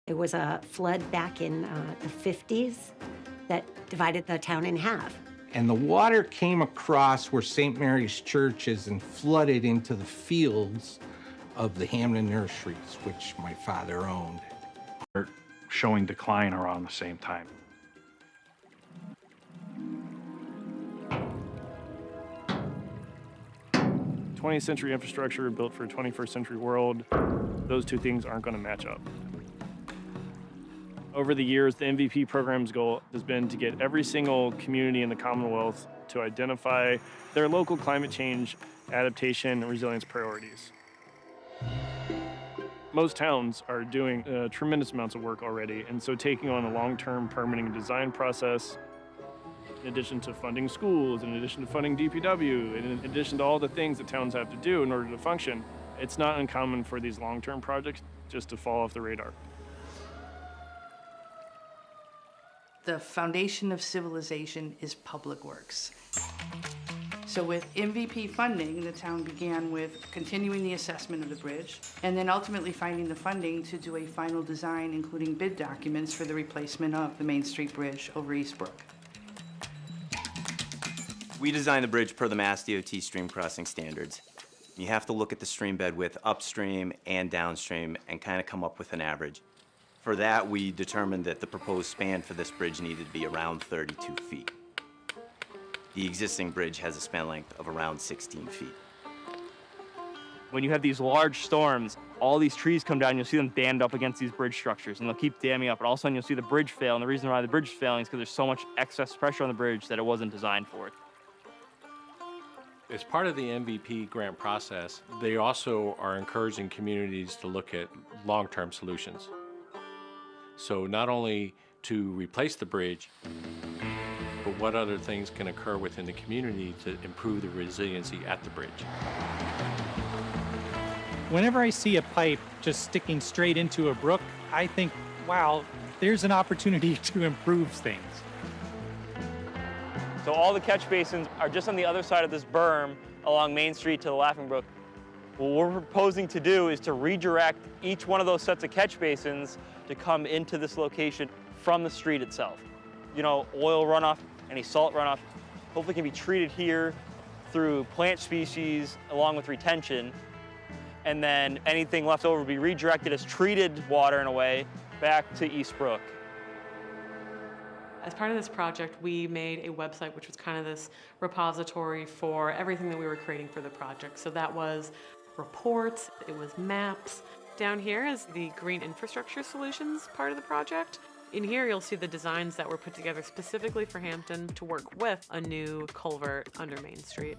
There was a flood back in the 50s that divided the town in half. And the water came across where St. Mary's Church is and flooded into the fields of the Hampden nurseries, which my father owned. They're showing decline around the same time. '20th century infrastructure built for a 21st century world, those two things aren't going to match up. Over the years, the MVP program's goal has been to get every single community in the Commonwealth to identify their local climate change, adaptation, and resilience priorities. Most towns are doing tremendous amounts of work already, and so taking on a long-term permitting and design process, in addition to funding schools, in addition to funding DPW, and in addition to all the things that towns have to do in order to function, it's not uncommon for these long-term projects just to fall off the radar. The foundation of civilization is public works. So with MVP funding, the town began with continuing the assessment of the bridge and then ultimately finding the funding to do a final design, including bid documents for the replacement of the Main Street Bridge over East Brook. We designed the bridge per the Mass DOT stream crossing standards. You have to look at the stream bed width upstream and downstream and kind of come up with an average. For that, we determined that the proposed span for this bridge needed to be around 32 feet. The existing bridge has a span length of around 16 feet. When you have these large storms, all these trees come down, you'll see them dammed up against these bridge structures, and they'll keep damming up, and all of a sudden you'll see the bridge fail, and the reason why the bridge is failing is because there's so much excess pressure on the bridge that it wasn't designed for. As part of the MVP grant process, they also are encouraging communities to look at long-term solutions. So not only to replace the bridge, but what other things can occur within the community to improve the resiliency at the bridge. Whenever I see a pipe just sticking straight into a brook, I think, wow, there's an opportunity to improve things. So all the catch basins are just on the other side of this berm along Main Street to the Laughing Brook. What we're proposing to do is to redirect each one of those sets of catch basins to come into this location from the street itself. You know, oil runoff, any salt runoff, hopefully can be treated here through plant species along with retention, and then anything left over will be redirected as treated water in a way back to East Brook. As part of this project, we made a website which was kind of this repository for everything that we were creating for the project. So that was reports, it was maps. Down here is the Green Infrastructure Solutions part of the project. In here, you'll see the designs that were put together specifically for Hampden to work with a new culvert under Main Street.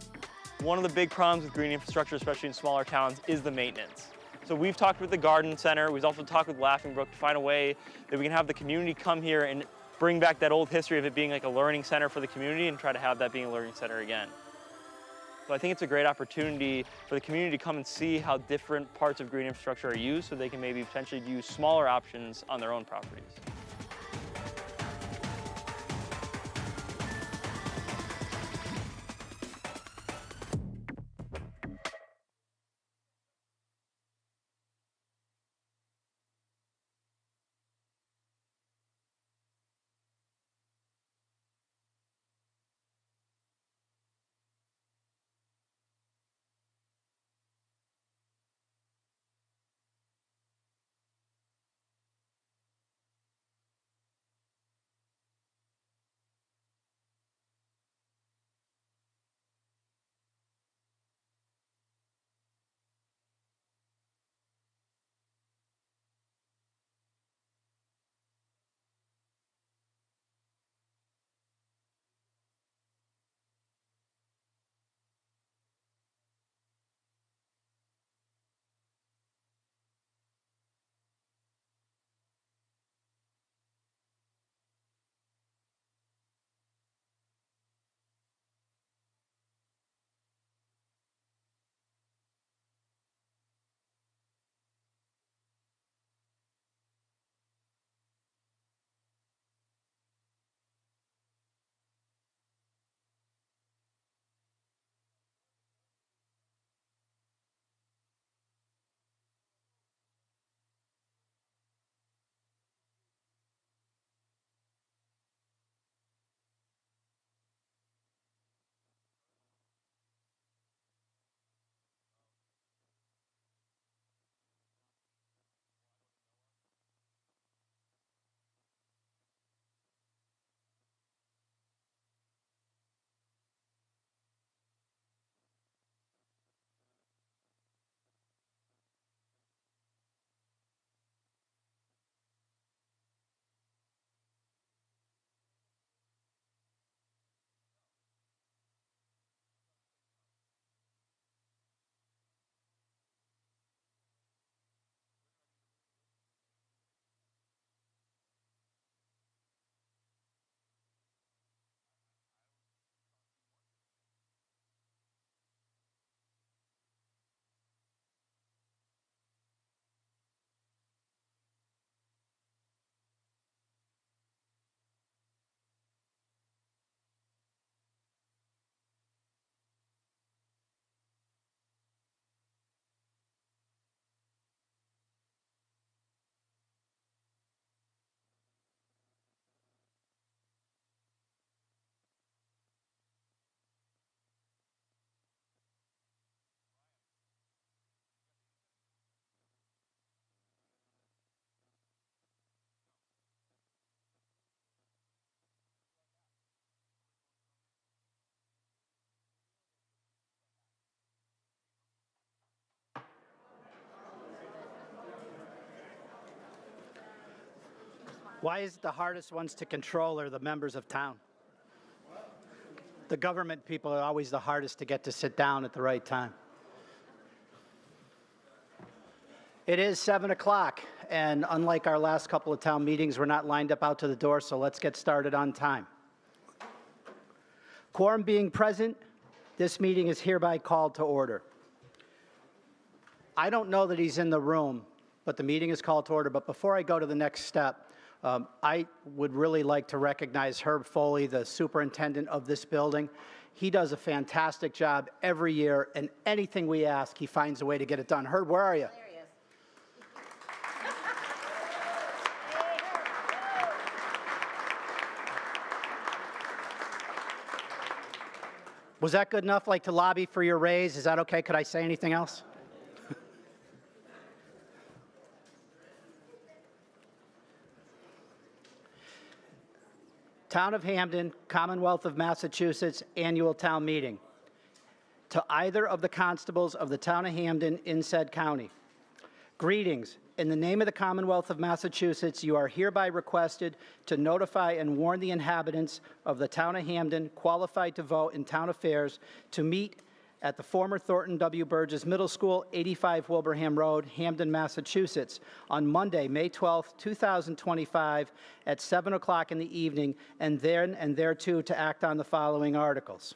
One of the big problems with green infrastructure, especially in smaller towns, is the maintenance. So we've talked with the Garden Center, we've also talked with Laughing Brook to find a way that we can have the community come here and bring back that old history of it being like a learning center for the community and try to have that being a learning center again. So I think it's a great opportunity for the community to come and see how different parts of green infrastructure are used so they can maybe potentially use smaller options on their own properties. Why is it the hardest ones to control are the members of town? The government people are always the hardest to get to sit down at the right time. It is 7 o'clock, and unlike our last couple of town meetings, we're not lined up out to the door, so let's get started on time. Quorum being present, this meeting is hereby called to order. I don't know that he's in the room, but the meeting is called to order. But before I go to the next step, I would really like to recognize Herb Foley, the superintendent of this building. He does a fantastic job every year, and anything we ask, he finds a way to get it done. Herb, where are you? There he is. Was that good enough, like to lobby for your raise? Is that okay? Could I say anything else? Town of Hampden, Commonwealth of Massachusetts Annual Town Meeting. To either of the constables of the Town of Hampden in said county. Greetings. In the name of the Commonwealth of Massachusetts, you are hereby requested to notify and warn the inhabitants of the Town of Hampden qualified to vote in town affairs to meet at the former Thornton W. Burgess Middle School, 85 Wilbraham Road, Hampden, Massachusetts, on Monday, May 12, 2025, at 7 o'clock in the evening, and then and thereto to act on the following articles.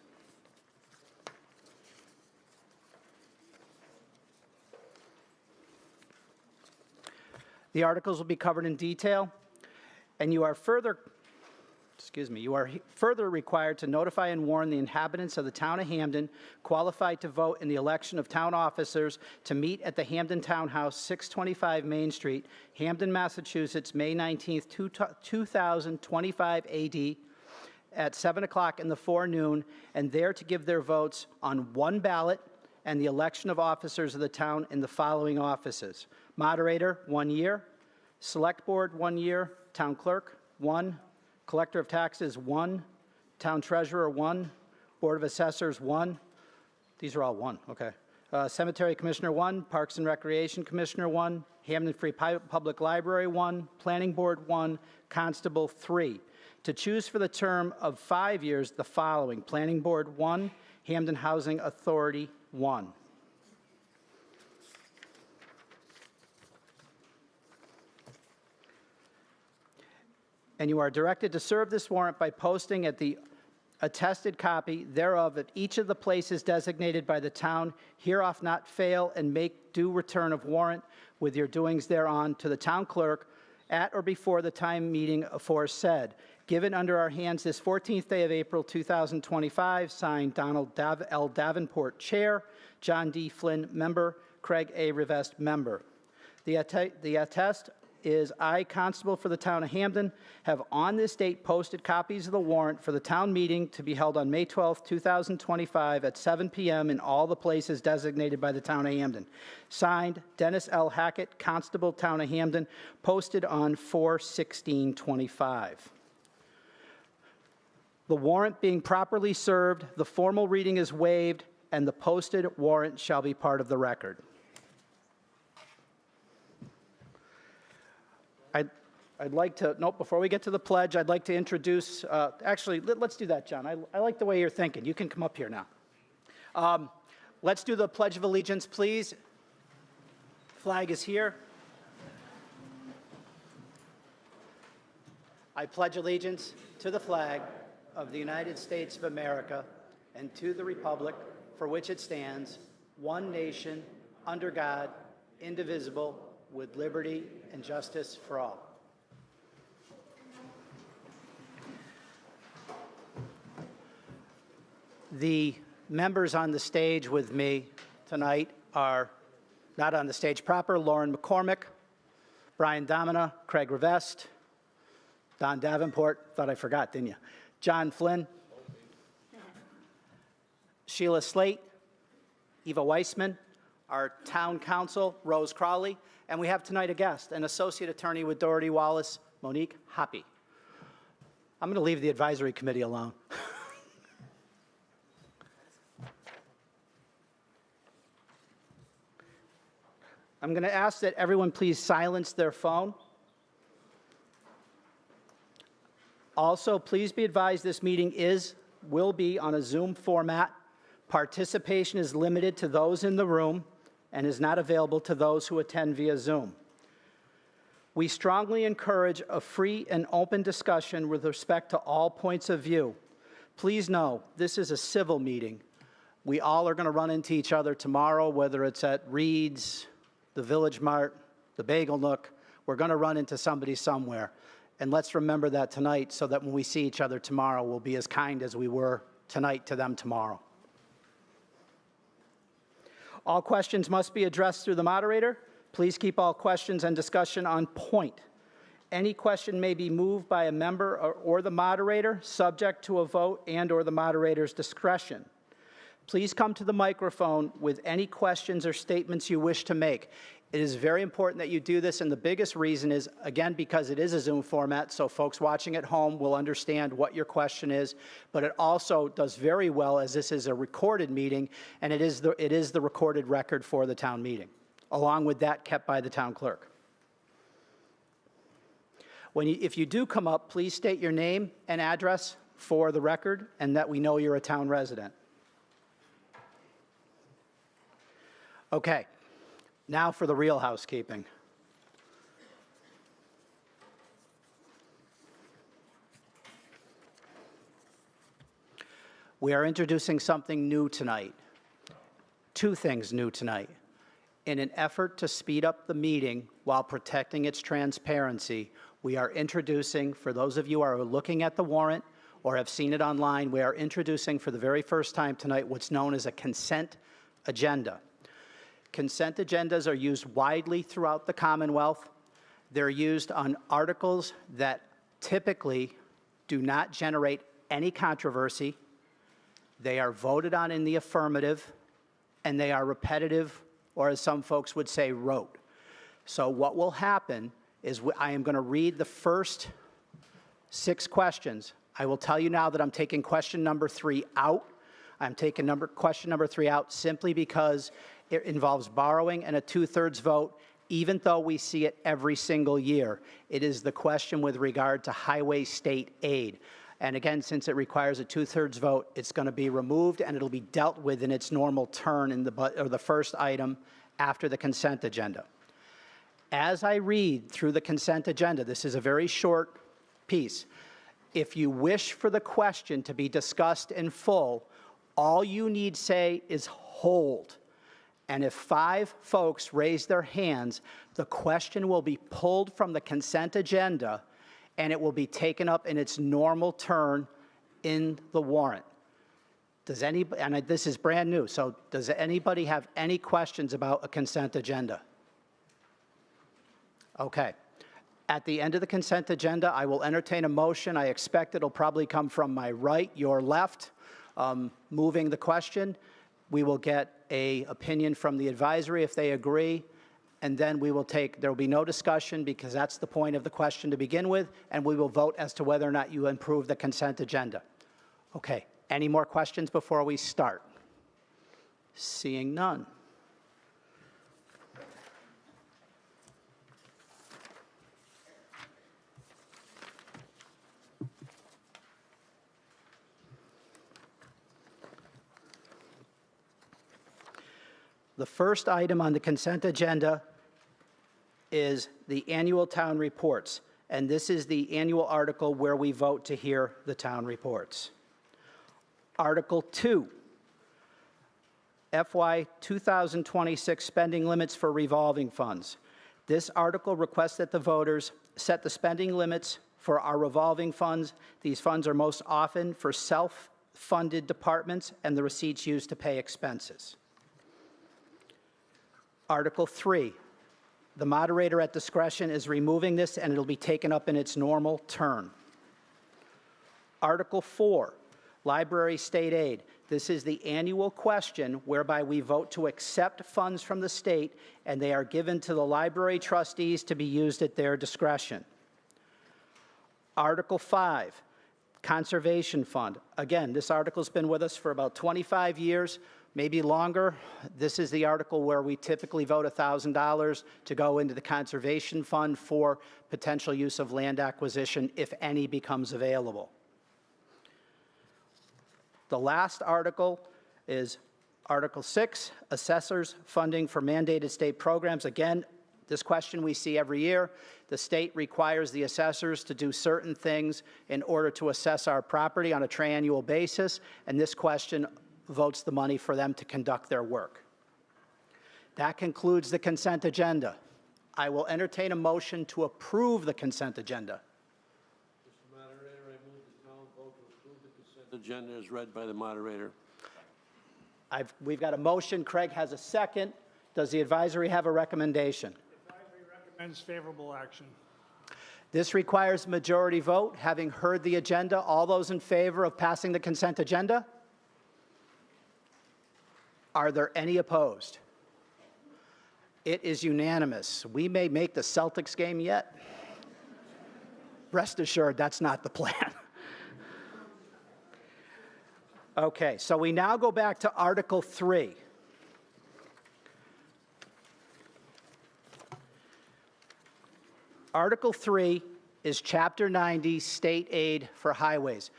The articles will be covered in detail, and you are further required to notify and warn the inhabitants of the Town of Hampden qualified to vote in the election of town officers to meet at the Hampden Townhouse, 625 Main Street, Hampden, Massachusetts, May 19, 2025 AD, at 7 o'clock in the forenoon, and there to give their votes on one ballot and the election of officers of the town in the following offices. Moderator, 1 year. Select Board, 1 year. Town Clerk, 1. Collector of Taxes, 1. Town Treasurer, 1. Board of Assessors, 1. These are all 1, okay. Cemetery Commissioner, 1. Parks and Recreation Commissioner, 1. Hampden Free Public Library, 1. Planning Board, 1. Constable, 3. To choose for the term of 5 years, the following. Planning Board, 1. Hampden Housing Authority, 1. And you are directed to serve this warrant by posting at the attested copy thereof at each of the places designated by the town, hereof not fail, and make due return of warrant with your doings thereon to the town clerk at or before the time meeting aforesaid. Given under our hands this 14th day of April 2025, signed Donald L. Davenport, Chair, John D. Flynn, Member, Craig A. Rivest, Member. The attest is I, Constable for the Town of Hampden, have on this date posted copies of the warrant for the town meeting to be held on May 12, 2025 at 7 p.m. in all the places designated by the Town of Hampden. Signed, Dennis L. Hackett, Constable, Town of Hampden, posted on 4/16/25. The warrant being properly served, the formal reading is waived, and the posted warrant shall be part of the record. I'd like to, before we get to the pledge, I'd like to introduce, actually, let's do that, John. I like the way you're thinking. You can come up here now. Let's do the Pledge of Allegiance, please. Flag is here. I pledge allegiance to the flag of the United States of America and to the republic for which it stands, one nation, under God, indivisible, with liberty and justice for all. The members on the stage with me tonight are not on the stage proper: Lauren McCormick, Brian Domina, Craig Rivest, Don Davenport, thought I forgot, didn't you? John Flynn, Sheila Slate, Eva Weissman, our town council, Rose Crowley, and we have tonight a guest, an associate attorney with Doherty Wallace, Monique Hoppy. I'm going to leave the advisory committee alone. I'm going to ask that everyone please silence their phone. Also, please be advised this meeting will be on a Zoom format. Participation is limited to those in the room and is not available to those who attend via Zoom. We strongly encourage a free and open discussion with respect to all points of view. Please know, this is a civil meeting. We all are going to run into each other tomorrow, whether it's at Reed's, the Village Mart, the Bagel Nook. We're going to run into somebody somewhere. And let's remember that tonight so that when we see each other tomorrow, we'll be as kind as we were tonight to them tomorrow. All questions must be addressed through the moderator. Please keep all questions and discussion on point. Any question may be moved by a member or the moderator, subject to a vote and/or the moderator's discretion. Please come to the microphone with any questions or statements you wish to make. It is very important that you do this, and the biggest reason is, again, because it is a Zoom format, so folks watching at home will understand what your question is, but it also does very well as this is a recorded meeting, and it is the recorded record for the town meeting, along with that kept by the town clerk. If you do come up, please state your name and address for the record and that we know you're a town resident. Okay, now for the real housekeeping. We are introducing something new tonight. Two things new tonight. In an effort to speed up the meeting while protecting its transparency, we are introducing, for those of you who are looking at the warrant or have seen it online, we are introducing for the very first time tonight what's known as a consent agenda. Consent agendas are used widely throughout the Commonwealth. They're used on articles that typically do not generate any controversy. They are voted on in the affirmative, and they are repetitive, or as some folks would say, rote. So what will happen is I am going to read the first 6 questions. I will tell you now that I'm taking question number 3 out. I'm taking question number 3 out simply because it involves borrowing and a 2/3 vote, even though we see it every single year. It is the question with regard to highway state aid. And again, since it requires a 2/3 vote, it's going to be removed and it'll be dealt with in its normal turn in the first item after the consent agenda. As I read through the consent agenda, this is a very short piece. If you wish for the question to be discussed in full, all you need say is hold. And if 5 folks raise their hands, the question will be pulled from the consent agenda and it will be taken up in its normal turn in the warrant. Does anybody, and this is brand new, so does anybody have any questions about a consent agenda? Okay. At the end of the consent agenda, I will entertain a motion. I expect it'll probably come from my right, your left, moving the question. We will get an opinion from the advisory if they agree, and then we will there will be no discussion because that's the point of the question to begin with, and we will vote as to whether or not you improve the consent agenda. Okay, any more questions before we start? Seeing none. The first item on the consent agenda is the annual town reports, and this is the annual article where we vote to hear the town reports. Article 2, FY 2026 spending limits for revolving funds. This article requests that the voters set the spending limits for our revolving funds. These funds are most often for self-funded departments and the receipts used to pay expenses. Article 3, the moderator at discretion is removing this and it'll be taken up in its normal turn. Article 4, library state aid. This is the annual question whereby we vote to accept funds from the state and they are given to the library trustees to be used at their discretion. Article 5, conservation fund. Again, this article's been with us for about 25 years. maybe longer. This is the article where we typically vote $1,000 to go into the conservation fund for potential use of land acquisition, if any becomes available. The last article is Article 6, assessors funding for mandated state programs. Again, this question we see every year. The state requires the assessors to do certain things in order to assess our property on a triennial basis, and this question votes the money for them to conduct their work. That concludes the consent agenda. I will entertain a motion to approve the consent agenda. Mr. Moderator, I move the town vote to approve the consent agenda as read by the moderator. We've got a motion. Craig has a second. Does the advisory have a recommendation? The advisory recommends favorable action. This requires a majority vote. Having heard the agenda, all those in favor of passing the consent agenda? Are there any opposed? It is unanimous. We may make the Celtics game yet. Rest assured, that's not the plan. Okay, so we now go back to Article 3. Article 3 is Chapter 90, State Aid for Highways.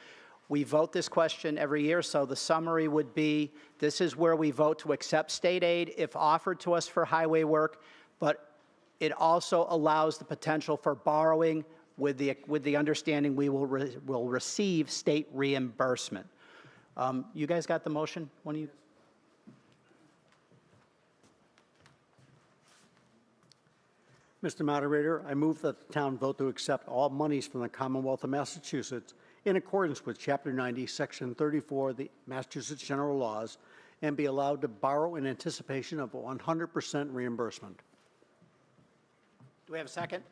We vote this question every year, so the summary would be, this is where we vote to accept state aid if offered to us for highway work, but it also allows the potential for borrowing with the understanding we will receive state reimbursement. You guys got the motion? One of you? Mr. Moderator, I move that the town vote to accept all monies from the Commonwealth of Massachusetts in accordance with Chapter 90, Section 34 of the Massachusetts General Laws, and be allowed to borrow in anticipation of 100% reimbursement. Do we have a second?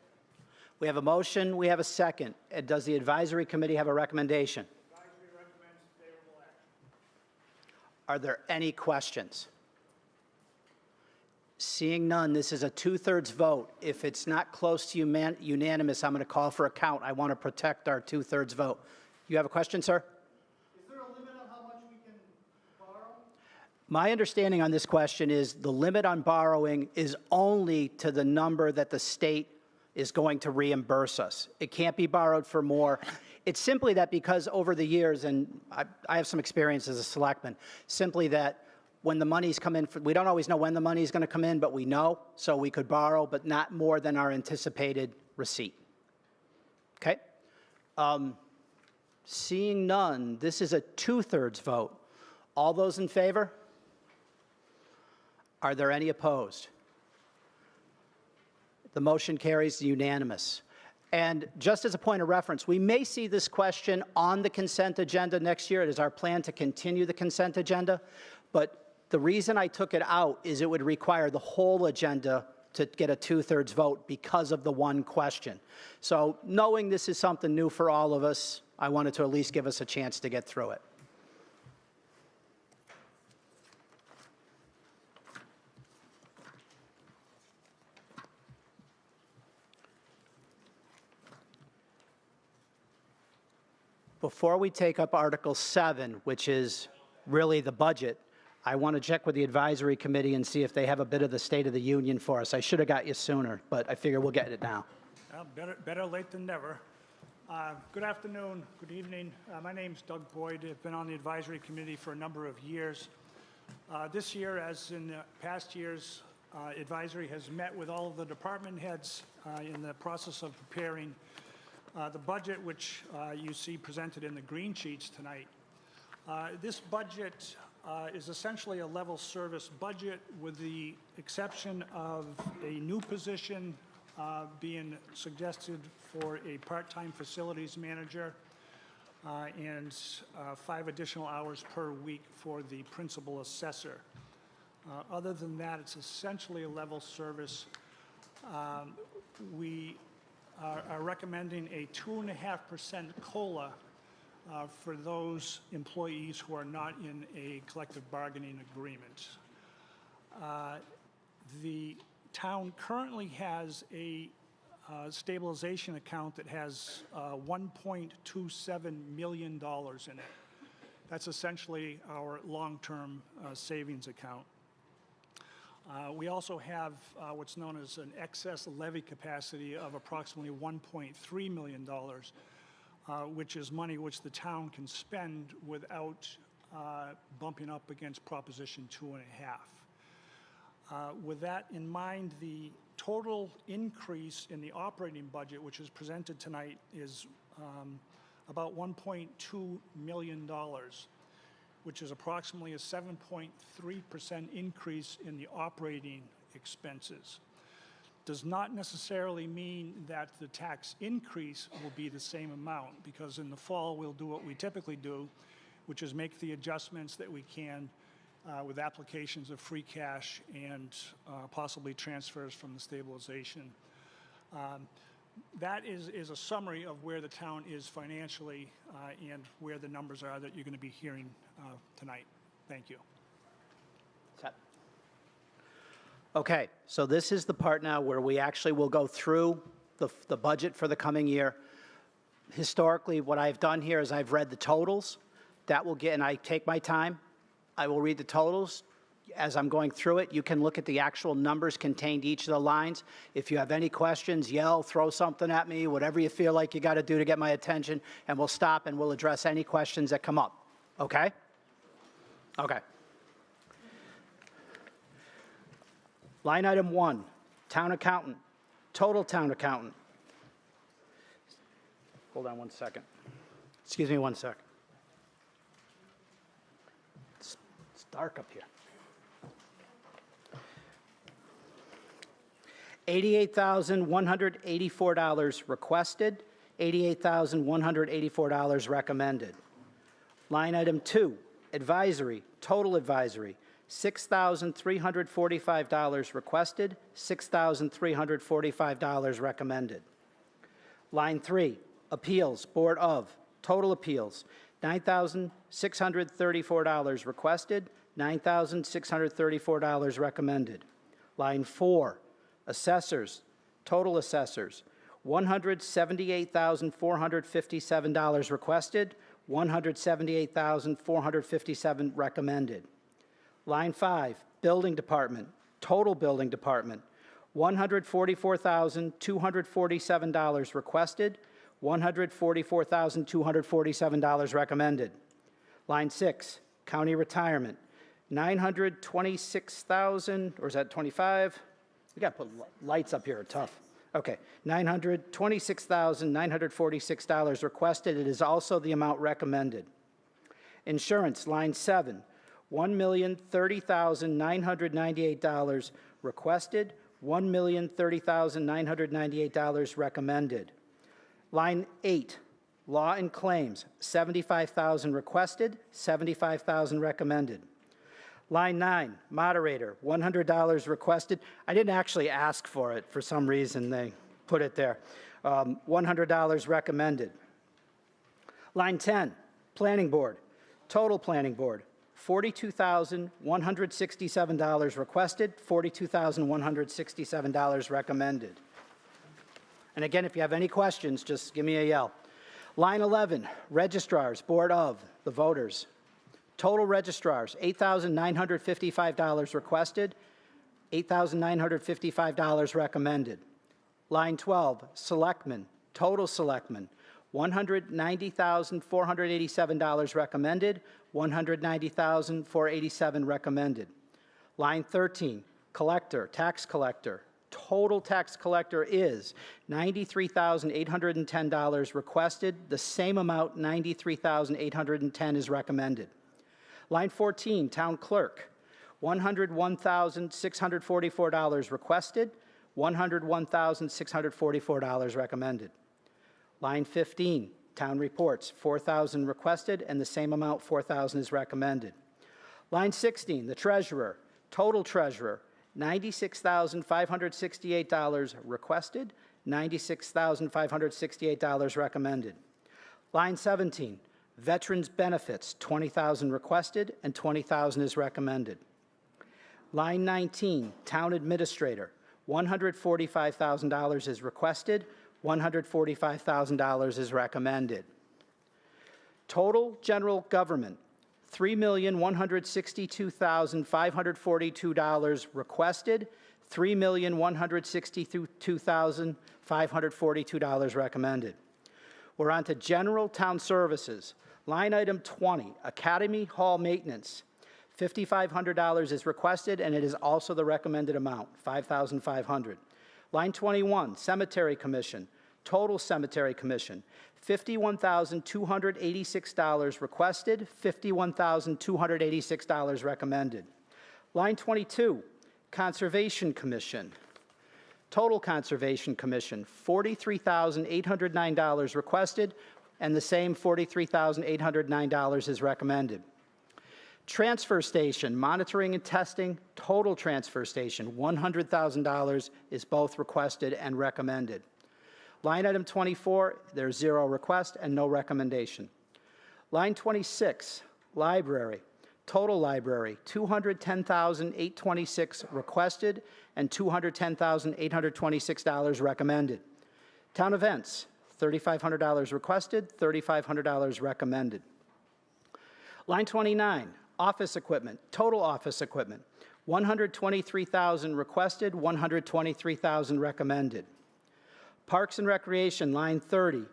We have a motion. We have a second. Does the advisory committee have a recommendation? Advisory recommends favorable action. Are there any questions? Seeing none, this is a 2/3 vote. If it's not close to unanimous, I'm going to call for a count. I want to protect our 2/3 vote. You have a question, sir? Is there a limit on how much we can borrow? My understanding on this question is the limit on borrowing is only to the number that the state is going to reimburse us. It can't be borrowed for more. It's simply that because over the years, and I have some experience as a selectman, simply that when the monies come in, we don't always know when the money is going to come in, but we know, so we could borrow, but not more than our anticipated receipt. Okay? Seeing none, this is a 2/3 vote. All those in favor? Are there any opposed? The motion carries unanimous. And just as a point of reference, we may see this question on the consent agenda next year. It is our plan to continue the consent agenda, but the reason I took it out is it would require the whole agenda to get a 2/3 vote because of the one question. So knowing this is something new for all of us, I wanted to at least give us a chance to get through it. Before we take up Article 7, which is really the budget, I want to check with the advisory committee and see if they have a bit of the State of the Union for us. I should have got you sooner, but I figure we'll get it now. Well, better late than never. Good afternoon, good evening. My name's Doug Boyd. I've been on the advisory committee for a number of years. This year, as in past years, advisory has met with all of the department heads in the process of preparing the budget, which you see presented in the green sheets tonight. This budget is essentially a level service budget with the exception of a new position being suggested for a part-time facilities manager and 5 additional hours per week for the principal assessor. Other than that, it's essentially a level service. We are recommending a 2.5% COLA for those employees who are not in a collective bargaining agreement. The town currently has a stabilization account that has $1.27 million in it. That's essentially our long-term savings account. We also have what's known as an excess levy capacity of approximately $1.3 million, which is money which the town can spend without bumping up against Proposition 2.5. With that in mind, the total increase in the operating budget, which is presented tonight, is about $1.2 million, which is approximately a 7.3% increase in the operating expenses. Does not necessarily mean that the tax increase will be the same amount, because in the fall we'll do what we typically do, which is make the adjustments that we can with applications of free cash and possibly transfers from the stabilization. That is a summary of where the town is financially and where the numbers are that you're going to be hearing tonight. Thank you. Okay, so this is the part now where we actually will go through the budget for the coming year. Historically, what I've done here is I've read the totals. That will get, and I take my time. I will read the totals. As I'm going through it, you can look at the actual numbers contained each of the lines. If you have any questions, yell, throw something at me, whatever you feel like you got to do to get my attention, and we'll stop and we'll address any questions that come up. Okay? Okay. Line item 1, town accountant, total town accountant. Hold on one second. Excuse me one sec. It's dark up here. $88,184 requested, $88,184 recommended. Line item 2, advisory, total advisory, $6,345 requested, $6,345 recommended. Line 3, appeals, Board of, total appeals, $9,634 requested, $9,634 recommended. Line 4, assessors, total assessors, $178,457 requested, $178,457 recommended. Line 5, building department, total building department, $144,247 requested, $144,247 recommended. Line 6, county retirement, $926,000, or is that 25? We got to put lights up here, tough. Okay, $926,946 requested. It is also the amount recommended. Insurance, line 7, $1,030,998 requested, $1,030,998 recommended. Line 8, law and claims, $75,000 requested, $75,000 recommended. Line 9, moderator, $100 requested. I didn't actually ask for it. For some reason, they put it there. $100 recommended. Line 10, planning board, total planning board, $42,167 requested, $42,167 recommended. And again, if you have any questions, just give me a yell. Line 11, registrars, Board of, the voters. Total registrars, $8,955 requested, $8,955 recommended. Line 12, selectmen, total selectmen, $190,487 recommended, $190,487 recommended. Line 13, collector, tax collector, total tax collector is $93,810 requested, the same amount, $93,810 is recommended. Line 14, town clerk, $101,644 requested, $101,644 recommended. Line 15, town reports, $4,000 requested, and the same amount, $4,000 is recommended. Line 16, the treasurer, total treasurer, $96,568 requested, $96,568 recommended. Line 17, veterans benefits, $20,000 requested, and $20,000 is recommended. Line 19, town administrator, $145,000 is requested, $145,000 is recommended. Total general government, $3,162,542 requested, $3,162,542 recommended. We're on to general town services. Line item 20, Academy Hall maintenance. $5,500 is requested, and it is also the recommended amount, $5,500. Line 21, cemetery commission. Total cemetery commission, $51,286 requested, $51,286 recommended. Line 22, conservation commission. Total conservation commission, $43,809 requested, and the same $43,809 is recommended. Transfer station, monitoring and testing, total transfer station, $100,000 is both requested and recommended. Line item 24, there's 0 request and no recommendation. Line 26, library, total library, $210,826 requested and $210,826 recommended. Town events, $3,500 requested, $3,500 recommended. Line 29, office equipment, total office equipment, $123,000 requested, $123,000 recommended. Parks and Recreation, line 30,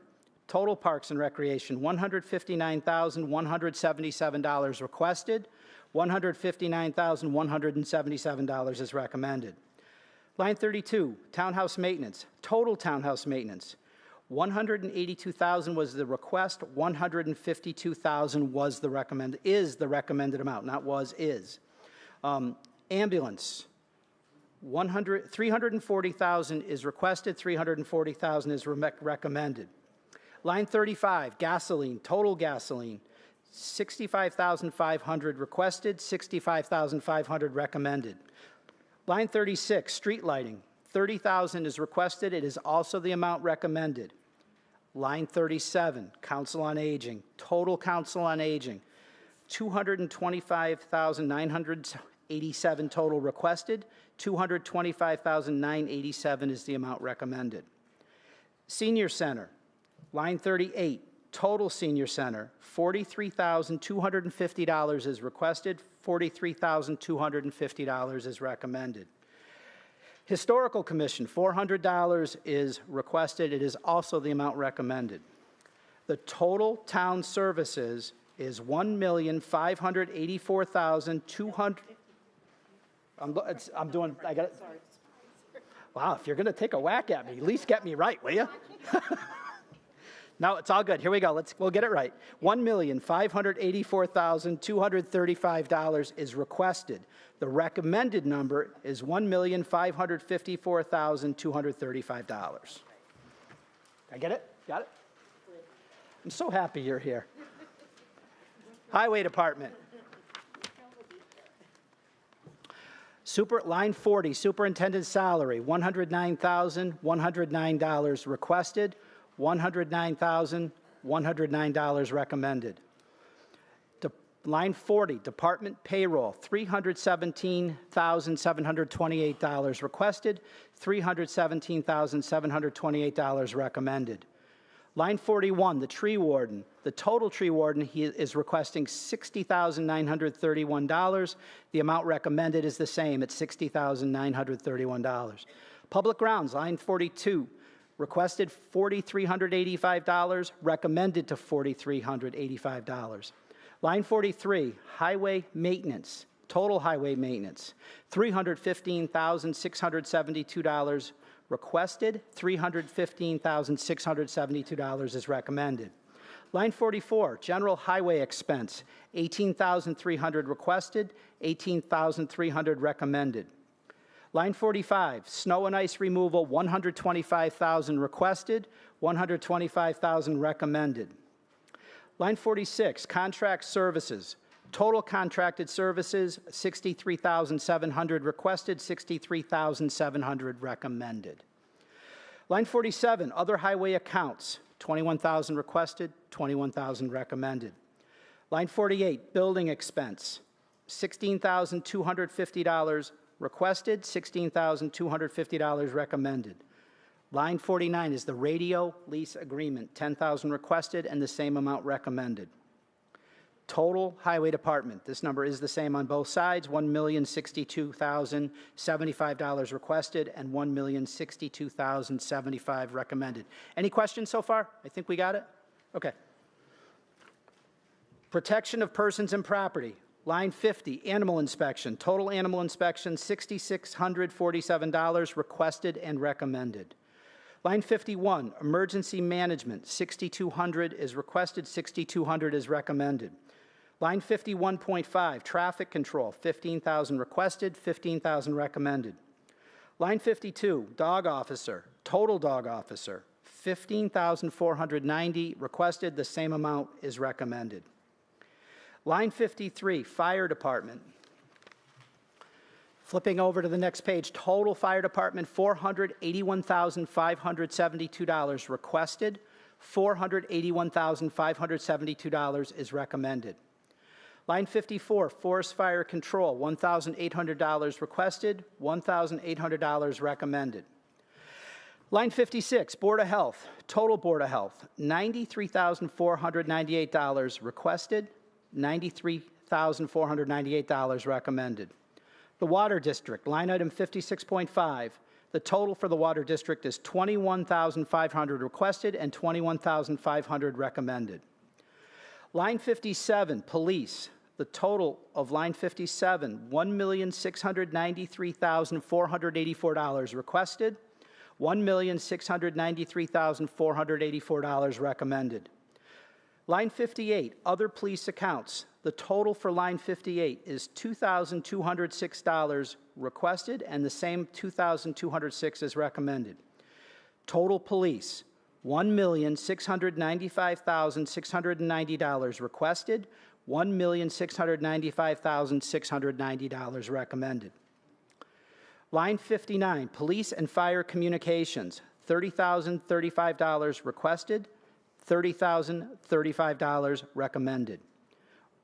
total Parks and Recreation, $159,177 requested, $159,177 is recommended. Line 32, townhouse maintenance, total townhouse maintenance, $182,000 was the request, $152,000 was is the recommended amount, not was, is. Ambulance, $340,000 is requested, $340,000 is recommended. Line 35, gasoline, total gasoline, $65,500 requested, $65,500 recommended. Line 36, street lighting, $30,000 is requested, it is also the amount recommended. Line 37, council on aging, total council on aging, $225,987 total requested, $225,987 is the amount recommended. Senior Center, line 38, total senior center, $43,250 is requested, $43,250 is recommended. Historical Commission, $400 is requested, it is also the amount recommended. The total town services is $1,584,200. I'm doing, I got it. Wow, if you're going to take a whack at me, at least get me right, will you? No, it's all good. Here we go. We'll get it right. $1,584,235 is requested. The recommended number is $1,554,235. I get it? Got it? I'm so happy you're here. Highway Department. Line 40, superintendent's salary, $109,109 requested, $109,109 recommended. Line 40, department payroll, $317,728 requested, $317,728 recommended. Line 41, the tree warden. The total tree warden, he is requesting $60,931. The amount recommended is the same at $60,931. Public grounds, line 42, requested $4,385, recommended to $4,385. Line 43, highway maintenance, total highway maintenance, $315,672 requested, $315,672 is recommended. Line 44, general highway expense, $18,300 requested, $18,300 recommended. Line 45, snow and ice removal, $125,000 requested, $125,000 recommended. Line 46, contract services, total contracted services, $63,700 requested, $63,700 recommended. Line 47, other highway accounts, $21,000 requested, $21,000 recommended. Line 48, building expense, $16,250 requested, $16,250 recommended. Line 49 is the radio lease agreement, $10,000 requested and the same amount recommended. Total Highway Department, this number is the same on both sides, $1,062,075 requested and $1,062,075 recommended. Any questions so far? I think we got it? Okay. Protection of persons and property, line 50, animal inspection. Total animal inspection, $6,647 requested and recommended. Line 51, emergency management, $6,200 is requested, $6,200 is recommended. Line 51.5, traffic control, $15,000 requested, $15,000 recommended. Line 52, dog officer, total dog officer, $15,490 requested, the same amount is recommended. Line 53, fire department. Flipping over to the next page, total fire department, $481,572 requested, $481,572 is recommended. Line 54, forest fire control, $1,800 requested, $1,800 recommended. Line 56, Board of Health, total Board of Health, $93,498 requested, $93,498 recommended. The Water District, line item 56.5, the total for the Water District is $21,500 requested and $21,500 recommended. Line 57, Police, the total of line 57, $1,693,484 requested, $1,693,484 recommended. Line 58, other police accounts. The total for line 58 is $2,206 requested, and the same $2,206 is recommended. Total police, $1,695,690 requested, $1,695,690 recommended. Line 59, police and fire communications, $30,035 requested, $30,035 recommended.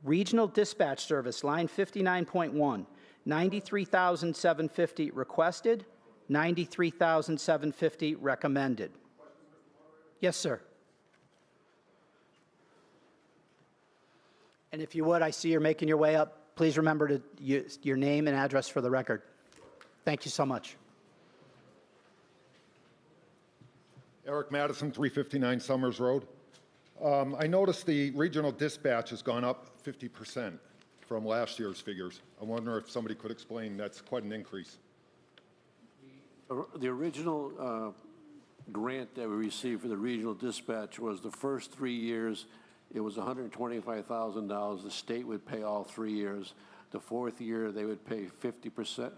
Regional dispatch service, line 59.1, $93,750 requested, $93,750 recommended. Yes, sir. And if you would, I see you're making your way up. Please remember to use your name and address for the record. Thank you so much. Eric Madison, 359 Summers Road. I noticed the regional dispatch has gone up 50% from last year's figures. I wonder if somebody could explain. That's quite an increase. The original grant that we received for the regional dispatch was the first 3 years, it was $125,000. The state would pay all 3 years. The fourth year, they would pay 50%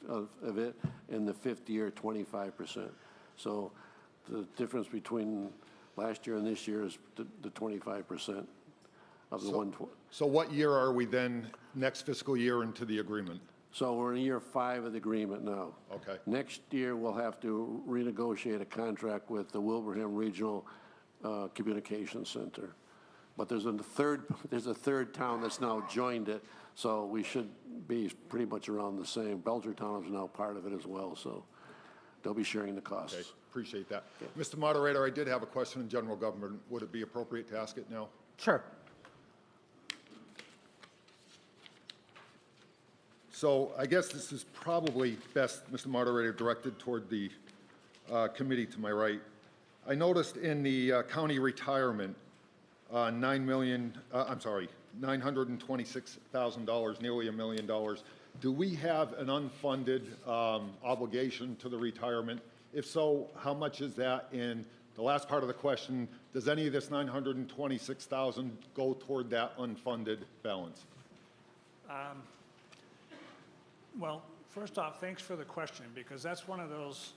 of it, and the fifth year, 25%. So the difference between last year and this year is the 25% of the 120. So what year are we then, next fiscal year, into the agreement? So we're in year 5 of the agreement now. Okay. Next year, we'll have to renegotiate a contract with the Wilbraham Regional Communications Center. But there's a third town that's now joined it, so we should be pretty much around the same. Belchertown is now part of it as well, so they'll be sharing the costs. Okay, appreciate that. Okay. Mr. Moderator, I did have a question in general government. Would it be appropriate to ask it now? Sure. So I guess this is probably best, Mr. Moderator, directed toward the committee to my right. I noticed in the county retirement, $926,000, nearly $1 million. Do we have an unfunded obligation to the retirement? If so, how much is that? And the last part of the question, does any of this $926,000 go toward that unfunded balance? Well, first off, thanks for the question, because that's one of those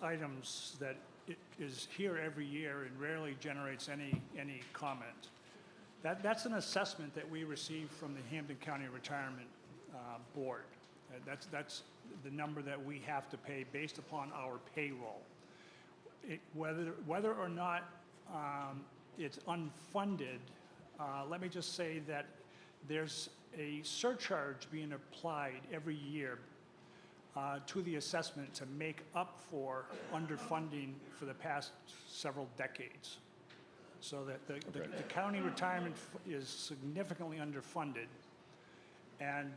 items that is here every year and rarely generates any comment. That's an assessment that we receive from the Hampden County Retirement Board. That's the number that we have to pay based upon our payroll. Whether or not it's unfunded, let me just say that there's a surcharge being applied every year to the assessment to make up for underfunding for the past several decades. So that the county retirement is significantly underfunded. And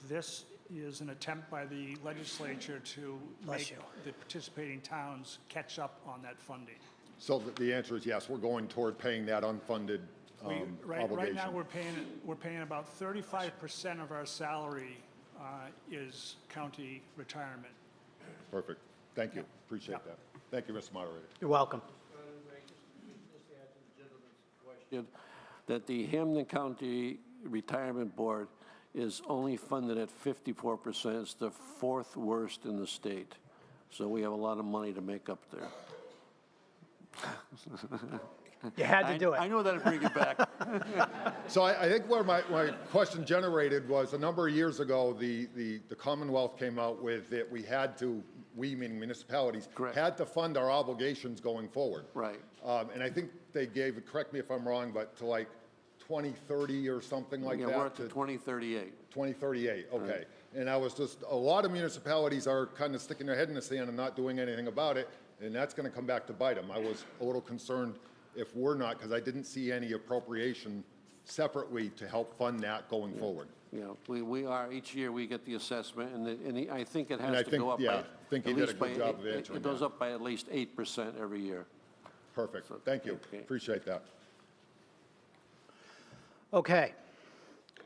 this is an attempt by the legislature to make the participating towns catch up on that funding. So the answer is yes, we're going toward paying that unfunded obligation. Right now, we're paying about 35% of our salary is county retirement. Perfect. Thank you. Appreciate that. Thank you, Mr. Moderator. You're welcome. That the Hampden County Retirement Board is only funded at 54%. It's the fourth worst in the state. So we have a lot of money to make up there. You had to do it. I know that'd bring it back. So I think where my question generated was a number of years ago, the Commonwealth came out with that we had to, we meaning municipalities, had to fund our obligations going forward. Right. And I think they gave, correct me if I'm wrong, but to like 2030 or something like that. Yeah, we're up to 2038. 2038, okay. Right. And I was just, a lot of municipalities are kind of sticking their head in the sand and not doing anything about it, and that's going to come back to bite them. I was a little concerned if we're not, because I didn't see any appropriation separately to help fund that going forward. Yeah, we are, each year we get the assessment, and I think it And has to go up by, I think you did a good job of answering it goes that. up by at least 8% every year. Perfect. Thank you. Okay. Appreciate that. Okay,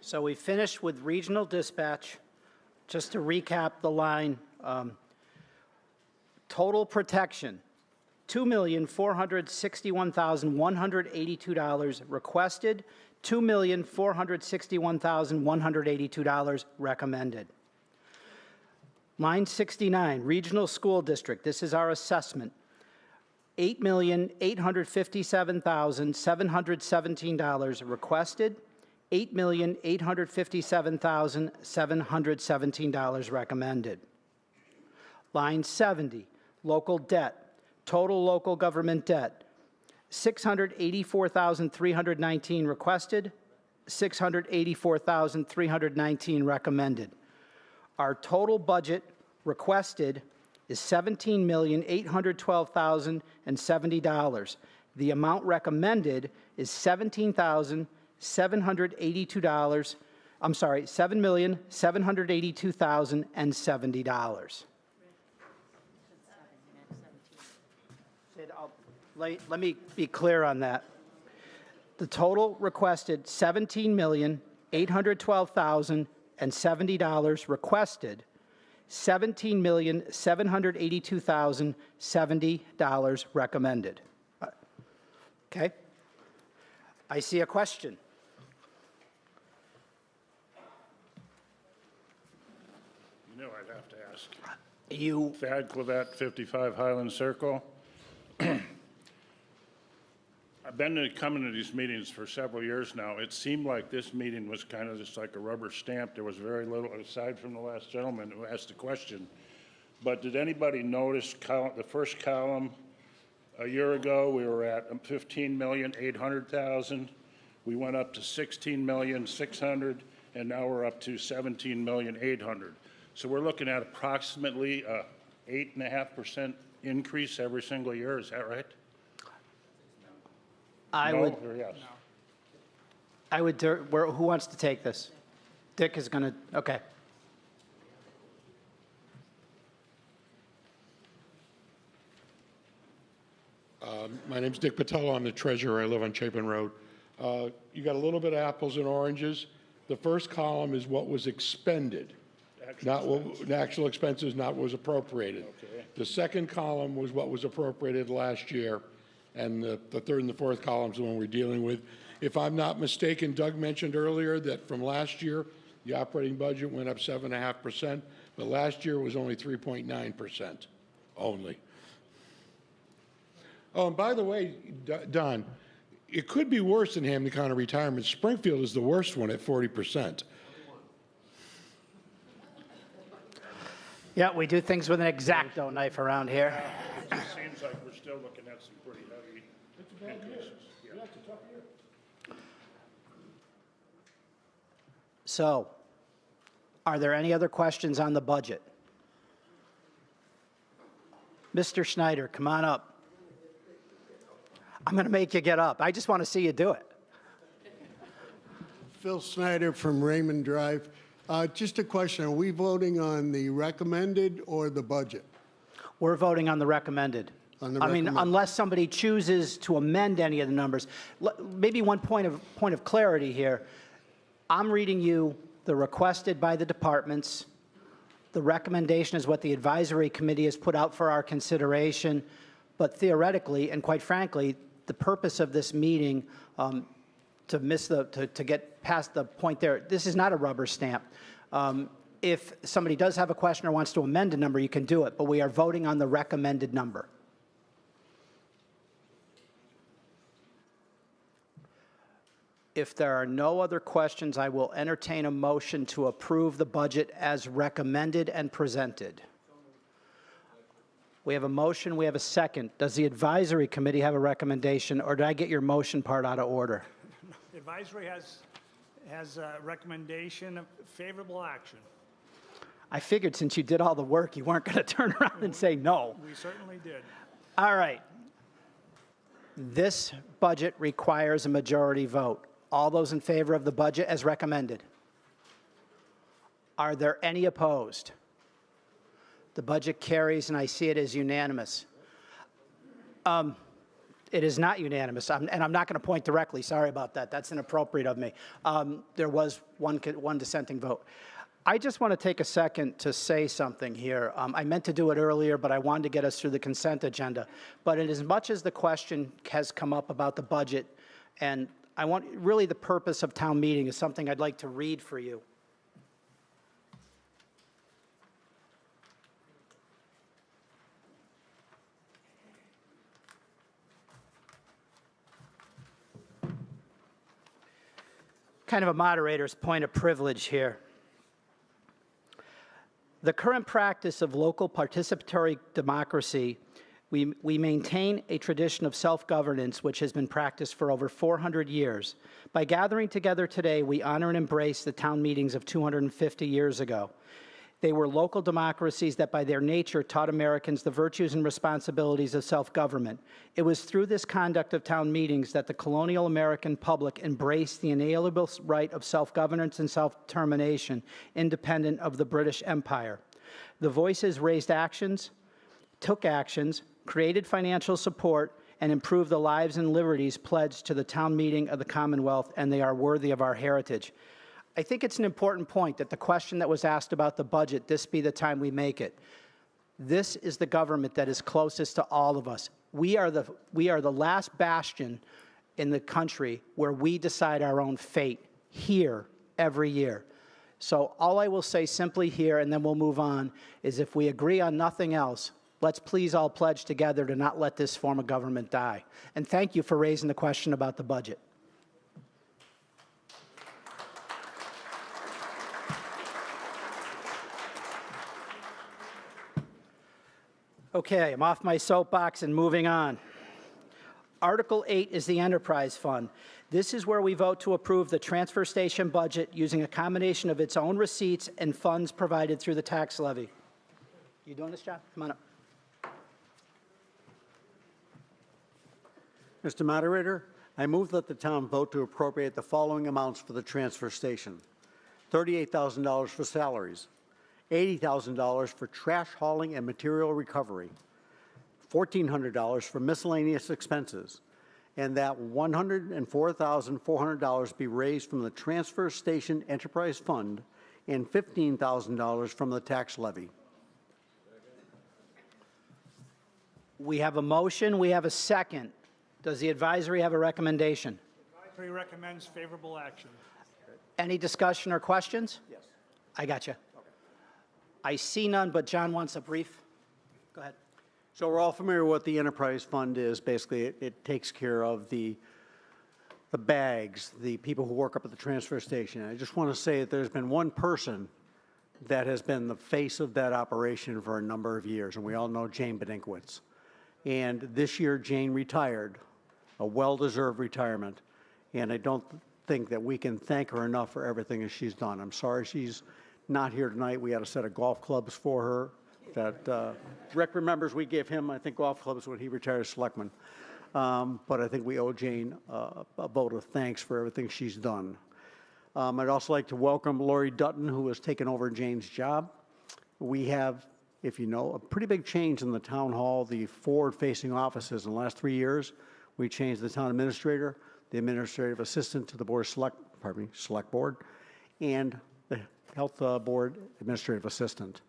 so we finished with regional dispatch. Just to recap the line, total protection, $2,461,182 requested, $2,461,182 recommended. Line 69, regional school district, this is our assessment, $8,857,717 requested, $8,857,717 recommended. Line 70, local debt, total local government debt, $684,319 requested, $684,319 recommended. Our total budget requested is $17,812,070. The amount recommended is $7,782. I'm sorry, $7,782,070. Let me be clear on that. The total requested $17,812,070 requested, $17,782,070 recommended. Okay? I see a question. You know I'd have to ask. You. Thad Clavet, 55 Highland Circle. I've been coming to these meetings for several years now. It seemed like this meeting was kind of just like a rubber stamp. There was very little, aside from the last gentleman who asked the question. But did anybody notice the first column? A year ago, we were at 15,800,000. We went up to 16,600,000, and now we're up to 17,800,000. So we're looking at approximately 8.5% increase every single year. Is that right? Or yes? I would, who wants to take this? Dick is going to, okay. My name's Dick Patello. I'm the treasurer. I live on Chapin Road. You got a little bit of apples and oranges. The first column is what was expended, actual expenses, not what was appropriated. Okay. The second column was what was appropriated last year, and the third and the fourth columns are the one we're dealing with. If I'm not mistaken, Doug mentioned earlier that from last year, the operating budget went up 7.5%, but last year was only 3.9% only. Oh, and by the way, Don, it could be worse than Hampden County Retirement. Springfield is the worst one at 40%. Yeah, we do things with an X-Acto knife around here. It just seems like we're still looking at some pretty heavy increases. Yeah. It's a tough year. So, are there any other questions on the budget? Mr. Schneider, come on up. I'm going to make you get up. I just want to see you do it. Phil Snyder from Raymond Drive. Just a question. Are we voting on the recommended or the budget? We're voting on the recommended. I mean, unless somebody chooses to amend any of the numbers. Maybe one point of clarity here. I'm reading you the requested by the departments. The recommendation is what the advisory committee has put out for our consideration. But theoretically, and quite frankly, the purpose of this meeting, to get past the point there, this is not a rubber stamp. If somebody does have a question or wants to amend a number, you can do it, but we are voting on the recommended number. If there are no other questions, I will entertain a motion to approve the budget as recommended and presented. We have a motion, we have a second. Does the advisory committee have a recommendation, or did I get your motion part out of order? The advisory has a recommendation of favorable action. I figured since you did all the work, you weren't going to turn around and say no. We certainly did. All right. This budget requires a majority vote. All those in favor of the budget as recommended? Are there any opposed? The budget carries, and I see it as unanimous. It is not unanimous, and I'm not going to point directly. Sorry about that. That's inappropriate of me. There was one dissenting vote. I just want to take a second to say something here. I meant to do it earlier, but I wanted to get us through the consent agenda. But in as much as the question has come up about the budget, and I want really the purpose of town meeting is something I'd like to read for you. Kind of a moderator's point of privilege here. The current practice of local participatory democracy, we maintain a tradition of self-governance which has been practiced for over 400 years. By gathering together today, we honor and embrace the town meetings of 250 years ago. They were local democracies that by their nature taught Americans the virtues and responsibilities of self-government. It was through this conduct of town meetings that the colonial American public embraced the inalienable right of self-governance and self-determination, independent of the British Empire. The voices raised actions, took actions, created financial support, and improved the lives and liberties pledged to the town meeting of the Commonwealth, and they are worthy of our heritage. I think it's an important point that the question that was asked about the budget, this be the time we make it. This is the government that is closest to all of us. We are the last bastion in the country where we decide our own fate here every year. So all I will say simply here, and then we'll move on, is if we agree on nothing else, let's please all pledge together to not let this form of government die. And thank you for raising the question about the budget. Okay, I'm off my soapbox and moving on. Article 8 is the Enterprise Fund. This is where we vote to approve the transfer station budget using a combination of its own receipts and funds provided through the tax levy. You doing this, John? Come on up. Mr. Moderator, I move that the town vote to appropriate the following amounts for the transfer station. $38,000 for salaries, $80,000 for trash hauling and material recovery, $1,400 for miscellaneous expenses, and that $104,400 be raised from the Transfer Station Enterprise Fund and $15,000 from the tax levy. We have a motion, we have a second. Does the advisory have a recommendation? The advisory recommends favorable action. Any discussion or questions? Yes. I got you. I see none, but John wants a brief. Go ahead. So we're all familiar with what the Enterprise Fund is. Basically, it takes care of the bags, the people who work up at the transfer station. I just want to say that there's been one person that has been the face of that operation for a number of years, and we all know Jane Bedinkowitz. And this year, Jane retired, a well-deserved retirement, and I don't think that we can thank her enough for everything that she's done. I'm sorry she's not here tonight. We had a set of golf clubs for her that Rick remembers we gave him, I think, golf clubs when he retired as selectman. but I think we owe Jane a vote of thanks for everything she's done. I'd also like to welcome Lori Dutton, who has taken over Jane's job. We have, if you know, a pretty big change in the town hall, the forward-facing offices. In the last 3 years, we changed the town administrator, the administrative assistant to the select board, and the health board administrative assistant.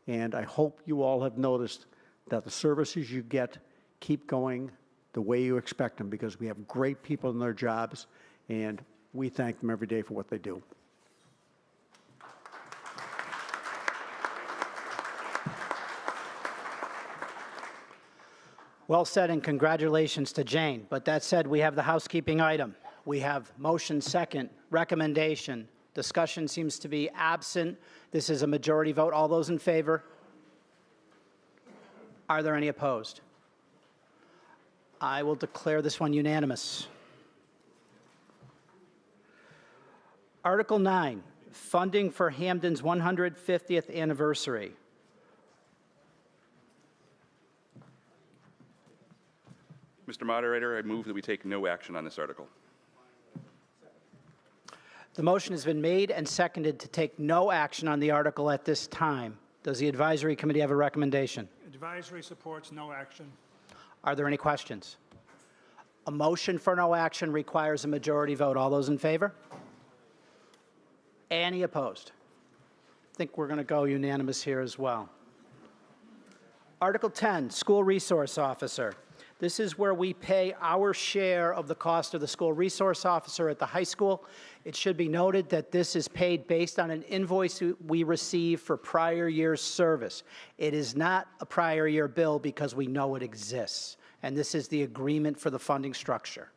And I hope you all have noticed that the services you get keep going the way you expect them, because we have great people in their jobs, and we thank them every day for what they do. Well said, and congratulations to Jane. But that said, we have the housekeeping item. We have motion second, recommendation. Discussion seems to be absent. This is a majority vote. All those in favor? Are there any opposed? I will declare this one unanimous. Article 9, funding for Hampden's 150th anniversary. Mr. Moderator, I move that we take no action on this article. The motion has been made and seconded to take no action on the article at this time. Does the advisory committee have a recommendation? Advisory supports no action. Are there any questions? A motion for no action requires a majority vote. All those in favor? Any opposed? I think we're going to go unanimous here as well. Article 10, School Resource Officer. This is where we pay our share of the cost of the school resource officer at the high school. It should be noted that this is paid based on an invoice we receive for prior year's service. It is not a prior year bill because we know it exists. And this is the agreement for the funding structure.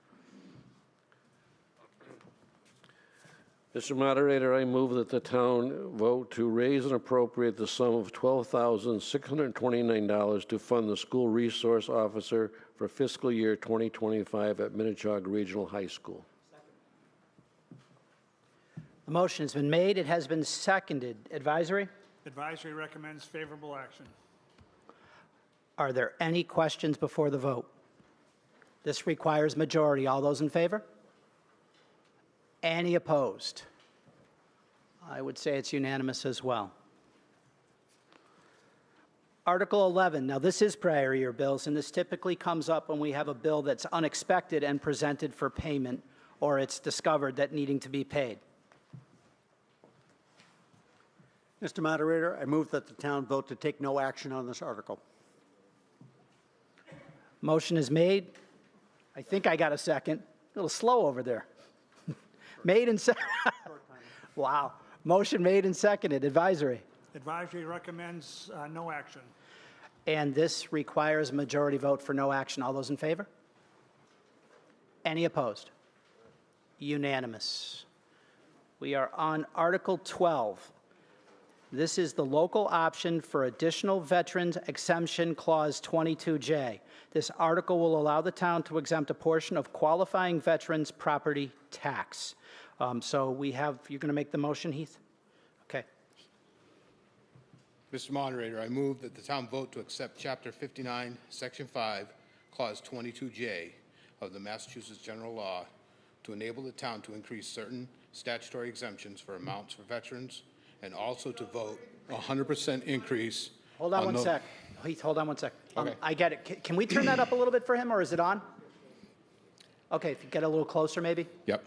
Mr. Moderator, I move that the town vote to raise and appropriate the sum of $12,629 to fund the school resource officer for fiscal year 2025 at Minnetonka Regional High School. The motion has been made. It has been seconded. Advisory? Advisory recommends favorable action. Are there any questions before the vote? This requires majority. All those in favor? Any opposed? I would say it's unanimous as well. Article 11. Now, this is prior year bills, and this typically comes up when we have a bill that's unexpected and presented for payment, or it's discovered that needing to be paid. Mr. Moderator, I move that the town vote to take no action on this article. Motion is made. I think I got a second. A little slow over there. Made and seconded. Wow. Motion made and seconded. Advisory. Advisory recommends no action. And this requires a majority vote for no action. All those in favor? Any opposed? Unanimous. We are on Article 12. This is the local option for additional veterans exemption clause 22J. This article will allow the town to exempt a portion of qualifying veterans' property tax. So we have, you're going to make the motion, Heath? Okay. Mr. Moderator, I move that the town vote to accept Chapter 59, Section 5, Clause 22J of the Massachusetts General Law to enable the town to increase certain statutory exemptions for amounts for veterans, and also to vote 100% increase. Hold on one sec. Heath, hold on one sec. Okay. I get it. Can we turn that up a little bit for him, or is it on? Okay, if you get a little closer, maybe. Yep.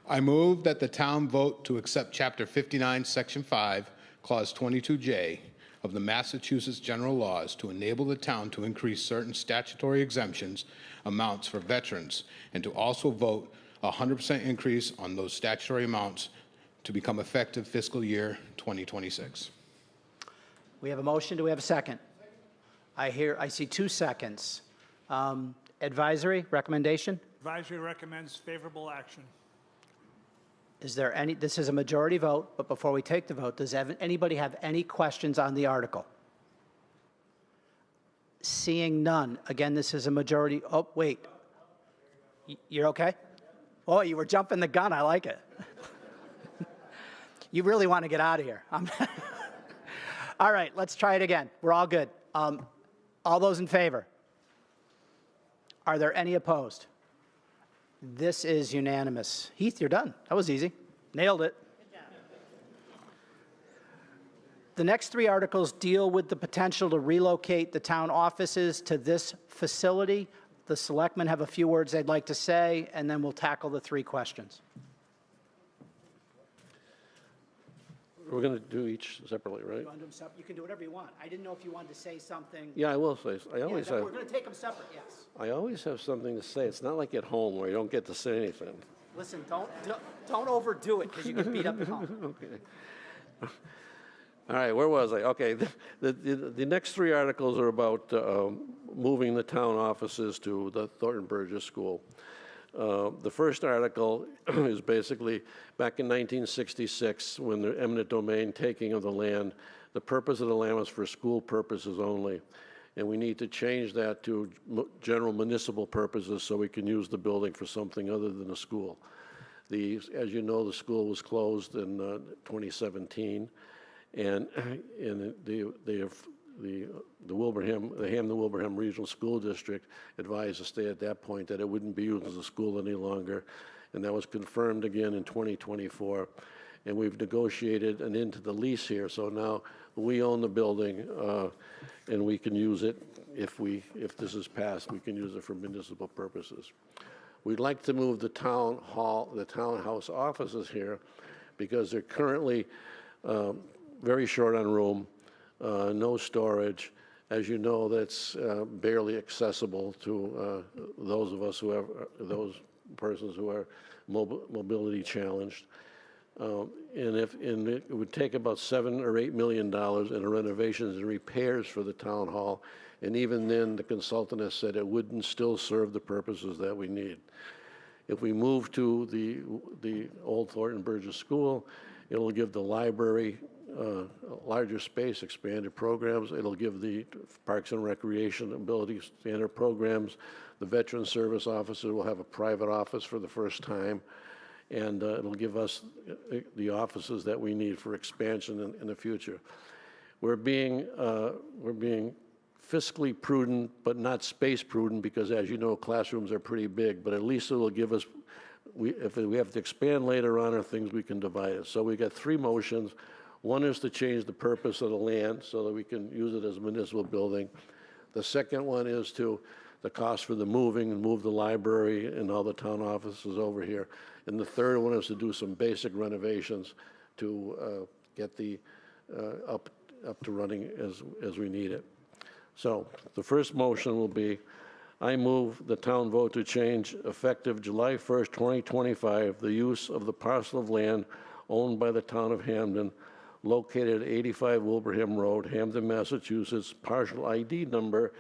I move that the town vote to accept Chapter 59, Section 5, Clause 22J of the Massachusetts General Laws to enable the town to increase certain statutory exemptions amounts for veterans, and to also vote 100% increase on those statutory amounts to become effective fiscal year 2026. We have a motion. Do we have a second? I see 2 seconds. Advisory, recommendation? Advisory recommends favorable action. Is there any, this is a majority vote, but before we take the vote, does anybody have any questions on the article? Seeing none. Again, this is a majority. Oh, wait. You're okay? Oh, you were jumping the gun. I like it. You really want to get out of here. All right, let's try it again. We're all good. All those in favor? Are there any opposed? This is unanimous. Heath, you're done. That was easy. Nailed it. The next three articles deal with the potential to relocate the town offices to this facility. The selectmen have a few words they'd like to say, and then we'll tackle the three questions. We're going to do each separately, right? You can do whatever you want. I didn't know if you wanted to say something. Yeah, I will say. I always have. We're going to take them separate, yes. I always have something to say. It's not like at home where you don't get to say anything. Listen, don't overdo it because you get beat up at home. Okay. All right, where was I? Okay, the next three articles are about moving the town offices to the Thornton Burgess School. The first article is basically back in 1966 when the eminent domain taking of the land, the purpose of the land was for school purposes only. And we need to change that to general municipal purposes so we can use the building for something other than a school. As you know, the school was closed in 2017. And the Hampden Wilbraham Regional School District advised the state at that point that it wouldn't be used as a school any longer, and that was confirmed again in 2024. And we've negotiated an into the lease here, so now we own the building, and we can use it if this is passed. We can use it for municipal purposes. We'd like to move the town hall, the townhouse offices here, because they're currently very short on room, no storage. As you know, that's barely accessible to those of us who have, those persons who are mobility challenged. And it would take about $7 or $8 million in renovations and repairs for the town hall. And even then, the consultant has said it wouldn't still serve the purposes that we need. If we move to the old Thornton Burgess School, it'll give the library larger space, expanded programs. It'll give the Parks and Recreation ability standard programs. The Veteran Service Officer will have a private office for the first time, and it'll give us the offices that we need for expansion in the future. We're being fiscally prudent, but not space prudent, because as you know, classrooms are pretty big, but at least it will give us, if we have to expand later on or things, we can divide it. So we got three motions. One is to change the purpose of the land so that we can use it as a municipal building. The second one is to the cost for the moving and move the library and all the town offices over here. And the third one is to do some basic renovations to get the up to running as we need it. So the first motion will be, I move the town vote to change effective July 1st, 2025, the use of the parcel of land owned by the town of Hampden, located at 85 Wilbraham Road, Hampden, Massachusetts, partial ID number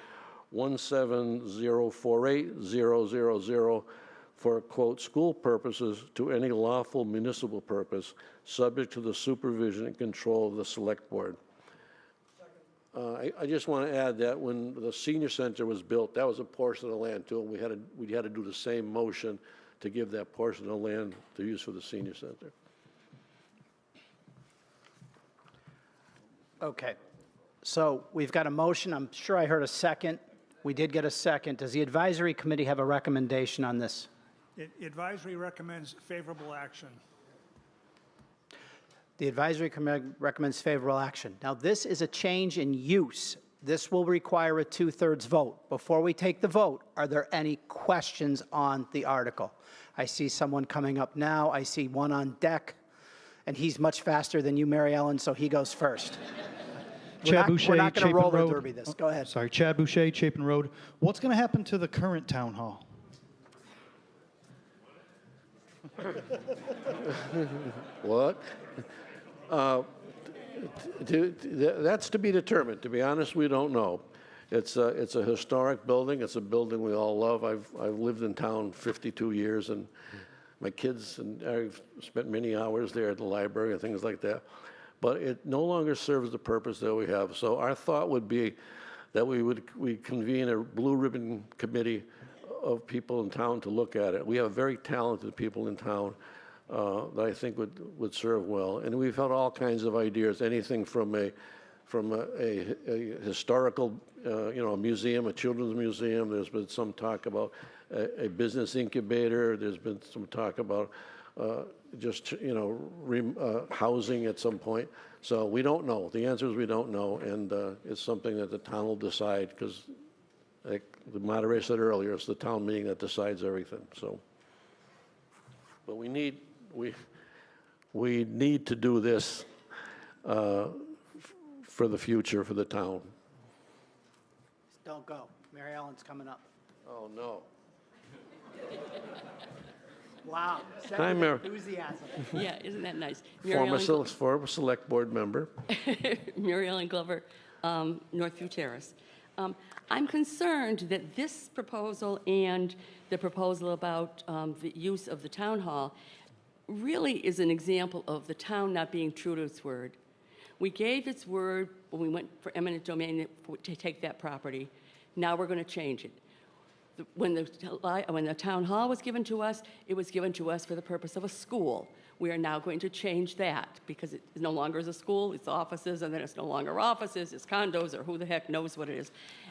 170480000 for, quote, school purposes to any lawful municipal purpose, subject to the supervision and control of the select board. I just want to add that when the senior center was built, that was a portion of the land too, and we had to do the same motion to give that portion of the land to use for the senior center. Okay, so we've got a motion. I'm sure I heard a second. We did get a second. Does the advisory committee have a recommendation on this? Advisory recommends favorable action. The advisory committee recommends favorable action. Now, this is a change in use. This will require a 2/3 vote. Before we take the vote, are there any questions on the article? I see someone coming up now. I see one on deck, and he's much faster than you, Mary Ellen, so he goes first. Chad Boucher, we're not going to Chapin roller Road. derby this. Go ahead. Sorry, Chad Boucher, Chapin Road. What's going to happen to the current town hall? What? That's to be determined. To be honest, we don't know. It's a historic building. It's a building we all love. I've lived in town 52 years, and my kids and I've spent many hours there at the library and things like that. But it no longer serves the purpose that we have. So our thought would be that we convene a blue ribbon committee of people in town to look at it. We have very talented people in town that I think would serve well. And we've had all kinds of ideas, anything from a from a historical, a museum, a children's museum. There's been some talk about a business incubator. There's been some talk about housing at some point. So we don't know. The answer is we don't know, and it's something that the town will decide, because like the moderator said earlier, it's the town meeting that decides everything. So, but we need to do this for the future, for the town. Don't go. Mary Ellen's coming up. Oh, no. Wow. Hi, Mary. Enthusiasm. Yeah, isn't that nice? Former select board member. Mary Ellen Glover, Northview Terrace. I'm concerned that this proposal and the proposal about the use of the town hall really is an example of the town not being true to its word. We gave its word when we went for eminent domain to take that property. Now we're going to change it. When the town hall was given to us, it was given to us for the purpose of a school. We are now going to change that, because it no longer is a school, it's offices, and then it's no longer offices, it's condos, or who the heck knows what it is.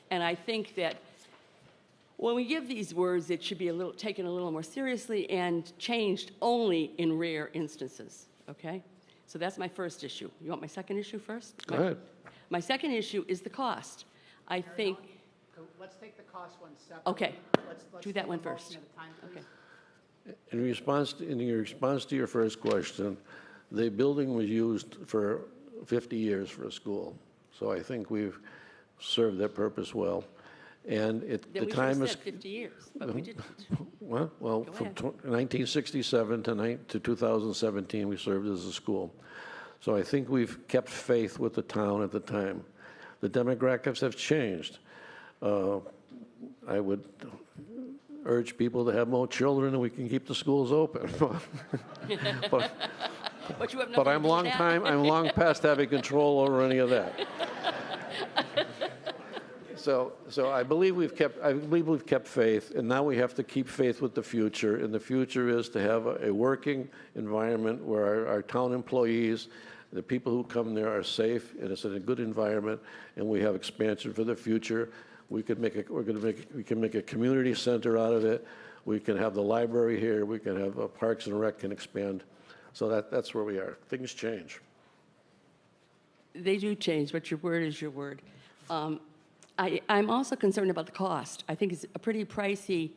And I think that when we give these words, it should be taken a little more seriously and changed only in rare instances, okay? So that's my first issue. You want my second issue first? Go ahead. My second issue is the cost. I think... Let's take the cost one separately. Okay. Let's do that take one a motion first. at a time, please. Okay. In your response to your first question, the building was used for 50 years for a school. So I think we've served that purpose well. And Then we should have said 50 years, but we didn't. Well, Go from ahead. 1967 to 2017, we served as a school. So I think we've kept faith with the town at the time. The demographics have changed. I would urge people to have more children, and we can keep the schools open. but you have but I'm long past having control over any of that. So I believe we've kept faith, and now we have to keep faith with the future. And the future is to have a working environment where our town employees, the people who come there, are safe, and it's in a good environment, and we have expansion for the future. We can make a community center out of it. We can have the library here. We can have Parks and Rec can expand. So that's where we are. Things change. They do change, but your word is your word. I'm also concerned about the cost. I think it's a pretty pricey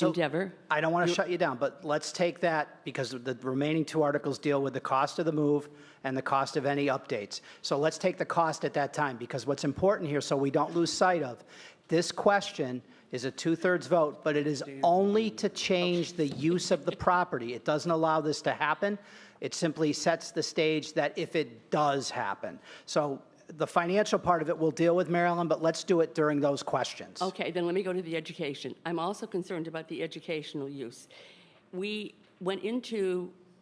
endeavor. I don't want to shut you down, but let's take that, because the remaining two articles deal with the cost of the move and the cost of any updates. So let's take the cost at that time, because what's important here, so we don't lose sight of, this question is a 2/3 vote, but it is only to change the use of the property. It doesn't allow this to happen. It simply sets the stage that if it does happen. So the financial part of it we'll deal with, Mary Ellen, but let's do it during those questions. Okay, then let me go to the education. I'm also concerned about the educational use. We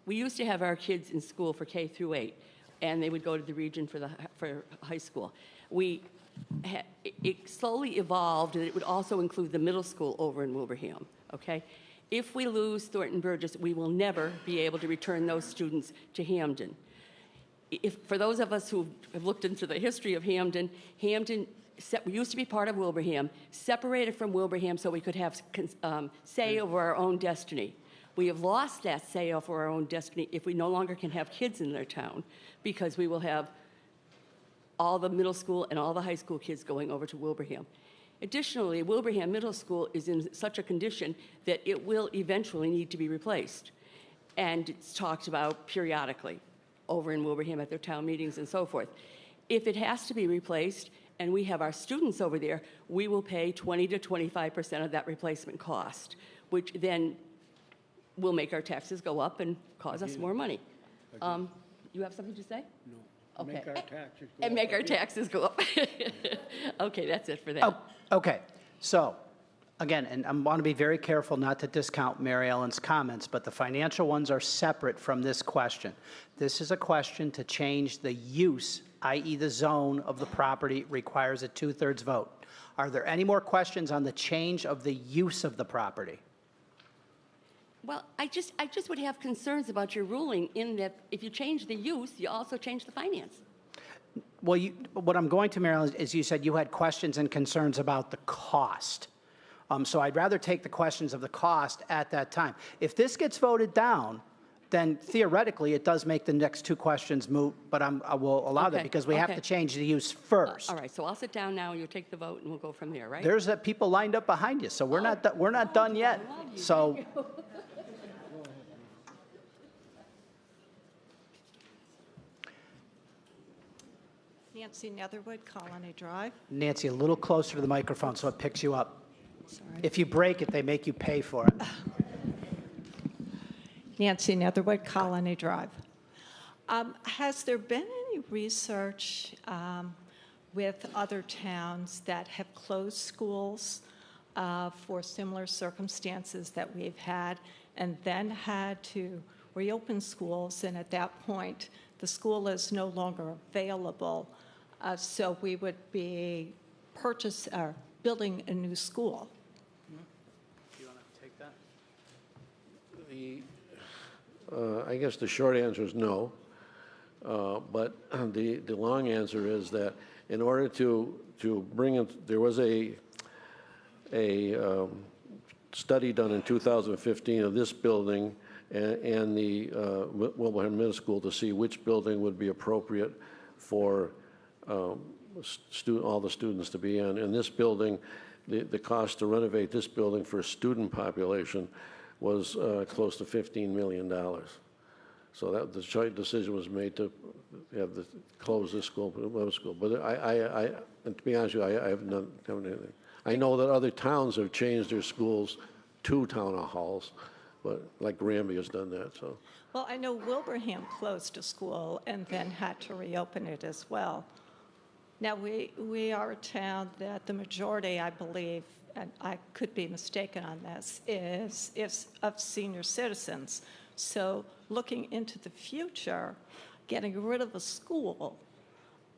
used to have our kids in school for K through 8, and they would go to the region for high school. It slowly evolved, and it would also include the middle school over in Wilbraham, okay? If we lose Thornton Burgess, we will never be able to return those students to Hampden. For those of us who have looked into the history of Hampden, we used to be part of Wilbraham, separated from Wilbraham so we could have say over our own destiny. We have lost that say over our own destiny if we no longer can have kids in their town, because we will have all the middle school and all the high school kids going over to Wilbraham. Additionally, Wilbraham Middle School is in such a condition that it will eventually need to be replaced. And it's talked about periodically over in Wilbraham at their town meetings and so forth. If it has to be replaced and we have our students over there, we will pay 20 to 25% of that replacement cost, which then will make our taxes go up and cause us more money. You have something to say? No. Okay. Make our taxes go and up. make our taxes go up. Okay, that's it for that. Okay, so again, and I want to be very careful not to discount Mary Ellen's comments, but the financial ones are separate from this question. This is a question to change the use, i.e. the zone of the property requires a 2/3 vote. Are there any more questions on the change of the use of the property? Well, I just would have concerns about your ruling in that if you change the use, you also change the finance. Well, what I'm going to, Marilyn, is you said you had questions and concerns about the cost. So I'd rather take the questions of the cost at that time. If this gets voted down, then theoretically it does make the next two questions moot, but I will allow that because we have to change the use first. All right, so I'll sit down now and you'll take the vote and we'll go from there, right? There's people lined up behind you, so we're not done yet. So. Nancy Netherwood, Colony Drive. Nancy, a little closer to the microphone so it picks you up. Sorry. If you break it, they make you pay for it. Nancy Netherwood, Colony Drive. Has there been any research with other towns that have closed schools for similar circumstances that we've had and then had to reopen schools, and at that point the school is no longer available, so we would be building a new school? Do you want to take that? I guess the short answer is no, but the long answer is that in order to bring it, there was a study done in 2015 of this building and the Wilbraham Middle School to see which building would be appropriate for all the students to be in. And this building, the cost to renovate this building for a student population was close to $15 million. So that the joint decision was made to close this school, But and to be honest with you, I haven't done anything. I know that other towns have changed their schools to town halls, but like Granby has done that. So. Well, I know Wilbraham closed a school and then had to reopen it as well. Now, we are a town that the majority, I believe, and I could be mistaken on this, is of senior citizens. So looking into the future, getting rid of a school,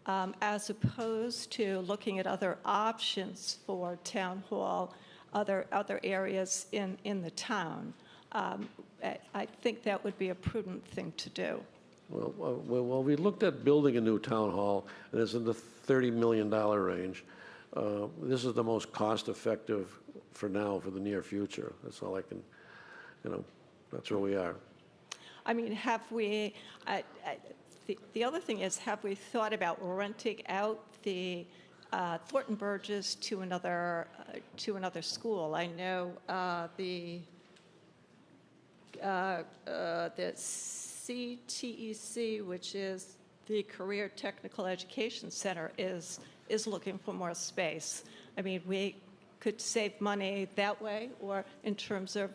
as opposed to looking at other options for town hall, other areas in the town, I think that would be a prudent thing to do. Well, we looked at building a new town hall, and it's in the $30 million range. This is the most cost-effective for now, for the near future. That's all I can, that's where we are. I mean, have we, the other thing is, have we thought about renting out the Thornton Burgess to another school? I know the CTEC, which is the Career Technical Education Center, is looking for more space. I mean, we could save money that way, or in terms of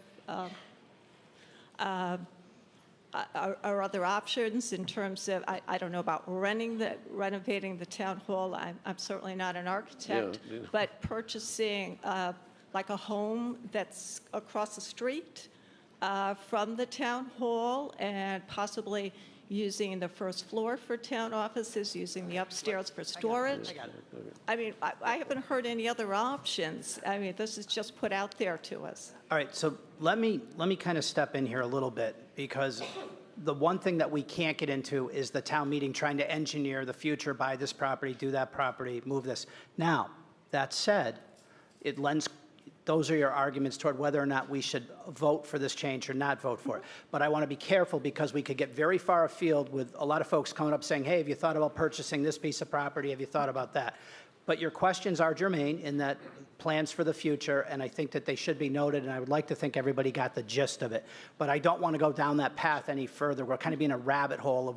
our other options in terms of, I don't know about renovating the town hall. I'm certainly not an architect, but purchasing like a home that's across the street from the town hall and possibly using the first floor for town offices, using the upstairs for storage. I mean, I haven't heard any other options. I mean, this is just put out there to us. All right, so let me kind of step in here a little bit, because the one thing that we can't get into is the town meeting trying to engineer the future, buy this property, do that property, move this. Now, that said, those are your arguments toward whether or not we should vote for this change or not vote for it. But I want to be careful, because we could get very far afield with a lot of folks coming up saying, hey, have you thought about purchasing this piece of property? Have you thought about that? But your questions are germane in that plans for the future, and I think that they should be noted, and I would like to think everybody got the gist of it. But I don't want to go down that path any further. We're kind of being a rabbit hole of,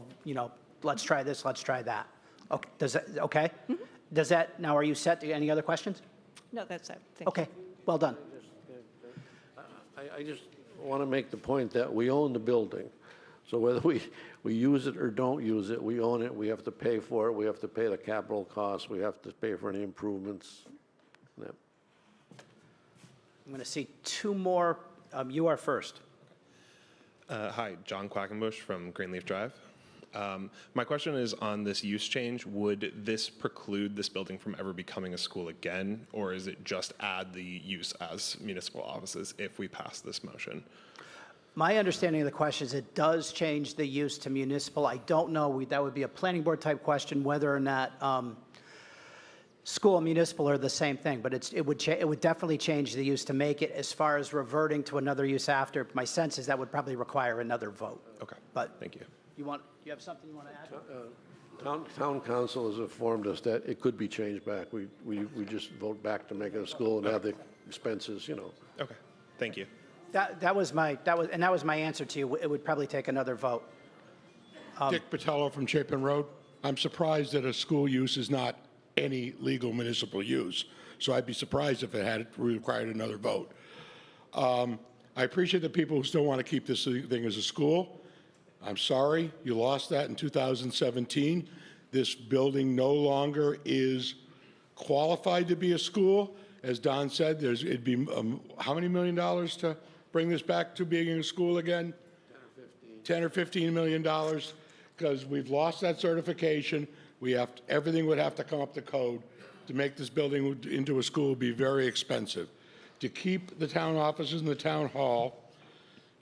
let's try this, let's try that. Okay, okay? Mm-hmm. Does that, now are you set? Any other questions? No, that's it. Thank you. Well done. I just want to make the point that we own the building. So whether we use it or don't use it, we own it. We have to pay for it. We have to pay the capital costs. We have to pay for any improvements. Yeah. I'm going to see two more. You are first. Hi, John Quackenbush from Greenleaf Drive. My question is on this use change. Would this preclude this building from ever becoming a school again, or is it just add the use as municipal offices if we pass this motion? My understanding of the question is it does change the use to municipal. I don't know, that would be a planning board type question, whether or not school and municipal are the same thing, but it would definitely change the use to make it. As far as reverting to another use after, my sense is that would probably require another vote. Okay, But thank you. you have something you want to add? Town council has informed us that it could be changed back. We just vote back to make it a school and have the expenses, you know. Okay, thank you. That was my answer to you. It would probably take another vote. Dick Patello from Chapin Road. I'm surprised that a school use is not any legal municipal use. So I'd be surprised if it had required another vote. I appreciate the people who still want to keep this thing as a school. I'm sorry, you lost that in 2017. This building no longer is qualified to be a school. As Don said, it'd be how many $1 million to bring this back to being a school again? 10 or 15 $million, because we've lost that certification. Everything would have to come up to code. To make this building into a school would be very expensive. To keep the town offices and the town hall,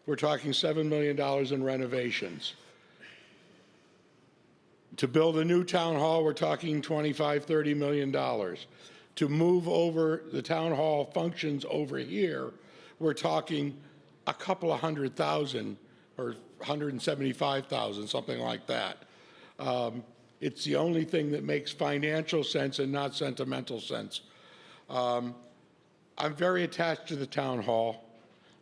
we're talking $7 million in renovations. To build a new town hall, we're talking $25, $30 million. To move over the town hall functions over here, we're talking a couple of $100,000 or $175,000, something like that. It's the only thing that makes financial sense and not sentimental sense. I'm very attached to the town hall.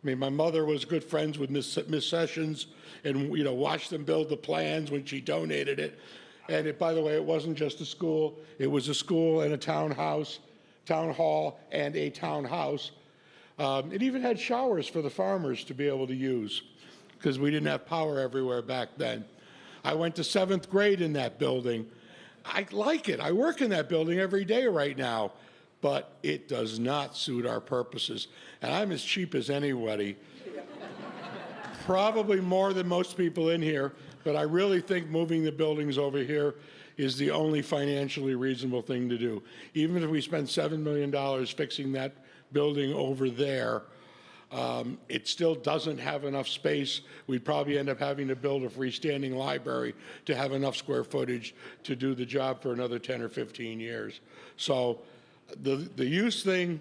I mean, my mother was good friends with Miss Sessions and, watched them build the plans when she donated it. And by the way, it wasn't just a school. It was a school and a town hall and a townhouse. It even had showers for the farmers to be able to use because we didn't have power everywhere back then. I went to 7th grade in that building. I like it. I work in that building every day right now, but it does not suit our purposes. And I'm as cheap as anybody, probably more than most people in here, but I really think moving the buildings over here is the only financially reasonable thing to do. Even if we spend $7 million fixing that building over there, it still doesn't have enough space. We'd probably end up having to build a freestanding library to have enough square footage to do the job for another 10 or 15 years. So the use thing,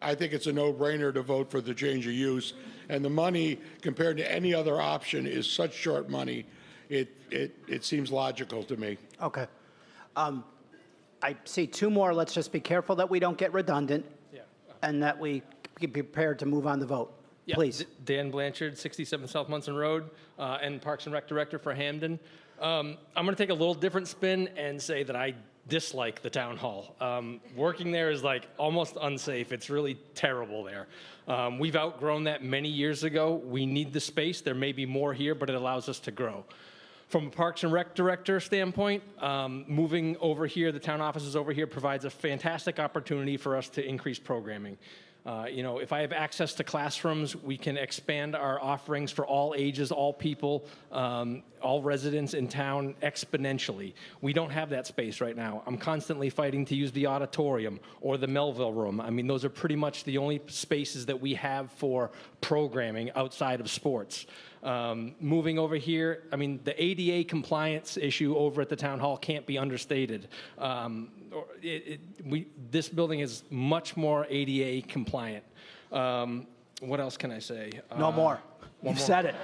I think it's a no-brainer to vote for the change of use. And the money, compared to any other option, is such short money, it seems logical to me. Okay. I see two more. Let's just be careful that we don't get redundant and that we be prepared to move on the vote. Yeah. Please. Dan Blanchard, 67 South Munson Road, and Parks and Rec Director for Hampden. I'm going to take a little different spin and say that I dislike the town hall. Working there is like almost unsafe. It's really terrible there. We've outgrown that many years ago. We need the space. There may be more here, but it allows us to grow. From a Parks and Rec Director standpoint, moving over here, the town offices over here, provides a fantastic opportunity for us to increase programming. If I have access to classrooms, we can expand our offerings for all ages, all people, all residents in town exponentially. We don't have that space right now. I'm constantly fighting to use the auditorium or the Melville room. I mean, those are pretty much the only spaces that we have for programming outside of sports. Moving over here, I mean, the ADA compliance issue over at the town hall can't be understated. This building is much more ADA compliant. What else can I say? No more. You've said it.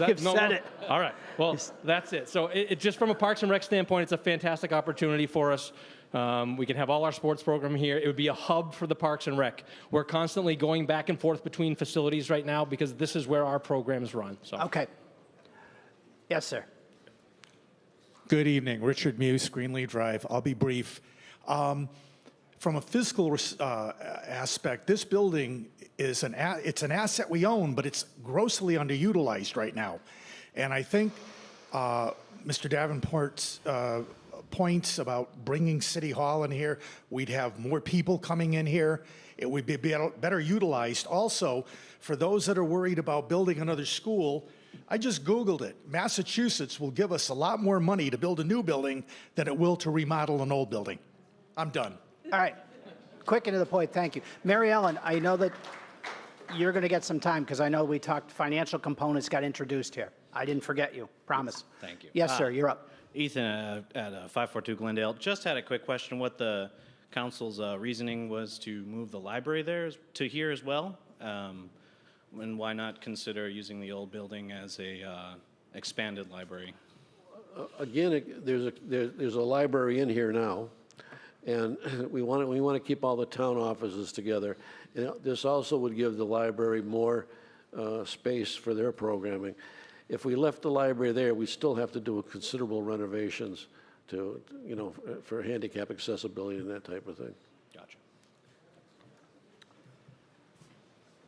You've said it. All right. Well, that's it. So it just from a Parks and Rec standpoint, it's a fantastic opportunity for us. We can have all our sports program here. It would be a hub for the Parks and Rec. We're constantly going back and forth between facilities right now because this is where our programs run. So. Okay. Yes, sir. Good evening. Richard Muse, Greenlee Drive. I'll be brief. From a fiscal aspect, this building is it's an asset we own, but it's grossly underutilized right now. And I think Mr. Davenport's points about bringing City Hall in here, we'd have more people coming in here. It would be better utilized. Also, for those that are worried about building another school, I just Googled it. Massachusetts will give us a lot more money to build a new building than it will to remodel an old building. I'm done. All right. Quick and to the point. Thank you. Mary Ellen, I know that you're going to get some time because I know we talked financial components got introduced here. I didn't forget you, promise. Thank you. Yes, sir, you're up. Ethan at 542 Glendale. Just had a quick question. What the council's reasoning was to move the library there to here as well? And why not consider using the old building as a expanded library? Again, there's a library in here now, and we want to keep all the town offices together. And this also would give the library more space for their programming. If we left the library there, we still have to do considerable renovations to, for handicap accessibility and that type of thing. Gotcha.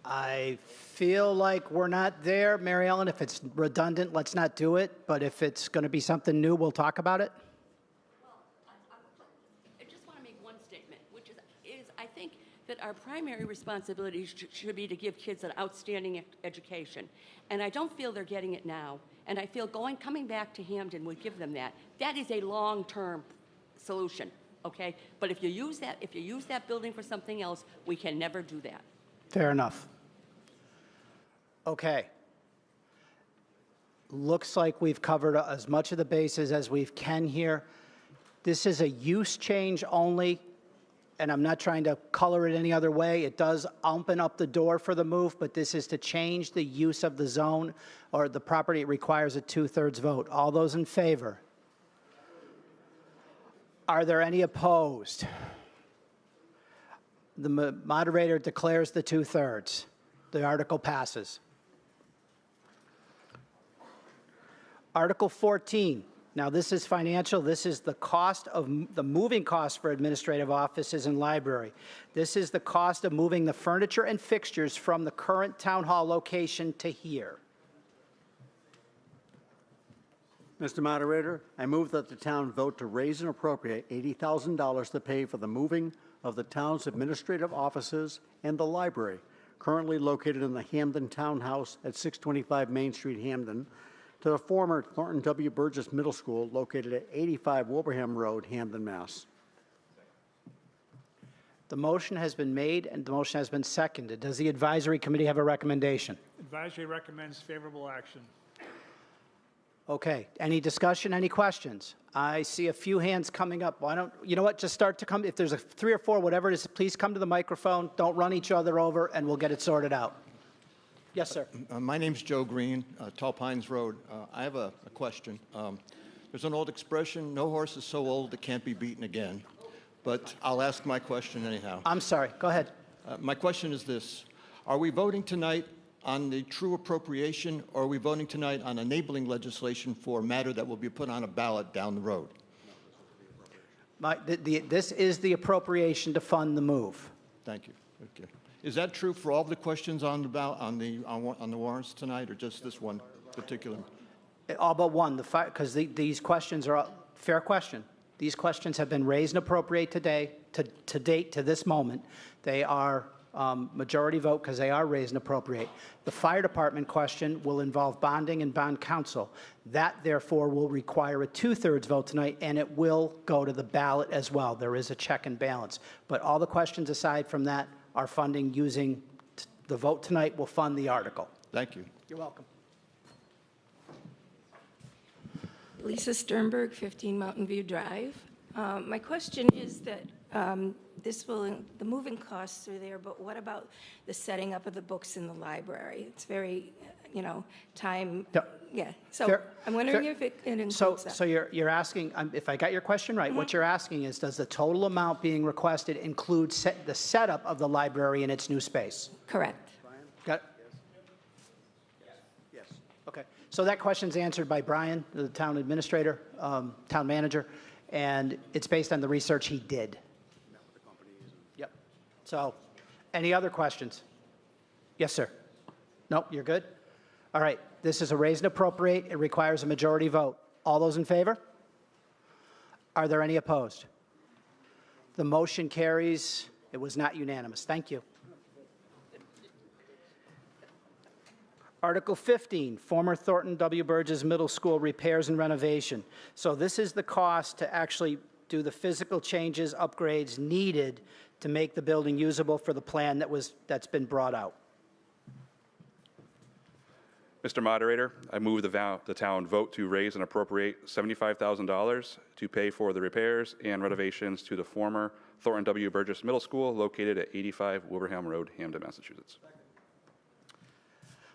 I feel like we're not there, Mary Ellen. If it's redundant, let's not do it. But if it's going to be something new, we'll talk about it. I just want to make one statement, which is I think that our primary responsibility should be to give kids an outstanding education. And I don't feel they're getting it now. And I feel coming back to Hampden would give them that. That is a long-term solution, okay? But if you use that building for something else, we can never do that. Fair enough. Okay. Looks like we've covered as much of the bases as we can here. This is a use change only, and I'm not trying to color it any other way. It does open up the door for the move, but this is to change the use of the zone or the property. It requires a 2/3 vote. All those in favor? Are there any opposed? The moderator declares the 2/3. The article passes. Article 14. Now, this is financial. This is the cost of the moving costs for administrative offices and library. This is the cost of moving the furniture and fixtures from the current town hall location to here. Mr. Moderator, I move that the town vote to raise and appropriate $80,000 to pay for the moving of the town's administrative offices and the library, currently located in the Hampden Townhouse at 625 Main Street, Hampden, to the former Thornton W. Burgess Middle School located at 85 Wilbraham Road, Hampden, Mass. The motion has been made and the motion has been seconded. Does the advisory committee have a recommendation? Advisory recommends favorable action. Okay. Any discussion? Any questions? I see a few hands coming up. Why don't, you know what, just start to come. If there's 3 or 4, whatever it is, please come to the microphone. Don't run each other over, and we'll get it sorted out. Yes, sir. My name's Joe Green, Tall Pines Road. I have a question. There's an old expression, no horse is so old it can't be beaten again. But I'll ask my question anyhow. I'm sorry. Go ahead. My question is this. Are we voting tonight on the true appropriation, or are we voting tonight on enabling legislation for a matter that will be put on a ballot down the road? This is the appropriation to fund the move. Thank you. Okay. Is that true for all the questions on the ballot, on the warrants tonight, or just this one particular? All but one, because these questions are fair question. These questions have been raised and appropriate today, to date, to this moment. They are majority vote because they are raised and appropriate. The fire department question will involve bonding and bond counsel. That, therefore, will require a 2/3 vote tonight, and it will go to the ballot as well. There is a check and balance. But all the questions aside from that are funding using the vote tonight will fund the article. Thank you. You're welcome. Lisa Sternberg, 15 Mountain View Drive. My question is that the moving costs are there, but what about the setting up of the books in the library? It's very, time. Yeah. So I'm wondering if it includes that. So you're asking, if I got your question right, what you're asking is, does the total amount being requested include the setup of the library in its new space? Correct. Got it? Yes. Okay. So that question's answered by Brian, the town administrator, town manager, and it's based on the research he did. Yep. So, any other questions? Yes, sir. Nope, you're good? All right. This is a raise and appropriate. It requires a majority vote. All those in favor? Are there any opposed? The motion carries. It was not unanimous. Thank you. Article 15, former Thornton W. Burgess Middle School repairs and renovation. So this is the cost to actually do the physical changes, upgrades needed to make the building usable for the plan that's been brought out. Mr. Moderator, I move the town vote to raise and appropriate $75,000 to pay for the repairs and renovations to the former Thornton W. Burgess Middle School located at 85 Wilbraham Road, Hampden, Massachusetts.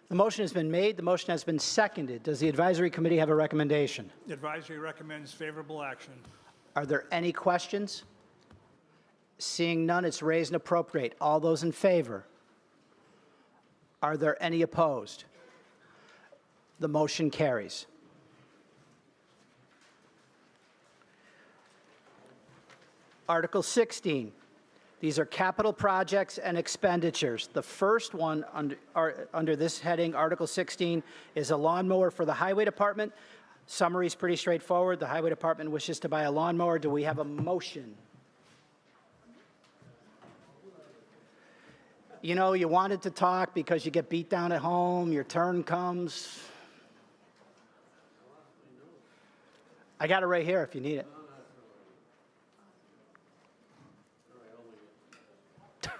The motion has been made. The motion has been seconded. Does the advisory committee have a recommendation? The advisory recommends favorable action. Are there any questions? Seeing none, it's raise and appropriate. All those in favor? Are there any opposed? The motion carries. Article 16. These are capital projects and expenditures. The first one under this heading, Article 16, is a lawnmower for the Highway Department. Summary is pretty straightforward. The Highway Department wishes to buy a lawnmower. Do we have a motion? You know, you wanted to talk because you get beat down at home, your turn comes. I got it right here if you need it. You're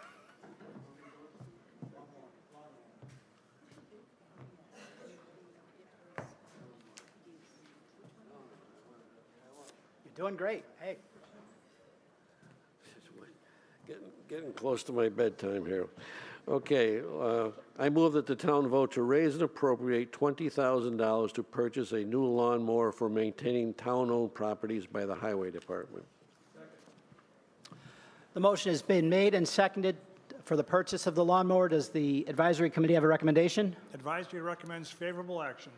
doing great. Hey. Getting close to my bedtime here. Okay, I move that the town vote to raise and appropriate $20,000 to purchase a new lawnmower for maintaining town-owned properties by the Highway Department. The motion has been made and seconded for the purchase of the lawnmower. Does the advisory committee have a recommendation? Advisory recommends favorable action.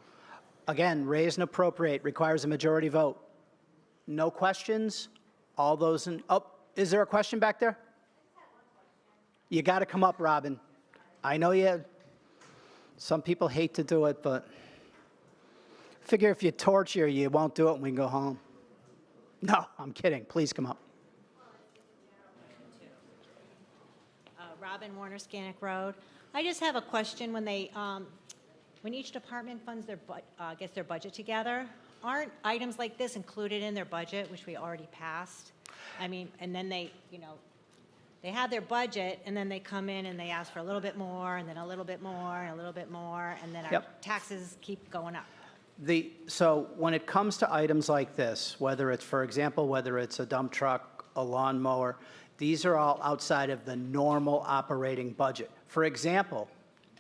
Again, raise and appropriate requires a majority vote. No questions? All those in, oh, is there a question back there? You got to come up, Robin. I know some people hate to do it, but figure if you torture, you won't do it and we can go home. No, I'm kidding. Please come up. Robin, Warner, Scannick Road. I just have a question. When they, when each department funds their gets their budget together, aren't items like this included in their budget, which we already passed? I mean, and then they, they have their budget, and then they come in and they ask for a little bit more, and then a little bit more, and a little bit more, and then our taxes keep going up. So when it comes to items like this, whether it's, for example, whether it's a dump truck, a lawnmower, these are all outside of the normal operating budget. For example,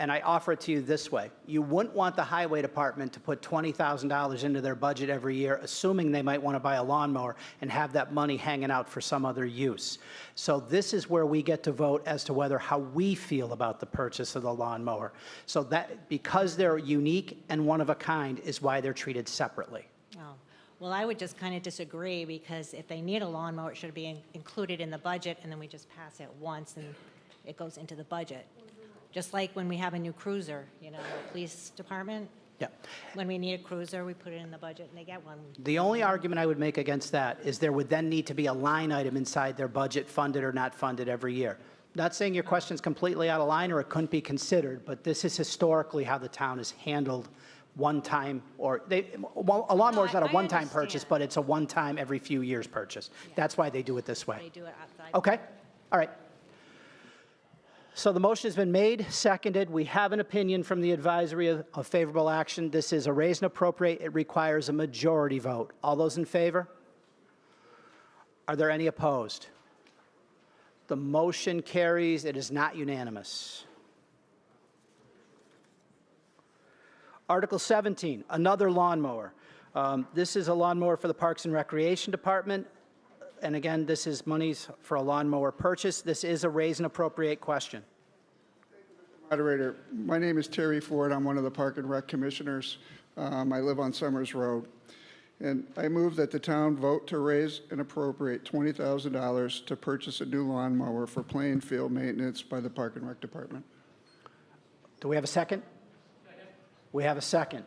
and I offer it to you this way, you wouldn't want the Highway Department to put $20,000 into their budget every year, assuming they might want to buy a lawnmower and have that money hanging out for some other use. So this is where we get to vote as to how we feel about the purchase of the lawnmower. So that, because they're unique and one of a kind, is why they're treated separately. Oh. Well, I would just kind of disagree, because if they need a lawnmower, it should be included in the budget, and then we just pass it once and it goes into the budget. Just like when we have a new cruiser, the police department. Yeah. When we need a cruiser, we put it in the budget and they get one. The only argument I would make against that is there would then need to be a line item inside their budget, funded or not funded every year. Not saying your question's completely out of line or it couldn't be considered, but this is historically how the town has handled one-time, or a lawnmower is not a one-time purchase, but it's a one-time every few years purchase. Yeah. That's why they do it this way. They do it outside. Okay. All right. So the motion has been made, seconded. We have an opinion from the advisory of favorable action. This is a raise and appropriate. It requires a majority vote. All those in favor? Are there any opposed? The motion carries. It is not unanimous. Article 17, another lawnmower. This is a lawnmower for the Parks and Recreation Department. And again, this is monies for a lawnmower purchase. This is a raise and appropriate question. Moderator, my name is Terry Ford. I'm one of the Park and Rec Commissioners. I live on Summers Road. And I move that the town vote to raise and appropriate $20,000 to purchase a new lawnmower for playing field maintenance by the Park and Rec Department. Do we have a second? We have a second.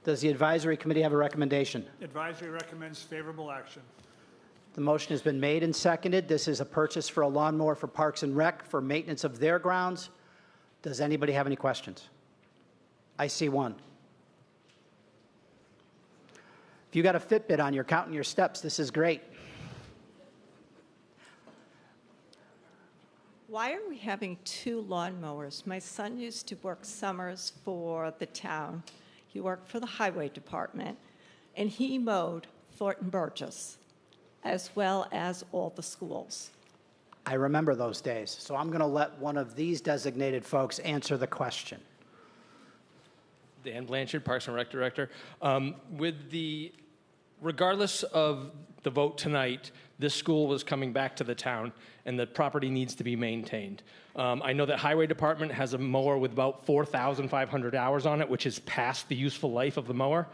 Does the advisory committee have a recommendation? Advisory recommends favorable action. The motion has been made and seconded. This is a purchase for a lawnmower for Parks and Rec for maintenance of their grounds. Does anybody have any questions? I see one. If you got a Fitbit on, you're counting your steps. This is great. Why are we having 2 lawnmowers? My son used to work summers for the town. He worked for the highway department, and he mowed Thornton Burgess, as well as all the schools. I remember those days, so I'm going to let one of these designated folks answer the question. Dan Blanchard, Parks and Rec Director. Regardless of the vote tonight, this school was coming back to the town, and the property needs to be maintained. I know that Highway Department has a mower with about 4,500 hours on it, which is past the useful life of the mower.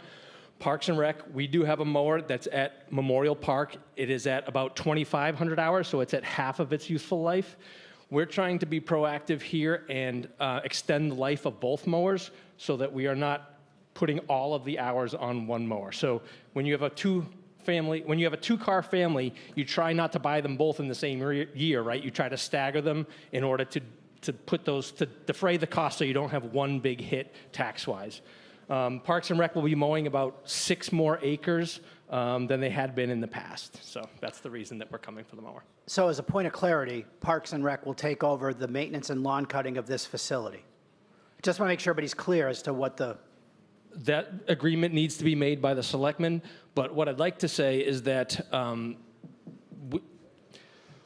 Parks and Rec, we do have a mower that's at Memorial Park. It is at about 2,500 hours, so it's at half of its useful life. We're trying to be proactive here and extend the life of both mowers so that we are not putting all of the hours on one mower. So when you have a two-car family, you try not to buy them both in the same year, right? You try to stagger them in order to put those, to defray the cost so you don't have one big hit tax-wise. Parks and Rec will be mowing about 6 more acres than they had been in the past. So that's the reason that we're coming for the mower. So as a point of clarity, Parks and Rec will take over the maintenance and lawn cutting of this facility. Just want to make sure everybody's clear as to what the... That agreement needs to be made by the selectmen, but what I'd like to say is that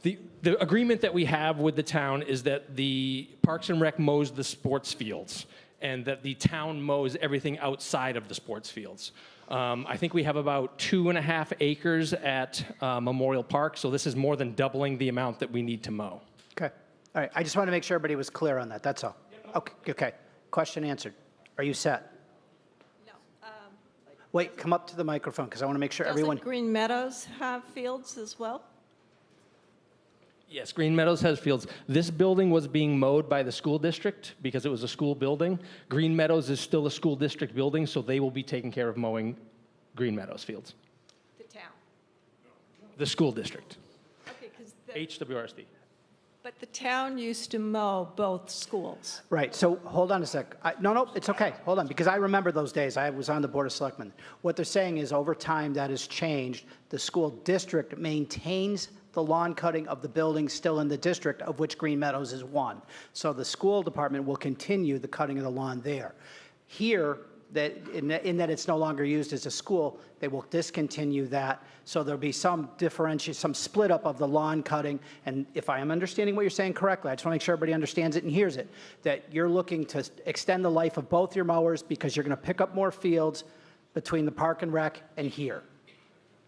the agreement that we have with the town is that the Parks and Rec mows the sports fields, and that the town mows everything outside of the sports fields. I think we have about 2.5 acres at Memorial Park, so this is more than doubling the amount that we need to mow. Okay. All right. I just want to make sure everybody was clear on that. That's all. Okay. Okay. Question answered. Are you set? No. Wait, come up to the microphone because I want to make sure everyone... Doesn't Green Meadows have fields as well? Yes, Green Meadows has fields. This building was being mowed by the school district because it was a school building. Green Meadows is still a school district building, so they will be taking care of mowing Green Meadows fields. The town? The school district. Okay, because HWRSD. But the town used to mow both schools. Right. So hold on a sec. No, it's okay. Hold on, because I remember those days. I was on the Board of Selectmen. What they're saying is over time that has changed. The school district maintains the lawn cutting of the buildings still in the district, of which Green Meadows is one. So the school department will continue the cutting of the lawn there. Here, that in that it's no longer used as a school, they will discontinue that. So there'll be some differentiation, some split up of the lawn cutting. And if I am understanding what you're saying correctly, I just want to make sure everybody understands it and hears it, that you're looking to extend the life of both your mowers because you're going to pick up more fields between the Park and Rec and here.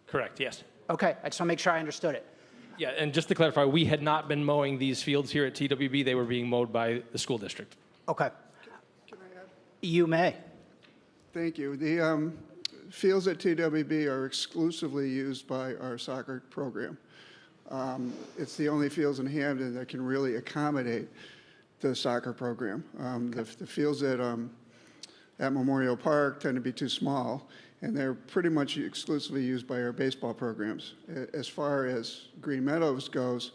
Correct, yes. Okay, I just want to make sure I understood it. Yeah, and just to clarify, we had not been mowing these fields here at TWB. They were being mowed by the school district. Okay. You may. Thank you. The fields at TWB are exclusively used by our soccer program. It's the only fields in Hampden that can really accommodate the soccer program. The fields at Memorial Park tend to be too small, and they're pretty much exclusively used by our baseball programs. As far as Green Meadows goes,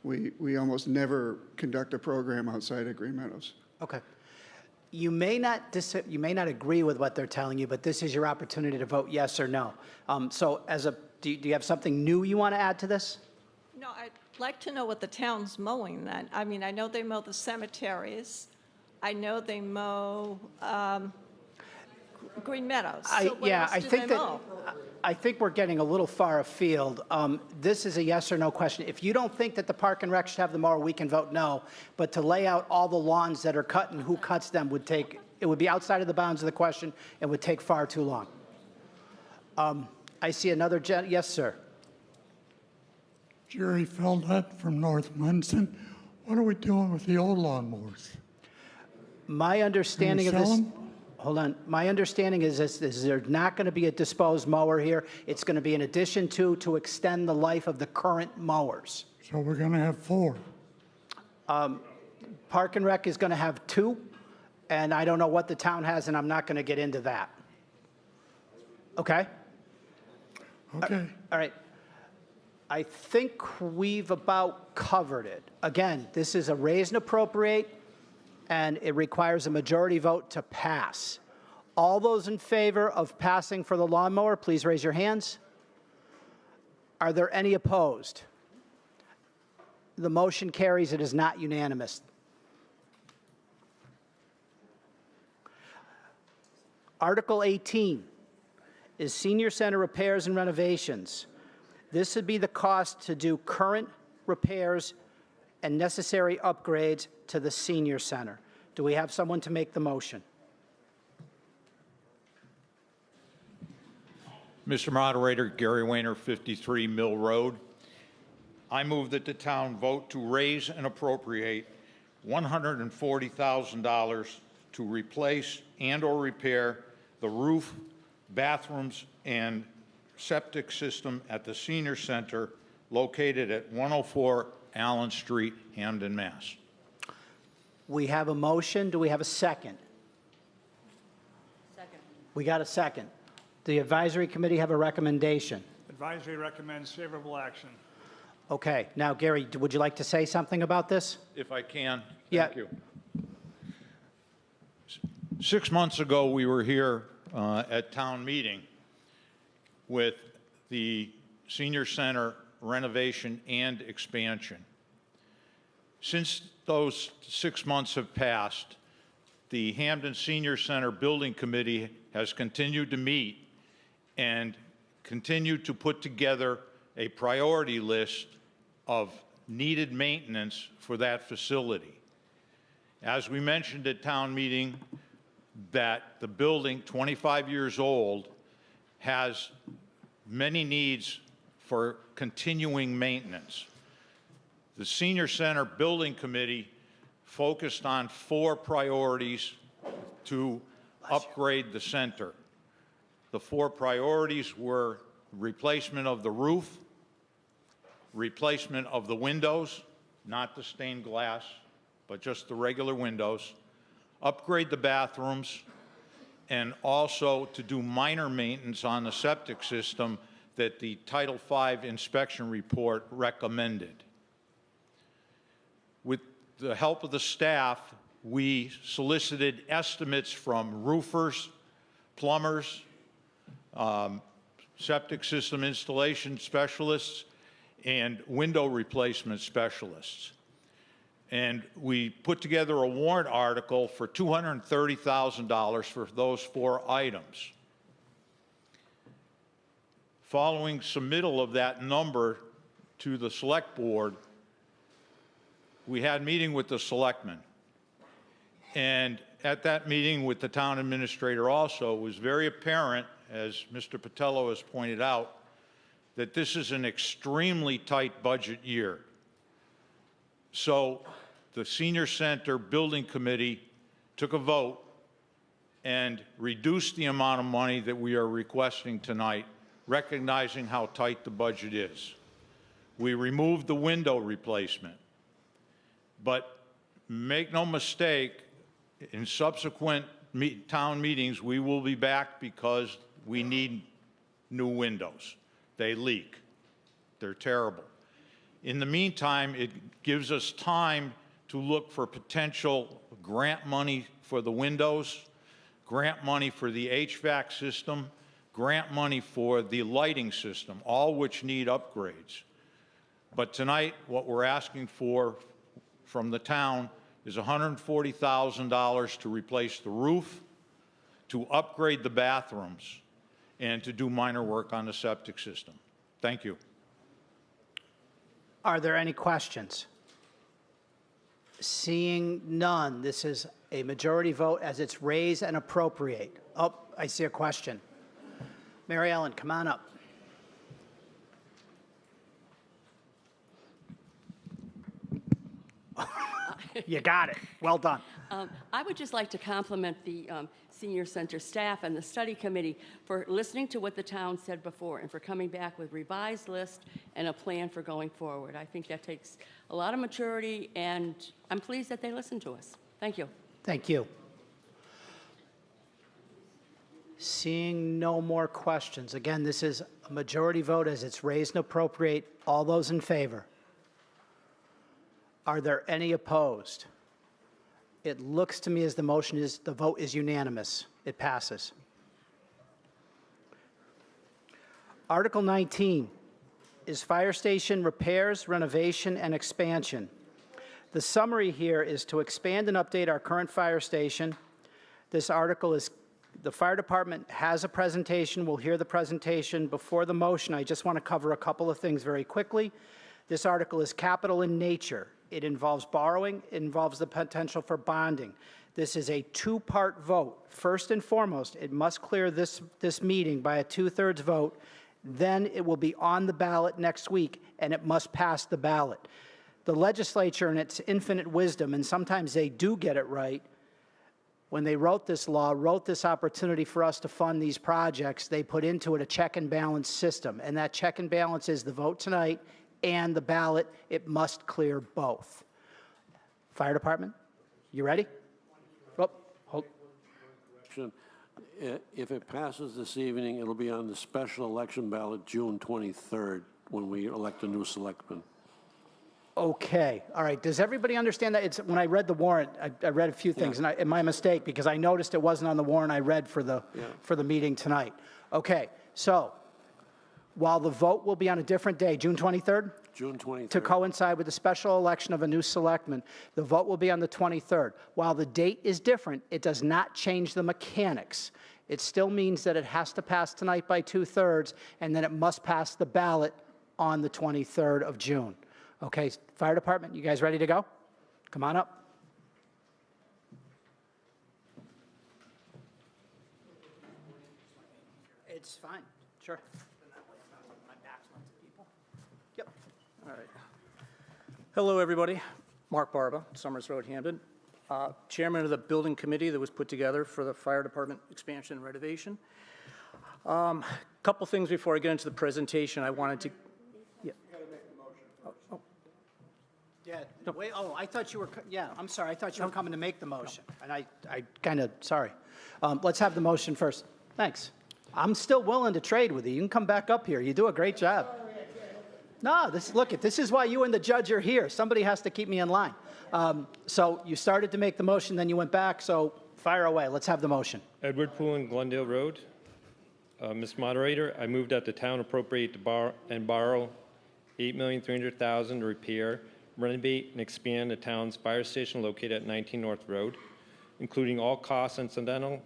we almost never conduct a program outside of Green Meadows. Okay. You may not agree with what they're telling you, but this is your opportunity to vote yes or no. So do you have something new you want to add to this? No, I'd like to know what the town's mowing then. I mean, I know they mow the cemeteries. I know they mow Green Meadows. So what else do they mow? I think we're getting a little far afield. This is a yes or no question. If you don't think that the Park and Rec should have the mower, we can vote no. But to lay out all the lawns that are cut and who cuts them it would be outside of the bounds of the question and would take far too long. I see another yes, sir. Jerry Feldhut from North Munson. What are we doing with the old lawnmowers? My understanding of this... Hold on. My understanding is there's not going to be a disposed mower here. It's going to be an addition to extend the life of the current mowers. So we're going to have 4. Park and Rec is going to have 2, and I don't know what the town has, and I'm not going to get into that. Okay? Okay. All right. I think we've about covered it. Again, this is a raise and appropriate, and it requires a majority vote to pass. All those in favor of passing for the lawnmower, please raise your hands. Are there any opposed? The motion carries. It is not unanimous. Article 18 is senior center repairs and renovations. This would be the cost to do current repairs and necessary upgrades to the senior center. Do we have someone to make the motion? Mr. Moderator, Gary Wayner, 53 Mill Road. I move that the town vote to raise and appropriate $140,000 to replace and/or repair the roof, bathrooms, and septic system at the senior center located at 104 Allen Street, Hampden, Mass. We have a motion. Do we have a second? Second. We got a second. The advisory committee have a recommendation. Advisory recommends favorable action. Okay. Now, Gary, would you like to say something about this? If I can, Yeah. thank you. 6 months ago, we were here at town meeting with the senior center renovation and expansion. Since those 6 months have passed, the Hampden Senior Center Building Committee has continued to meet and continued to put together a priority list of needed maintenance for that facility. As we mentioned at town meeting, that the building, 25 years old, has many needs for continuing maintenance. The Senior Center Building Committee focused on 4 priorities to upgrade the center. The 4 priorities were replacement of the roof, replacement of the windows, not the stained glass, but just the regular windows, upgrade the bathrooms, and also to do minor maintenance on the septic system that the Title V inspection report recommended. With the help of the staff, we solicited estimates from roofers, plumbers, septic system installation specialists, and window replacement specialists. And we put together a warrant article for $230,000 for those 4 items. Following submittal of that number to the select board, we had a meeting with the selectmen. And at that meeting with the town administrator also, it was very apparent, as Mr. Patello has pointed out, that this is an extremely tight budget year. So the Senior Center Building Committee took a vote and reduced the amount of money that we are requesting tonight, recognizing how tight the budget is. We removed the window replacement. But make no mistake, in subsequent town meetings, we will be back because we need new windows. They leak. They're terrible. In the meantime, it gives us time to look for potential grant money for the windows, grant money for the HVAC system, grant money for the lighting system, all which need upgrades. But tonight, what we're asking for from the town is $140,000 to replace the roof, to upgrade the bathrooms, and to do minor work on the septic system. Thank you. Are there any questions? Seeing none, this is a majority vote as it's raise and appropriate. Oh, I see a question. Mary Ellen, come on up. You got it. Well done. I would just like to compliment the Senior Center staff and the study committee for listening to what the town said before and for coming back with revised list and a plan for going forward. I think that takes a lot of maturity, and I'm pleased that they listened to us. Thank you. Thank you. Seeing no more questions. Again, this is a majority vote as it's raised and appropriate. All those in favor? Are there any opposed? It looks to me as the vote is unanimous. It passes. Article 19 is fire station repairs, renovation, and expansion. The summary here is to expand and update our current fire station. This article is, the fire department has a presentation. We'll hear the presentation. Before the motion, I just want to cover a couple of things very quickly. This article is capital in nature. It involves borrowing. It involves the potential for bonding. This is a two-part vote. First and foremost, it must clear this meeting by a two-thirds vote. Then it will be on the ballot next week, and it must pass the ballot. The legislature, in its infinite wisdom, and sometimes they do get it right, when they wrote this law, wrote this opportunity for us to fund these projects, they put into it a check and balance system. And that check and balance is the vote tonight and the ballot. It must clear both. Fire department, you ready? Oh, hold. If it passes this evening, it'll be on the special election ballot June 23rd when we elect a new selectman. Okay, all right. Does everybody understand that? It's, when I read the warrant, I read a few things, and my mistake, because I noticed it wasn't on the warrant I read for the meeting tonight. Okay, so while the vote will be on a different day, June 23rd? June 23rd. To coincide with the special election of a new selectman, the vote will be on the 23rd. While the date is different, it does not change the mechanics. It still means that it has to pass tonight by two-thirds, and then it must pass the ballot on the 23rd of June. Okay, fire department, you guys ready to go? Come on up. It's fine, sure. Yep. All right. Hello, everybody. Mark Barba, Summers Road, Hampden. Chairman of the building committee that was put together for the fire department expansion and renovation. Couple things before I get into the presentation I wanted to... Yeah, wait, oh, I thought you were, yeah, I'm sorry, I thought you were coming to make the motion, and I kind of, sorry. Let's have the motion first. Thanks. I'm still willing to trade with you. You can come back up here. You do a great job. No, this is why you and the judge are here. Somebody has to keep me in line. So you started to make the motion, then you went back, so fire away. Let's have the motion. Edward Poole, Glendale Road. Ms. Moderator, I move that the town appropriate to borrow $8,300,000 to repair, renovate, and expand the town's fire station located at 19 North Road, including all costs incidental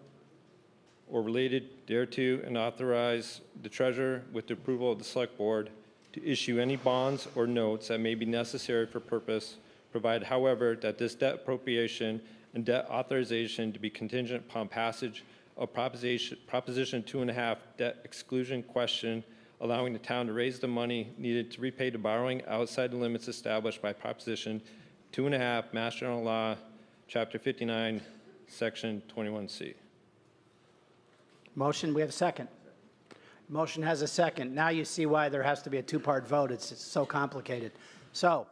or related thereto, and authorize the treasurer, with the approval of the select board, to issue any bonds or notes that may be necessary for purpose, provided, however, that this debt appropriation and debt authorization to be contingent upon passage of Proposition 2.5 debt exclusion question, allowing the town to raise the money needed to repay the borrowing outside the limits established by Proposition 2.5, Mass General Law, Chapter 59, Section 21C. Motion, we have a second. Motion has a second. Now you see why there has to be a two-part vote. It's so complicated. So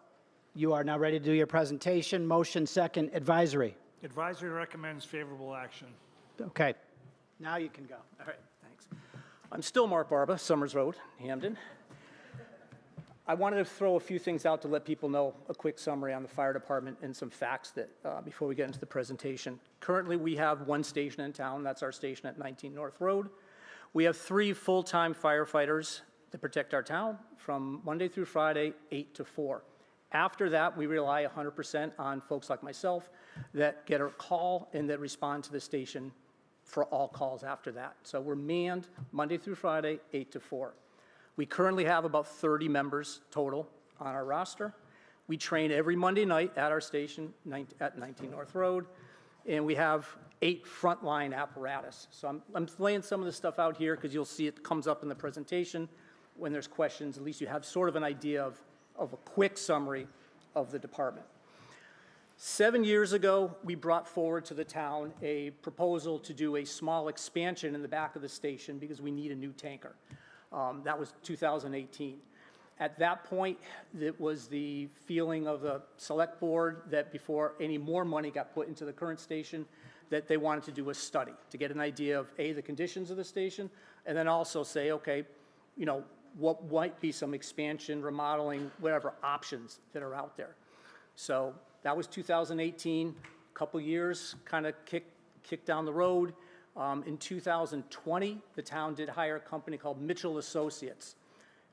you are now ready to do your presentation. Motion second, advisory. Advisory recommends favorable action. Okay. Now you can go. All right, thanks. I'm still Mark Barba, Summers Road, Hampden. I wanted to throw a few things out to let people know a quick summary on the fire department and some facts that before we get into the presentation. Currently, we have one station in town. That's our station at 19 North Road. We have 3 full-time firefighters to protect our town from Monday through Friday, 8 to 4. After that, we rely 100% on folks like myself that get a call and that respond to the station for all calls after that. So we're manned Monday through Friday, 8 to 4. We currently have about 30 members total on our roster. We train every Monday night at our station at 19 North Road, and we have 8 frontline apparatus. So I'm laying some of the stuff out here because you'll see it comes up in the presentation. When there's questions, at least you have sort of an idea of a quick summary of the department. 7 years ago, we brought forward to the town a proposal to do a small expansion in the back of the station because we need a new tanker. That was 2018. At that point, it was the feeling of the select board that before any more money got put into the current station, that they wanted to do a study to get an idea of the conditions of the station, and then also say, okay, you know, what might be some expansion, remodeling, whatever options that are out there. So that was 2018, a couple years kind of kicked down the road. In 2020, the town did hire a company called Mitchell Associates.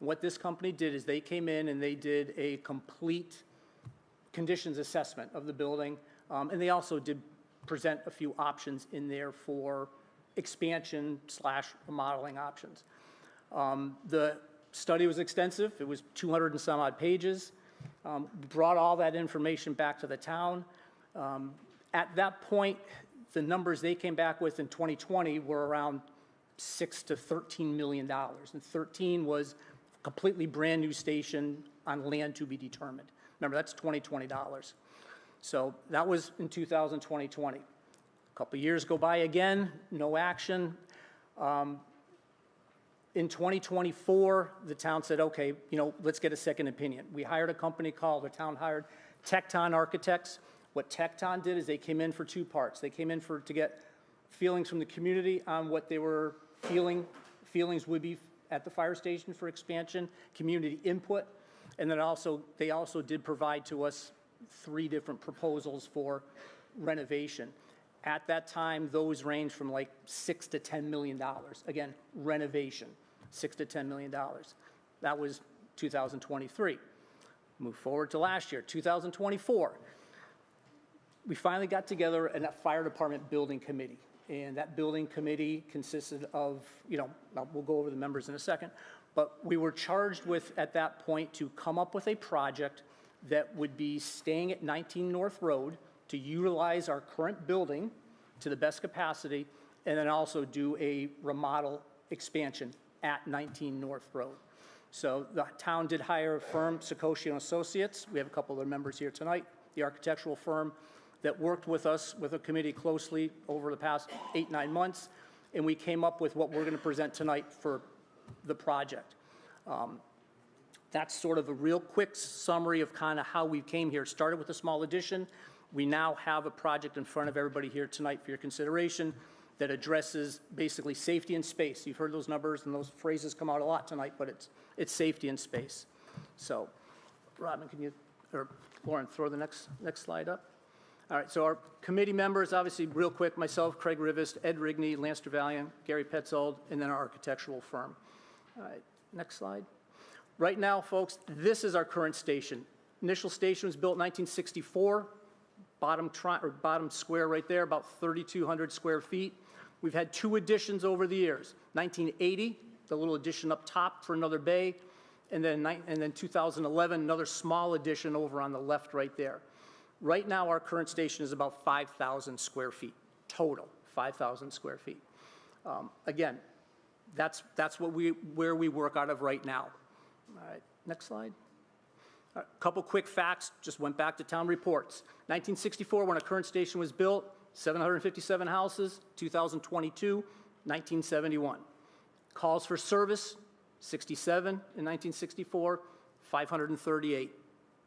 What this company did is they came in and they did a complete conditions assessment of the building, and they also did present a few options in there for expansion / remodeling options. The study was extensive. It was 200 and some odd pages. Brought all that information back to the town. At that point, the numbers they came back with in 2020 were around $6 to $13 million. And 13 was a completely brand new station on land to be determined. Remember, that's 2020 dollars. So that was in 2020. A couple years go by again, no action. In 2024, the town said, okay, let's get a second opinion. We hired a company the town hired Tecton Architects. What Tecton did is they came in for two parts. They came in to get feelings from the community on what they were feelings would be at the fire station for expansion, community input, and then they also did provide to us 3 different proposals for renovation. At that time, those ranged from like $6 to $10 million. Again, renovation, $6 to $10 million. That was 2023. Move forward to last year, 2024. We finally got together in that fire department building committee. And that building committee consisted of, we'll go over the members in a second, but we were charged with, at that point, to come up with a project that would be staying at 19 North Road to utilize our current building to the best capacity, and then also do a remodel expansion at 19 North Road. So the town did hire a firm, Sakoshi & Associates. We have a couple of their members here tonight, the architectural firm that worked with us, with a committee closely over the past 8-9 months, and we came up with what we're going to present tonight for the project. That's sort of a real quick summary of kind of how we came here. Started with a small addition. We now have a project in front of everybody here tonight for your consideration that addresses basically safety and space. You've heard those numbers and those phrases come out a lot tonight, but it's safety and space. So, Robin, or Lauren, throw the next slide up. All right, so our committee members, obviously, real quick, myself, Craig Rivest, Ed Rigney, Lance Trevelyan, Gary Petzold, and then our architectural firm. All right, next slide. Right now, folks, this is our current station. Initial station was built in 1964, bottom square right there, about 3,200 square feet. We've had 2 additions over the years. 1980, the little addition up top for another bay, and then 2011, another small addition over on the left right there. Right now, our current station is about 5,000 square feet, total, 5,000 square feet. Again, that's where we work out of right now. All right, next slide. A couple quick facts, just went back to town reports. 1964, when our current station was built, 757 houses. 2022, 1971. Calls for service, 67 in 1964, 538,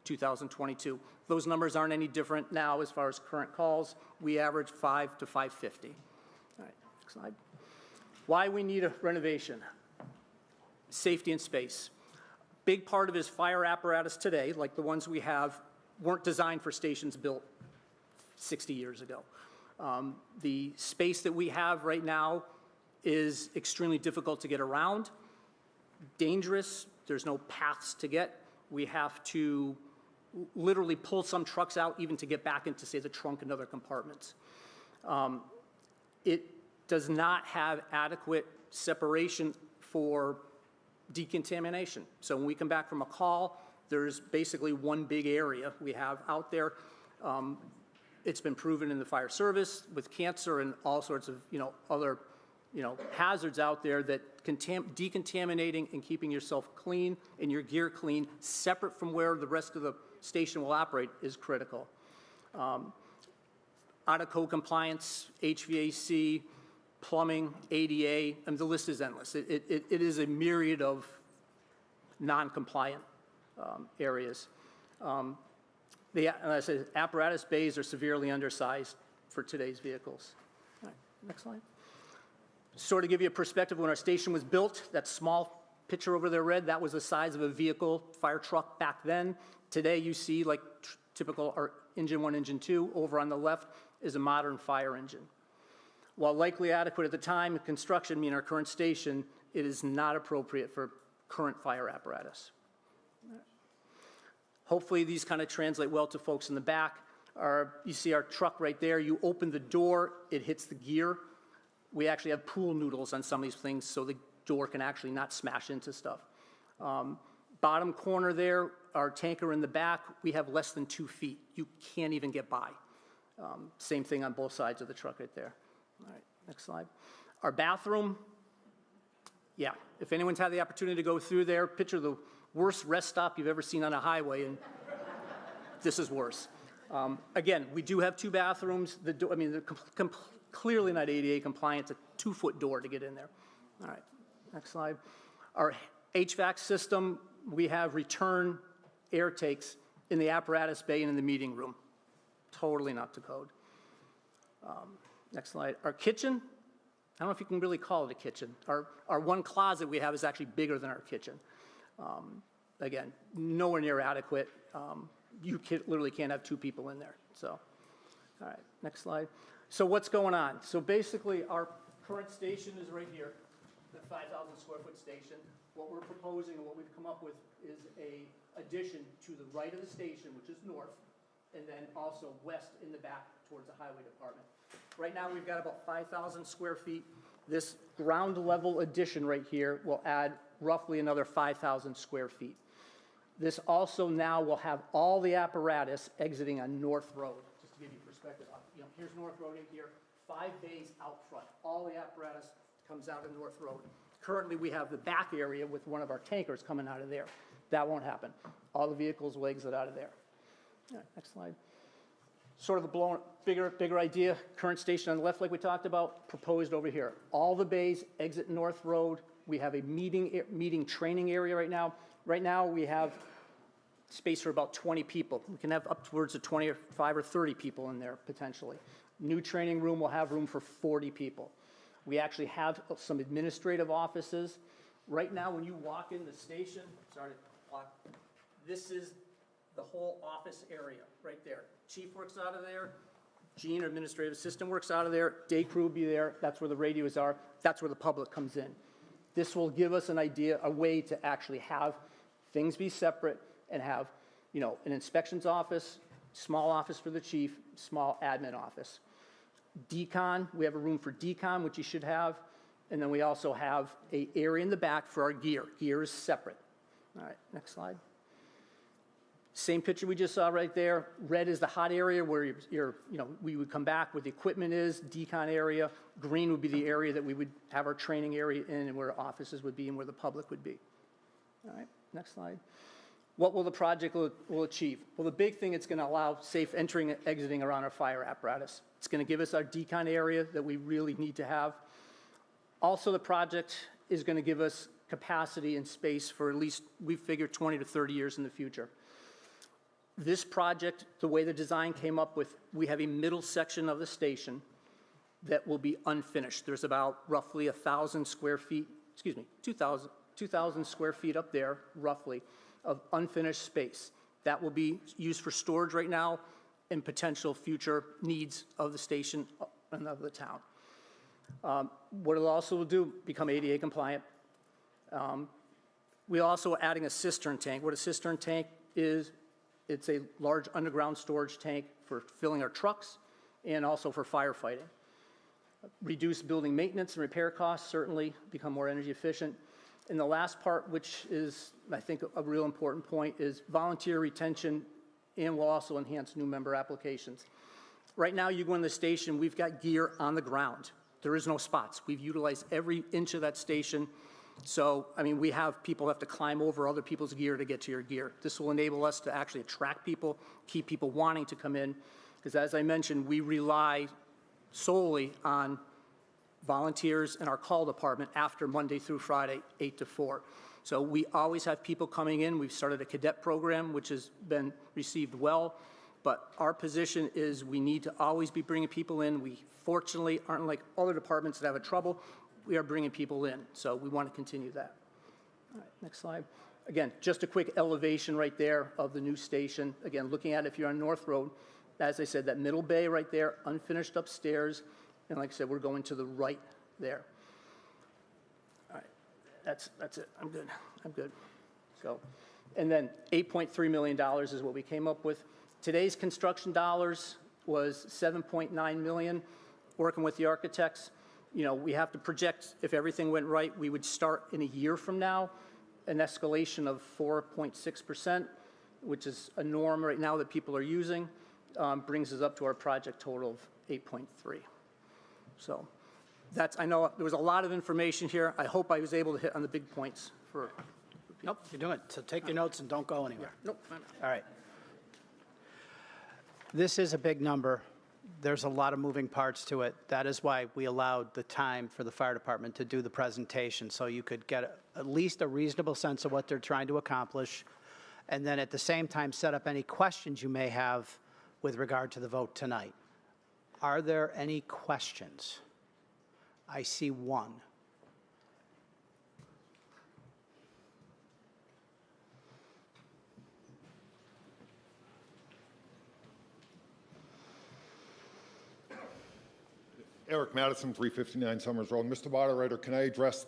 2022. Those numbers aren't any different now as far as current calls. We average 5 to 550. All right, next slide. Why we need a renovation? Safety and space. Big part of his fire apparatus today, like the ones we have, weren't designed for stations built 60 years ago. The space that we have right now is extremely difficult to get around, dangerous, there's no paths to get. We have to literally pull some trucks out even to get back into, say, the trunk and other compartments. It does not have adequate separation for decontamination. So when we come back from a call, there's basically one big area we have out there. It's been proven in the fire service with cancer and all sorts of other hazards out there that decontaminating and keeping yourself clean and your gear clean, separate from where the rest of the station will operate, is critical. Out of code compliance, HVAC, plumbing, ADA, and the list is endless. It is a myriad of non-compliant areas. And I said, apparatus bays are severely undersized for today's vehicles. All right, next slide. Sort of give you a perspective, when our station was built, that small picture over there red, that was the size of a vehicle, fire truck back then. Today you see like typical engine 1, engine 2. Over on the left is a modern fire engine. While likely adequate at the time of construction, our current station, it is not appropriate for current fire apparatus. Hopefully these kind of translate well to folks in the back. You see our truck right there. You open the door, it hits the gear. We actually have pool noodles on some of these things so the door can actually not smash into stuff. Bottom corner there, our tanker in the back, we have less than 2 feet. You can't even get by. Same thing on both sides of the truck right there. All right, next slide. Our bathroom, yeah, if anyone's had the opportunity to go through there, picture the worst rest stop you've ever seen on a highway, and this is worse. Again, we do have 2 bathrooms. The door, I mean, they're clearly not ADA compliant. It's a 2-foot door to get in there. All right, next slide. Our HVAC system, we have return air takes in the apparatus bay and in the meeting room. Totally not to code. Next slide. Our kitchen, I don't know if you can really call it a kitchen. Our one closet we have is actually bigger than our kitchen. Again, nowhere near adequate. You literally can't have 2 people in there. So, all right, next slide. So what's going on? So basically our current station is right here, the 5,000 square foot station. What we're proposing and what we've come up with is a addition to the right of the station, which is north, and then also west in the back towards the highway department. Right now we've got about 5,000 square feet. This ground level addition right here will add roughly another 5,000 square feet. This also now will have all the apparatus exiting on North Road. Just to give you perspective, here's North Road in here, 5 bays out front. All the apparatus comes out of North Road. Currently, we have the back area with one of our tankers coming out of there. That won't happen. All the vehicles will exit out of there. All right, next slide. Sort of a bigger idea. Current station on the left, like we talked about, proposed over here. All the bays exit North Road. We have a meeting training area right now. Right now, we have space for about 20 people. We can have upwards of 25 or 30 people in there, potentially. New training room will have room for 40 people. We actually have some administrative offices. Right now, when you walk in the station, this is the whole office area right there. Chief works out of there. Gene, our administrative assistant, works out of there. Day crew will be there. That's where the radios are. That's where the public comes in. This will give us an idea, a way to actually have things be separate and have, an inspections office, small office for the chief, small admin office. Decon, we have a room for decon, which you should have. And then we also have an area in the back for our gear. Gear is separate. All right, next slide. Same picture we just saw right there. Red is the hot area where we would come back where the equipment is, decon area. Green would be the area that we would have our training area in and where offices would be and where the public would be. All right, next slide. What will the project will achieve? Well, the big thing, it's going to allow safe entering and exiting around our fire apparatus. It's going to give us our decon area that we really need to have. Also, the project is going to give us capacity and space for at least, we figure, 20 to 30 years in the future. This project, the way the design came up with, we have a middle section of the station that will be unfinished. There's about roughly 1,000 square feet, 2,000 square feet up there, roughly, of unfinished space. That will be used for storage right now and potential future needs of the station and of the town. What it'll also do, become ADA compliant. We're also adding a cistern tank. What a cistern tank is, it's a large underground storage tank for filling our trucks and also for firefighting. Reduce building maintenance and repair costs, certainly become more energy efficient. And the last part, which is, I think, a real important point, is volunteer retention, and will also enhance new member applications. Right now, you go in the station, we've got gear on the ground. There is no spots. We've utilized every inch of that station. So, we have people have to climb over other people's gear to get to your gear. This will enable us to actually attract people, keep people wanting to come in, because as I mentioned, we rely solely on volunteers in our call department after Monday through Friday, 8 to 4. So we always have people coming in. We've started a cadet program, which has been received well. But our position is we need to always be bringing people in. We fortunately aren't like other departments that have trouble. We are bringing people in. So we want to continue that. All right, next slide. Again, just a quick elevation right there of the new station. Again, looking at it, if you're on North Road, as I said, that middle bay right there, unfinished upstairs. And like I said, we're going to the right there. All right. that's it. I'm good. I'm good. So, and then $8.3 million is what we came up with. Today's construction dollars was $7.9 million. Working with the architects, you know, we have to project if everything went right, we would start in a year from now, an escalation of 4.6%, which is a norm right now that people are using, brings us up to our project total of 8.3. So that's, I know there was a lot of information here. I hope I was able to hit on the big points for. Nope, you're doing it. So take your notes and don't go anywhere. Nope. All right. This is a big number. There's a lot of moving parts to it. That is why we allowed the time for the fire department to do the presentation, so you could get at least a reasonable sense of what they're trying to accomplish, and then at the same time set up any questions you may have with regard to the vote tonight. Are there any questions? I see one. Eric Madison, 359 Summers Road. Mr. Moderator, can I address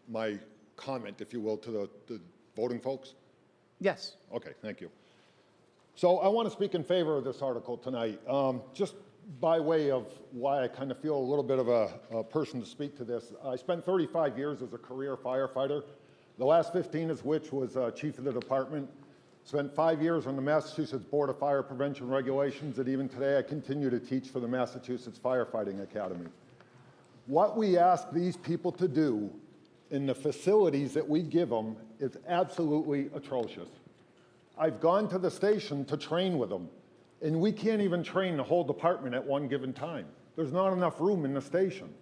my comment, if you will, to the voting folks? Yes. Okay, thank you. So I want to speak in favor of this article tonight, just by way of why I kind of feel a little bit of a person to speak to this. I spent 35 years as a career firefighter, the last 15 of which was chief of the department. Spent 5 years on the Massachusetts Board of Fire Prevention Regulations, and even today I continue to teach for the Massachusetts Firefighting Academy. What we ask these people to do in the facilities that we give them is absolutely atrocious. I've gone to the station to train with them, and we can't even train the whole department at one given time. There's not enough room in the station.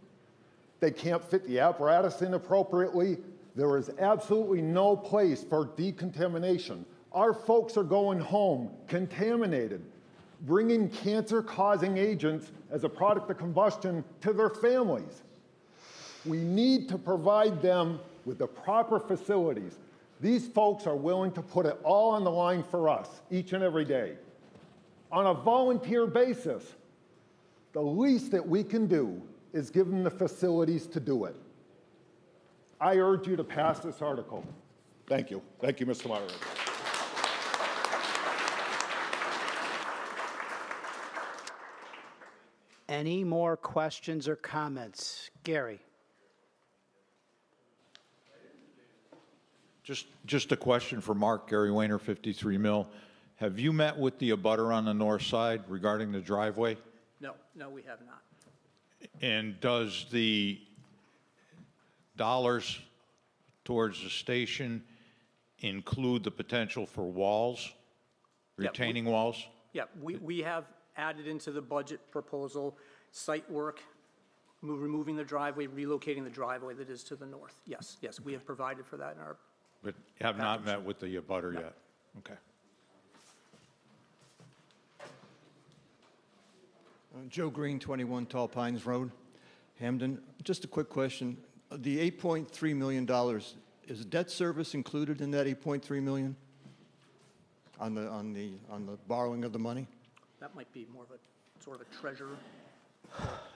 They can't fit the apparatus in appropriately. There is absolutely no place for decontamination. Our folks are going home contaminated, bringing cancer-causing agents as a product of combustion to their families. We need to provide them with the proper facilities. These folks are willing to put it all on the line for us each and every day. On a volunteer basis, the least that we can do is give them the facilities to do it. I urge you to pass this article. Thank you. Thank you, Mr. Moderator. Any more questions or comments? Gary. Just a question for Mark, Gary Wayner, 53 Mill. Have you met with the abutter on the north side regarding the driveway? No, we have not. And does the dollars towards the station include the potential for walls, retaining walls? Yeah, we have added into the budget proposal site work, removing the driveway, relocating the driveway that is to the north. Yes, we have provided for that in our. But have not met with the abutter yet? Okay. Joe Green, 21 Tall Pines Road, Hampden. Just a quick question. The $8.3 million, is debt service included in that $8.3 million on the borrowing of the money? That might be more of a sort of a treasurer.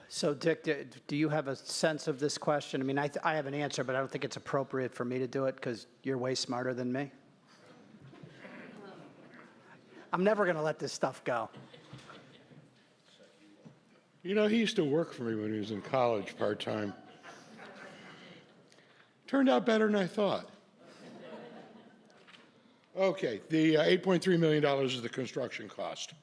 So Dick, do you have a sense of this question? I mean, I have an answer, but I don't think it's appropriate for me to do it because you're way smarter than me. I'm never going to let this stuff go. You know, he used to work for me when he was in college part-time. Turned out better than I thought. Okay, the $8.3 million is the construction cost.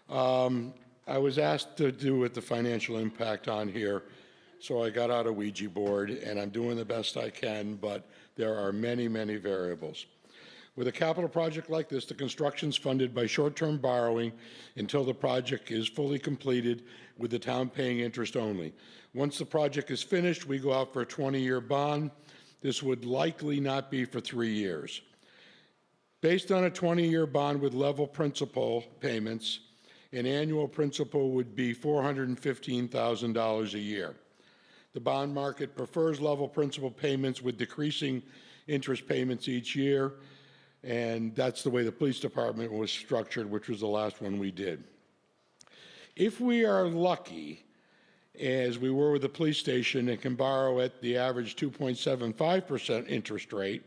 I was asked to do with the financial impact on here, so I got out a Ouija board, and I'm doing the best I can, but there are many, many variables. With a capital project like this, the construction's funded by short-term borrowing until the project is fully completed, with the town paying interest only. Once the project is finished, we go out for a 20-year bond. This would likely not be for 3 years. Based on a 20-year bond with level principal payments, an annual principal would be $415,000 a year. The bond market prefers level principal payments with decreasing interest payments each year, and that's the way the police department was structured, which was the last one we did. If we are lucky as we were with the police station and can borrow at the average 2.75% interest rate.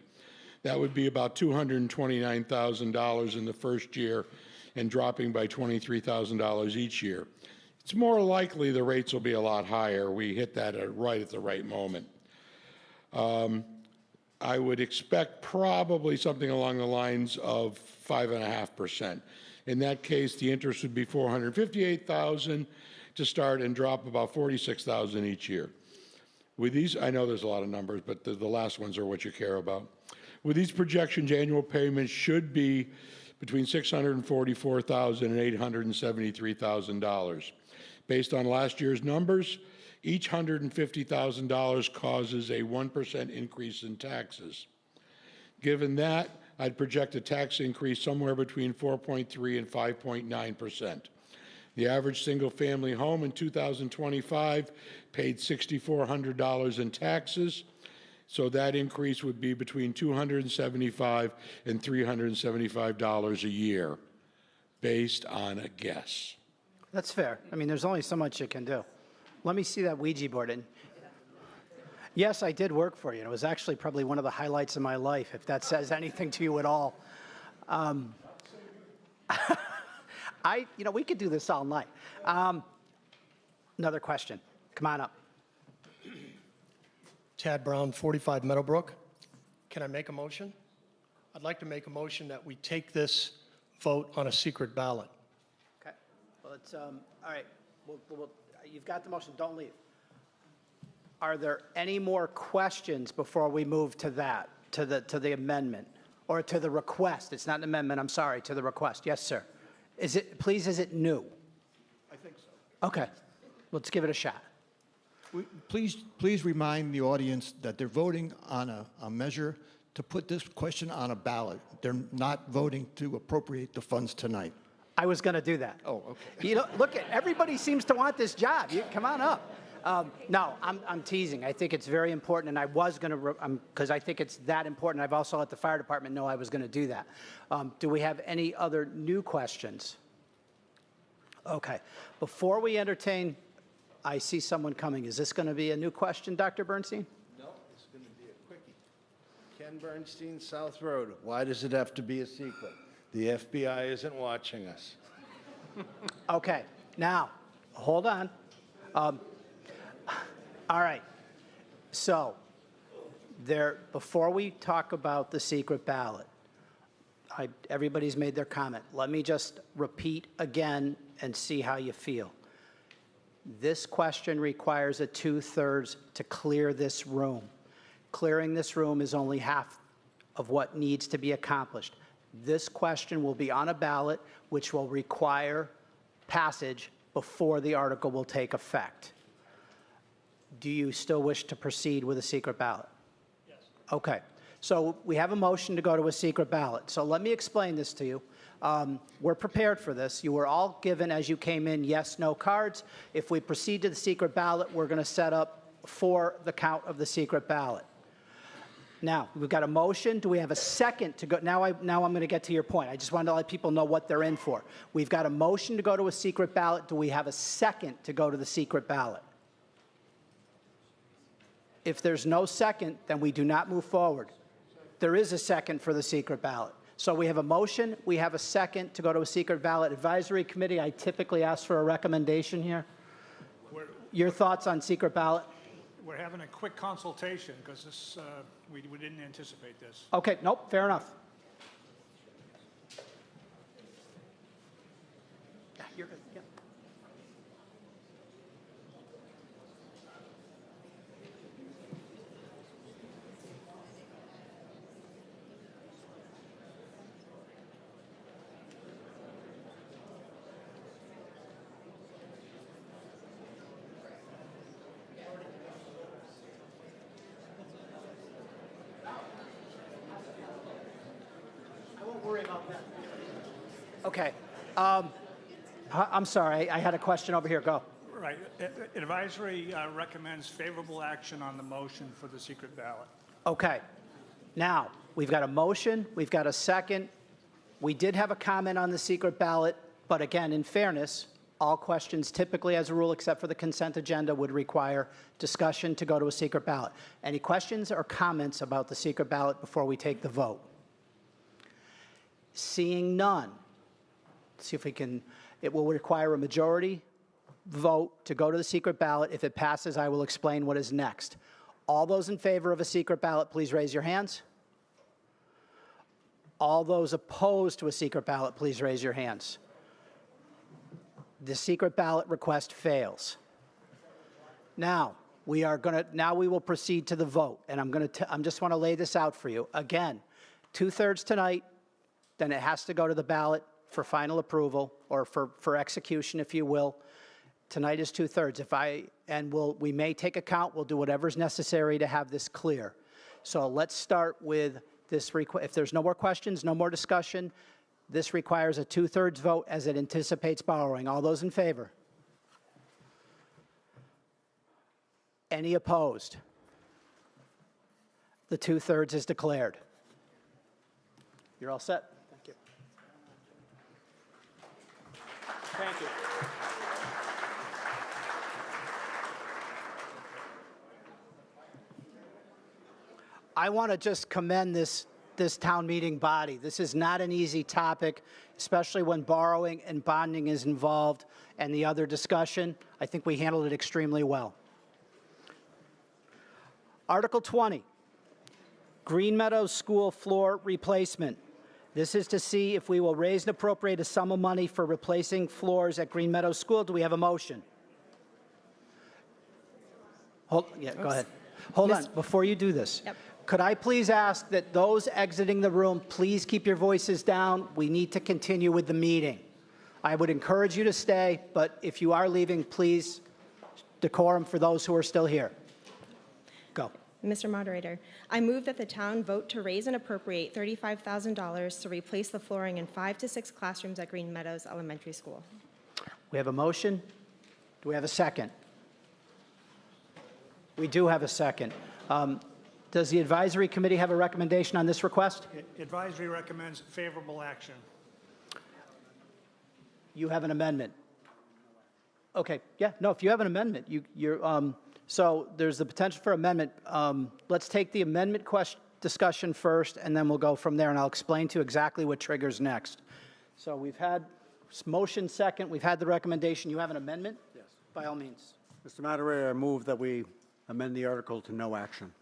That would be about $229,000 in the first year and dropping by $23,000 each year. It's more likely the rates will be a lot higher. We hit that right at the right moment. I would expect probably something along the lines of 5.5%. In that case, the interest would be $458,000 to start and drop about $46,000 each year. With these, I know there's a lot of numbers, but the last ones are what you care about. With these projections, annual payments should be between $644,000 and $873,000. Based on last year's numbers, each $150,000 causes a 1% increase in taxes. Given that, I'd project a tax increase somewhere between 4.3 and 5.9%. The average single-family home in 2025 paid $6,400 in taxes, so that increase would be between $275 and $375 a year, based on a guess. That's fair. I mean, there's only so much you can do. Let me see that Ouija board. And yes, I did work for you. It was actually probably one of the highlights of my life, if that says anything to you at all. We could do this all night. Another question. Come on up. Tad Brown, 45 Meadowbrook. Can I make a motion? I'd like to make a motion that we take this vote on a secret ballot. Okay. Well, it's all right. You've got the motion. Don't leave. Are there any more questions before we move to that, to the amendment, or to the request? It's not an amendment. I'm sorry. To the request. Yes, sir. Is it new? I think so. Okay. Let's give it a shot. Please remind the audience that they're voting on a measure to put this question on a ballot. They're not voting to appropriate the funds tonight. I was going to do that. Oh, okay. Look, everybody seems to want this job. Come on up. No, I'm teasing. I think it's very important, and I was going to, because I think it's that important. I've also let the fire department know I was going to do that. Do we have any other new questions? Okay. Before we entertain, I see someone coming. Is this going to be a new question, Dr. Bernstein? No, it's going to be a quickie. Ken Bernstein, South Road. Why does it have to be a secret? The FBI isn't watching us. Okay. Now, hold on. All right. So, before we talk about the secret ballot, everybody's made their comment. Let me just repeat again and see how you feel. This question requires a 2/3 to clear this room. Clearing this room is only half of what needs to be accomplished. This question will be on a ballot, which will require passage before the article will take effect. Do you still wish to proceed with a secret ballot? Yes. Okay. So we have a motion to go to a secret ballot. So let me explain this to you. We're prepared for this. You were all given, as you came in, yes, no cards. If we proceed to the secret ballot, we're going to set up for the count of the secret ballot. Now, we've got a motion. Do we have a second to go? Now I'm going to get to your point. I just wanted to let people know what they're in for. We've got a motion to go to a secret ballot. Do we have a second to go to the secret ballot? If there's no second, then we do not move forward. There is a second for the secret ballot. So we have a motion. We have a second to go to a secret ballot. Advisory committee, I typically ask for a recommendation here. Your thoughts on secret ballot? We're having a quick consultation because this, we didn't anticipate this. Okay, nope, fair enough. Yeah, you're good. Yeah. Okay. I'm sorry. I had a question over here. Go. Right. Advisory recommends favorable action on the motion for the secret ballot. Okay. Now, we've got a motion. We've got a second. We did have a comment on the secret ballot, but again, in fairness, All questions typically, as a rule, except for the consent agenda, would require discussion to go to a secret ballot. Any questions or comments about the secret ballot before we take the vote? Seeing none, let's see if we can, it will require a majority vote to go to the secret ballot. If it passes, I will explain what is next. All those in favor of a secret ballot, please raise your hands. All those opposed to a secret ballot, please raise your hands. The secret ballot request fails. Now, we will proceed to the vote, and I'm just want to lay this out for you. Again, 2/3 tonight, then it has to go to the ballot for final approval, or for execution, if you will. Tonight is 2/3. We may take a count. We'll do whatever's necessary to have this clear. So let's start with this. If there's no more questions, no more discussion, this requires a 2/3 vote as it anticipates borrowing. All those in favor? Any opposed? The 2/3 is declared. You're all set. Thank you. Thank you. I want to just commend this town meeting body. This is not an easy topic, especially when borrowing and bonding is involved and the other discussion. I think we handled it extremely well. Article 20, Green Meadows School floor replacement. This is to see if we will raise and appropriate a sum of money for replacing floors at Green Meadows School. Do we have a motion? Go ahead. Hold on, before you do this. Yep. Could I please ask that those exiting the room, please keep your voices down. We need to continue with the meeting. I would encourage you to stay, but if you are leaving, please decorum for those who are still here. Go. Mr. Moderator, I move that the town vote to raise and appropriate $35,000 to replace the flooring in 5 to 6 classrooms at Green Meadows Elementary School. We have a motion. Do we have a second? We do have a second. Does the advisory committee have a recommendation on this request? Advisory recommends favorable action. You have an amendment. Okay, yeah, no, if you have an amendment, so there's the potential for amendment. Let's take the amendment discussion first, and then we'll go from there, and I'll explain to you exactly what triggers next. So we've had motion second, we've had the recommendation. You have an amendment? Yes. By all means. Mr. Moderator, I move that we amend the article to no action.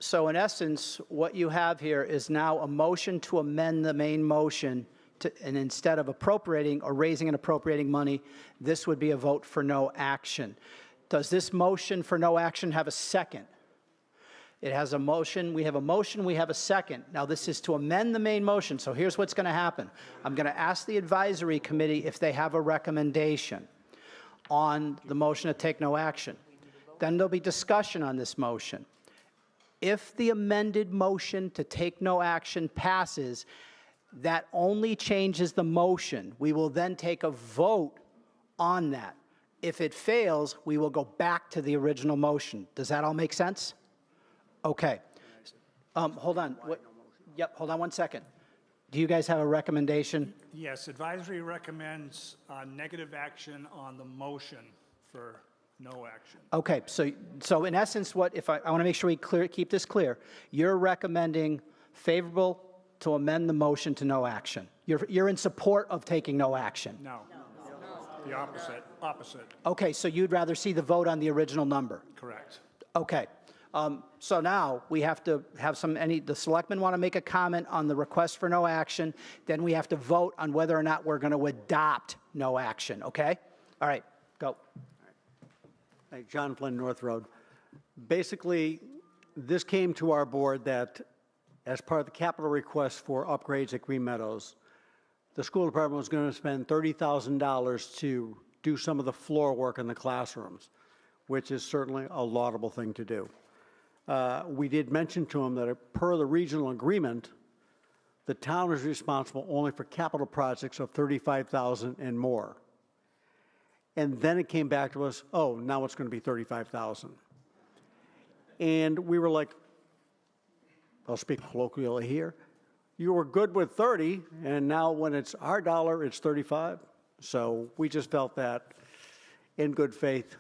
So in essence, what you have here is now a motion to amend the main motion, and instead of appropriating or raising and appropriating money, this would be a vote for no action. Does this motion for no action have a second? It has a motion. We have a motion. We have a second. Now, this is to amend the main motion. So here's what's going to happen. I'm going to ask the advisory committee if they have a recommendation on the motion to take no action. Then there'll be discussion on this motion. If the amended motion to take no action passes, that only changes the motion. We will then take a vote on that. If it fails, we will go back to the original motion. Does that all make sense? Okay. Hold on. Yep, hold on one second. Do you guys have a recommendation? Yes, advisory recommends negative action on the motion for no action. Okay, so in essence, I want to make sure we keep this clear. You're recommending favorable to amend the motion to no action. You're in support of taking no action. No. The opposite. Okay, so you'd rather see the vote on the original number. Correct. Okay. So now we have to have the selectmen want to make a comment on the request for no action. Then we have to vote on whether or not we're going to adopt no action. Okay? All right, go. Hey, John Flynn, North Road. Basically, this came to our board that as part of the capital request for upgrades at Green Meadows, the school department was going to spend $30,000 to do some of the floor work in the classrooms, which is certainly a laudable thing to do. We did mention to them that per the regional agreement, the town is responsible only for capital projects of $35,000 and more. And then it came back to us, oh, now it's going to be $35,000. And we were like, I'll speak colloquially here, you were good with 30, and now when it's our dollar, it's 35. So we just felt that, in good faith,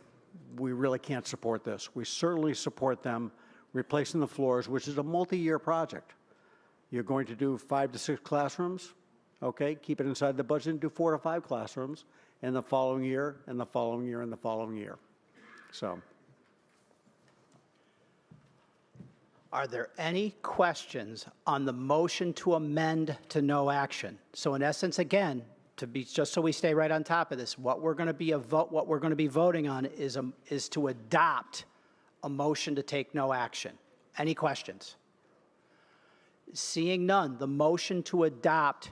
we really can't support this. We certainly support them replacing the floors, which is a multi-year project. You're going to do 5 to 6 classrooms, okay? Keep it inside the budget and do 4 to 5 classrooms, and the following year, and the following year, and the following year. So. Are there any questions on the motion to amend to no action? So in essence, again, just so we stay right on top of this, what we're going to be voting on is to adopt a motion to take no action. Any questions? Seeing none, the motion to adopt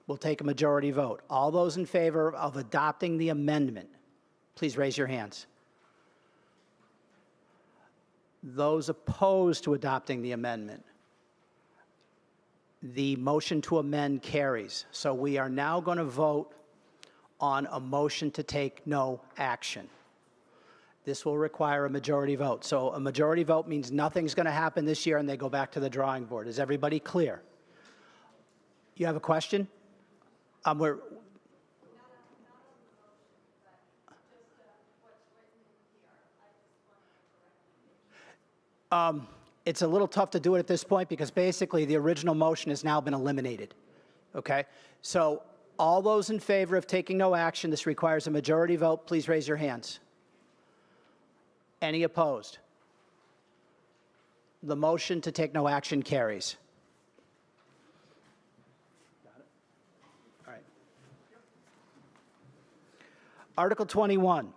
will take a majority vote. All those in favor of adopting the amendment, please raise your hands. Those opposed to adopting the amendment, the motion to amend carries. So we are now going to vote on a motion to take no action. This will require a majority vote. So a majority vote means nothing's going to happen this year and they go back to the drawing board. Is everybody clear? You have a question? It's a little tough to do it at this point because basically the original motion has now been eliminated. Okay? So all those in favor of taking no action, this requires a majority vote. Please raise your hands. Any opposed? The motion to take no action carries. All right. Article 21.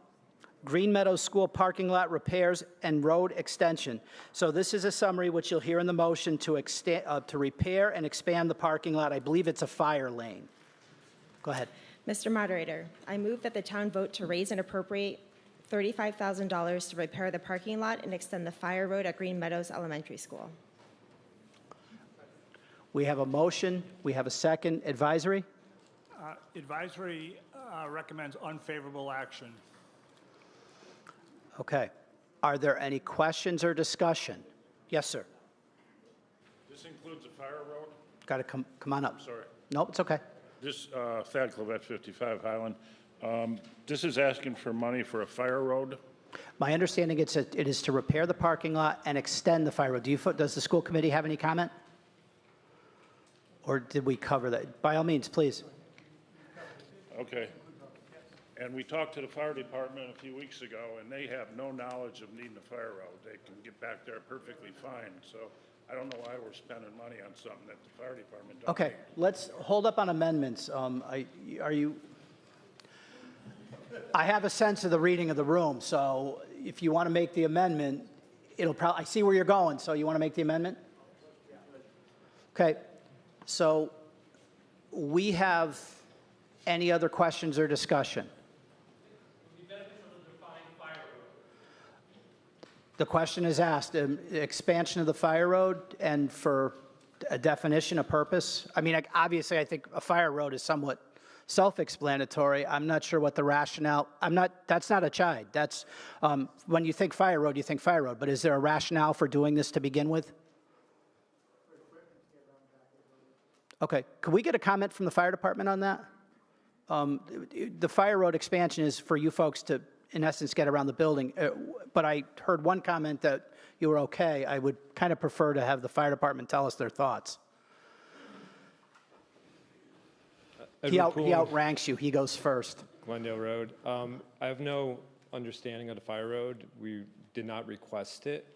Green Meadows School parking lot repairs and road extension. So this is a summary which you'll hear in the motion to repair and expand the parking lot. I believe it's a fire lane. Go ahead. Mr. Moderator, I move that the town vote to raise and appropriate $35,000 to repair the parking lot and extend the fire road at Green Meadows Elementary School. We have a motion. We have a second. Advisory? Advisory recommends unfavorable action. Okay. Are there any questions or discussion? Yes, sir. This includes a fire road? Got to come on up. Sorry. No, it's okay. This, Thad Clavette, 55 Highland. This is asking for money for a fire road? My understanding it is to repair the parking lot and extend the fire road. Does the school committee have any comment? Or did we cover that? By all means, please. Okay. And we talked to the fire department a few weeks ago, and they have no knowledge of needing a fire road. They can get back there perfectly fine. So I don't know why we're spending money on something that the fire department doesn't. Okay, let's hold up on amendments. I have a sense of the reading of the room, so if you want to make the amendment, I see where you're going, so you want to make the amendment? Okay, so we have any other questions or discussion? The question is asked, expansion of the fire road and for a definition, a purpose. I mean, obviously, I think a fire road is somewhat self-explanatory. I'm not sure what the rationale, that's not a chide. That's, when you think fire road, but is there a rationale for doing this to begin with? Okay, could we get a comment from the fire department on that? The fire road expansion is for you folks to, in essence, get around the building. But I heard one comment that you were okay. I would kind of prefer to have the fire department tell us their thoughts. He outranks you. He goes first. Glendale Road. I have no understanding of the fire road. We did not request it.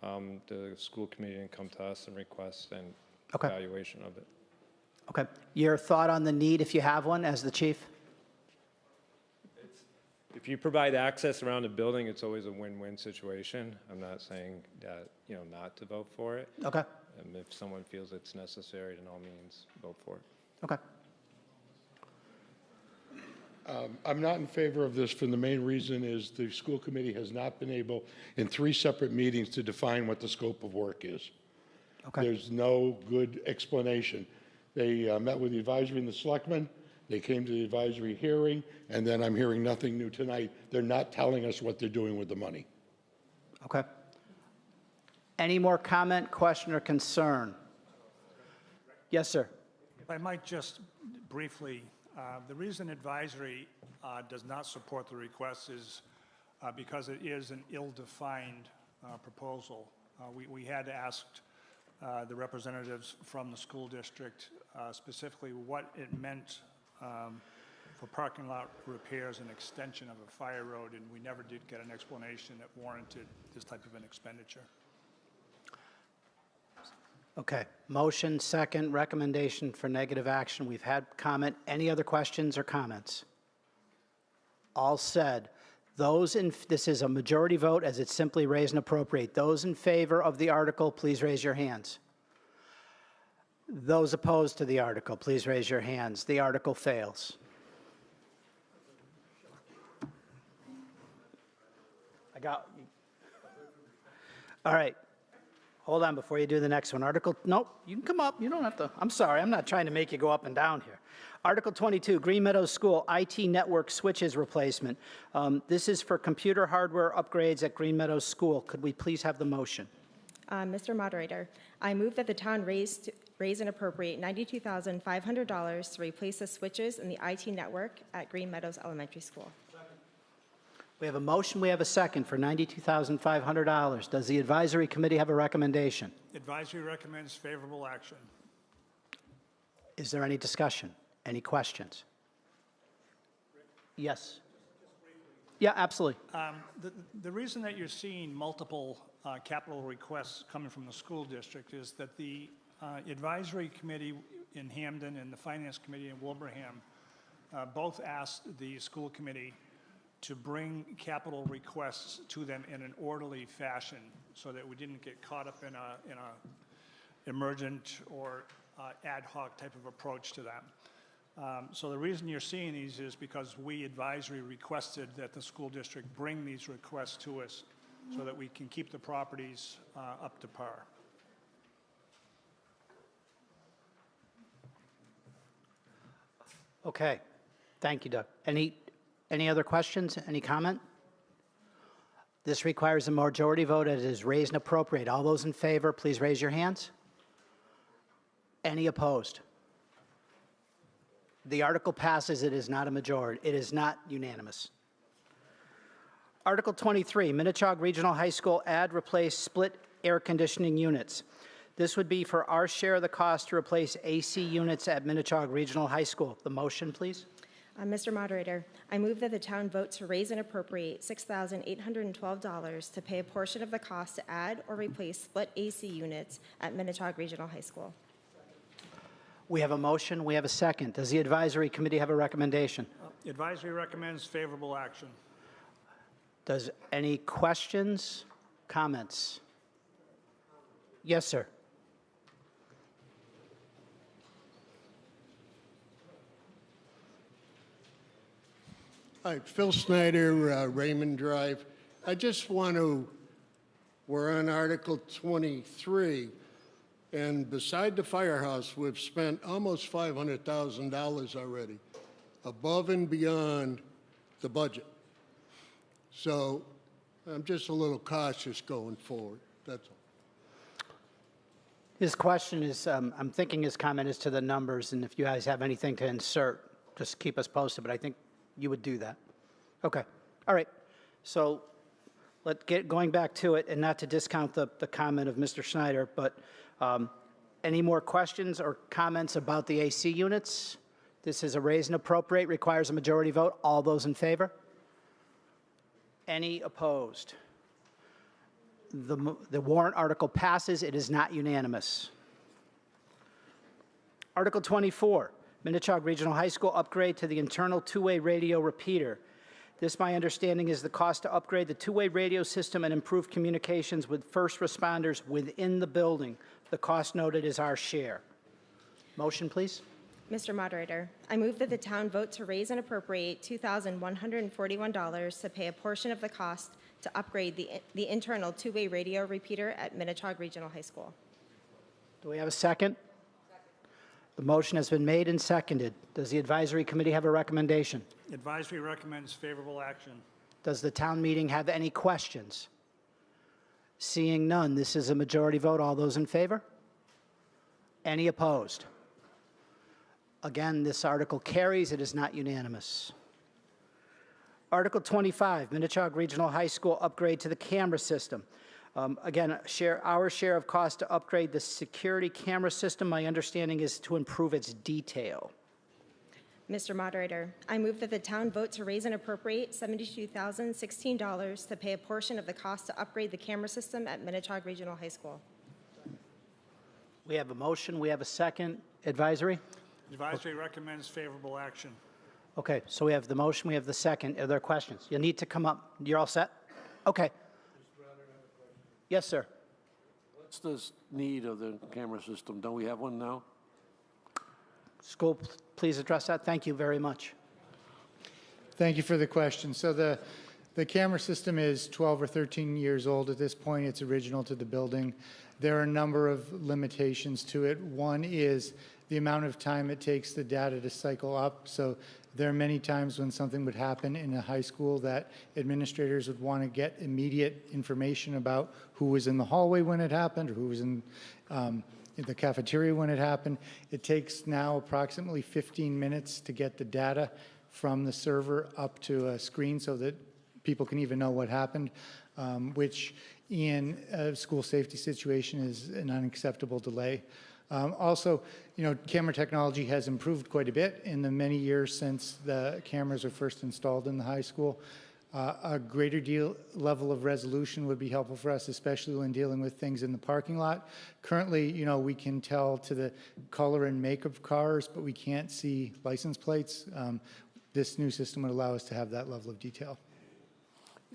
The school committee didn't come to us and request an evaluation of it. Okay. Your thought on the need, if you have one, as the chief? If you provide access around the building, it's always a win-win situation. I'm not saying that, not to vote for it. Okay. And if someone feels it's necessary, then all means vote for it. Okay. I'm not in favor of this for the main reason is the school committee has not been able, in 3 separate meetings, to define what the scope of work is. Okay. There's no good explanation. They met with the advisory and the selectmen. They came to the advisory hearing, and then I'm hearing nothing new tonight. They're not telling us what they're doing with the money. Okay. Any more comment, question, or concern? Yes, sir. If I might just briefly, the reason advisory does not support the request is because it is an ill-defined proposal. We had asked the representatives from the school district specifically what it meant for parking lot repairs and extension of a fire road, and we never did get an explanation that warranted this type of an expenditure. Okay, motion, second, recommendation for negative action. We've had comment. Any other questions or comments? All said. Those in, this is a majority vote as it's simply raise and appropriate. Those in favor of the article, please raise your hands. Those opposed to the article, please raise your hands. The article fails. I got, all right. Hold on before you do the next one. Article, nope, you can come up. You don't have to. I'm sorry, I'm not trying to make you go up and down here. Article 22, Green Meadows School IT network switches replacement. This is for computer hardware upgrades at Green Meadows School. Could we please have the motion? Mr. Moderator, I move that the town raise and appropriate $92,500 to replace the switches in the IT network at Green Meadows Elementary School. We have a motion, we have a second for $92,500. Does the advisory committee have a recommendation? Advisory recommends favorable action. Is there any discussion? Any questions? Yes. Yeah, absolutely. The reason that you're seeing multiple capital requests coming from the school district is that the advisory committee in Hampden and the finance committee in Wilbraham both asked the school committee to bring capital requests to them in an orderly fashion so that we didn't get caught up in a emergent or ad hoc type of approach to them. So the reason you're seeing these is because we advisory requested that the school district bring these requests to us so that we can keep the properties up to par. Okay. Thank you, Doug. Any other questions? Any comment? This requires a majority vote as it is raised and appropriate. All those in favor, please raise your hands. Any opposed? The article passes. It is not a majority. It is not unanimous. Article 23, Minnechaug Regional High School add, replace split air conditioning units. This would be for our share of the cost to replace AC units at Minnechaug Regional High School. The motion, please. Mr. Moderator, I move that the town vote to raise and appropriate $6,812 to pay a portion of the cost to add or replace split AC units at Minnechaug Regional High School. We have a motion. We have a second. Does the advisory committee have a recommendation? Advisory recommends favorable action. Does any questions, comments? Yes, sir. Hi, Phil Snyder, Raymond Drive. I just want to, we're on Article 23, and beside the firehouse, we've spent almost $500,000 already, above and beyond the budget. So I'm just a little cautious going forward, that's all. His question is, I'm thinking his comment is to the numbers, and if you guys have anything to insert, just keep us posted, but I think you would do that. Okay. All right. So let's get going back to it, and not to discount the comment of Mr. Schneider, but any more questions or comments about the AC units? This is a raise and appropriate, requires a majority vote. All those in favor? Any opposed? The warrant article passes. It is not unanimous. Article 24. Minnechaug Regional High School upgrade to the internal two-way radio repeater. This, my understanding, is the cost to upgrade the two-way radio system and improve communications with first responders within the building. The cost noted is our share. Motion, please. Mr. Moderator, I move that the town vote to raise and appropriate $2,141 to pay a portion of the cost to upgrade the internal two-way radio repeater at Minnechaug Regional High School. Do we have a second? The motion has been made and seconded. Does the advisory committee have a recommendation? Advisory recommends favorable action. Does the town meeting have any questions? Seeing none, this is a majority vote. All those in favor? Any opposed? Again, this article carries. It is not unanimous. Article 25, Minnetonka Regional High School upgrade to the camera system. Again, our share of cost to upgrade the security camera system, my understanding is to improve its detail. Mr. Moderator, I move that the town vote to raise and appropriate $72,016 to pay a portion of the cost to upgrade the camera system at Minnetonka Regional High School. We have a motion. We have a second. Advisory? Advisory recommends favorable action. Okay, so we have the motion. We have the second. Are there questions? You'll need to come up. You're all set? Okay. Yes, sir. What's the need of the camera system? Don't we have one now? School, please address that. Thank you very much. Thank you for the question. So the camera system is 12 or 13 years old at this point. It's original to the building. There are a number of limitations to it. One is the amount of time it takes the data to cycle up. So there are many times when something would happen in a high school that administrators would want to get immediate information about who was in the hallway when it happened or who was in the cafeteria when it happened. It takes now approximately 15 minutes to get the data from the server up to a screen so that people can even know what happened, which in a school safety situation is an unacceptable delay. Also, camera technology has improved quite a bit in the many years since the cameras were first installed in the high school. A greater level of resolution would be helpful for us, especially when dealing with things in the parking lot. Currently, we can tell to the color and make of cars, but we can't see license plates. This new system would allow us to have that level of detail.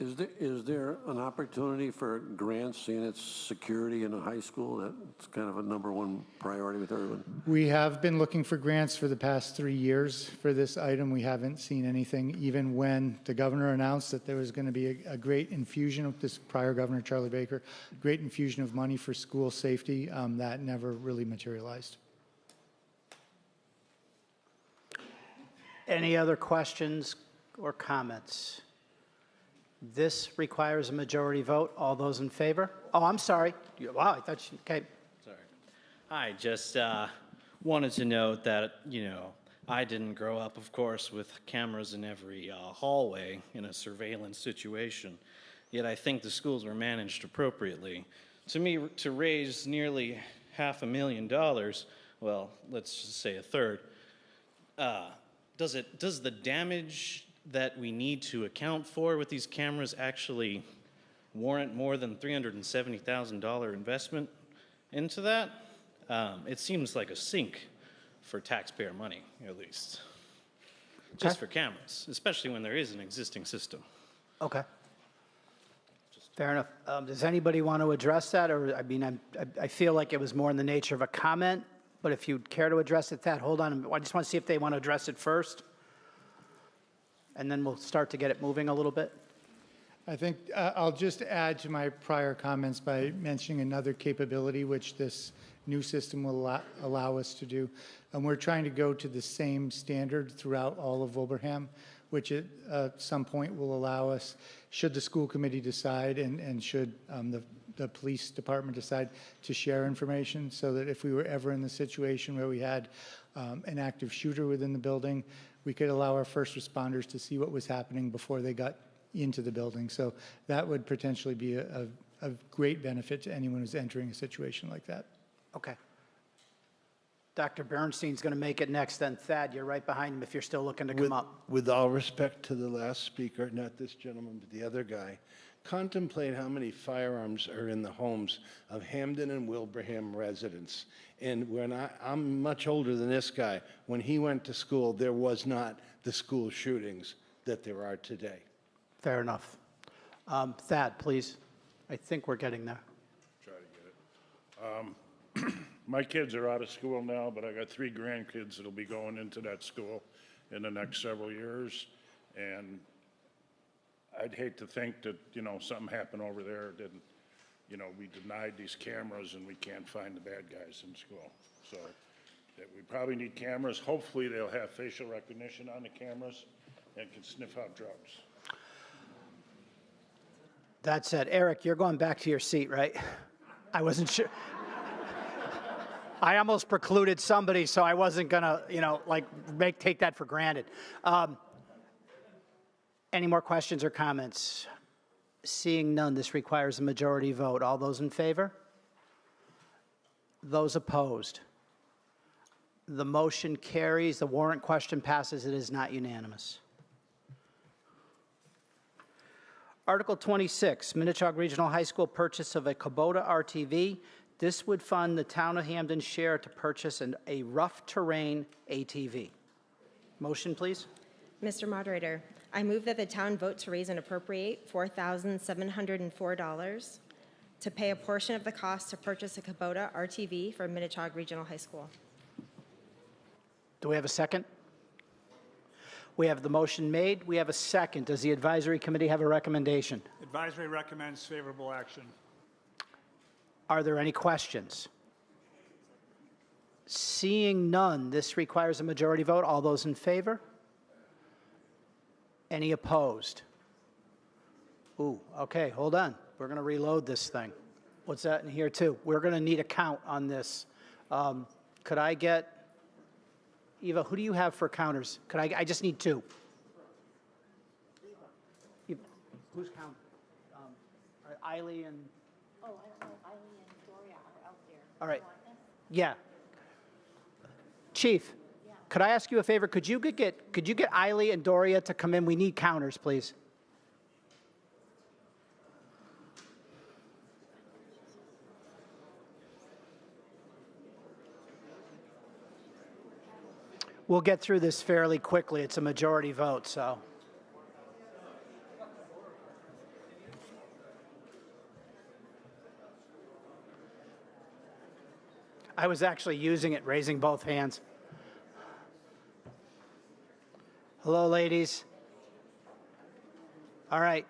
Is there an opportunity for grants, seeing its security in a high school? That's kind of a #1 priority with everyone. We have been looking for grants for the past 3 years for this item. We haven't seen anything, even when the governor announced that there was going to be a great infusion of this prior governor, Charlie Baker, great infusion of money for school safety. That never really materialized. Any other questions or comments? This requires a majority vote. All those in favor? Oh, I'm sorry. Wow, I thought you, okay. Sorry. I just wanted to note that, I didn't grow up, of course, with cameras in every hallway in a surveillance situation, yet I think the schools were managed appropriately. To me, to raise nearly $500,000, well, let's just say a third, does the damage that we need to account for with these cameras actually warrant more than $370,000 investment into that? It seems like a sink for taxpayer money, at least. Just for cameras, especially when there is an existing system. Okay. Fair enough. Does anybody want to address that? Or, I feel like it was more in the nature of a comment, but if you'd care to address it, Thad, hold on. I just want to see if they want to address it first. And then we'll start to get it moving a little bit. I think I'll just add to my prior comments by mentioning another capability which this new system will allow us to do. And we're trying to go to the same standard throughout all of Wilbraham, which at some point will allow us, should the school committee decide and should the police department decide, to share information, so that if we were ever in the situation where we had an active shooter within the building, we could allow our first responders to see what was happening before they got into the building. So that would potentially be a great benefit to anyone who's entering a situation like that. Okay. Dr. Bernstein's going to make it next, then Thad, you're right behind him if you're still looking to come up. With all respect to the last speaker, not this gentleman, but the other guy, contemplate how many firearms are in the homes of Hampden and Wilbraham residents. And when I'm much older than this guy, when he went to school, there was not the school shootings that there are today. Fair enough. Thad, please. I think we're getting there. Try to get it. My kids are out of school now, but I got 3 grandkids that'll be going into that school in the next several years. And I'd hate to think that, something happened over there, didn't, we denied these cameras and we can't find the bad guys in school. So that we probably need cameras. Hopefully they'll have facial recognition on the cameras and can sniff out drugs. That said, Eric, you're going back to your seat, right? I wasn't sure. I almost precluded somebody, so I wasn't gonna, like, take that for granted. Any more questions or comments? Seeing none, this requires a majority vote. All those in favor? Those opposed? The motion carries. The warrant question passes. It is not unanimous. Article 26, Minnetonka Regional High School purchase of a Kubota RTV. This would fund the Town of Hampden share to purchase a rough terrain ATV. Motion, please. Mr. Moderator, I move that the town vote to raise and appropriate $4,704 to pay a portion of the cost to purchase a Kubota RTV for Minnetonka Regional High School. Do we have a second? We have the motion made. We have a second. Does the advisory committee have a recommendation? Advisory recommends favorable action. Are there any questions? Seeing none, this requires a majority vote. All those in favor? Any opposed? Ooh, okay, hold on. We're going to reload this thing. What's that in here too? We're going to need a count on this. Could I get, Eva, who do you have for counters? I just need two. Eva, who's counting? Eiley and... Oh, I don't know, Eileen and Doria are out there. All right. Yeah. Chief, could I ask you a favor? Could you get Eiley and Doria to come in? We need counters, please. We'll get through this fairly quickly. It's a majority vote, so. I was actually using it, raising both hands. Hello, ladies. All right.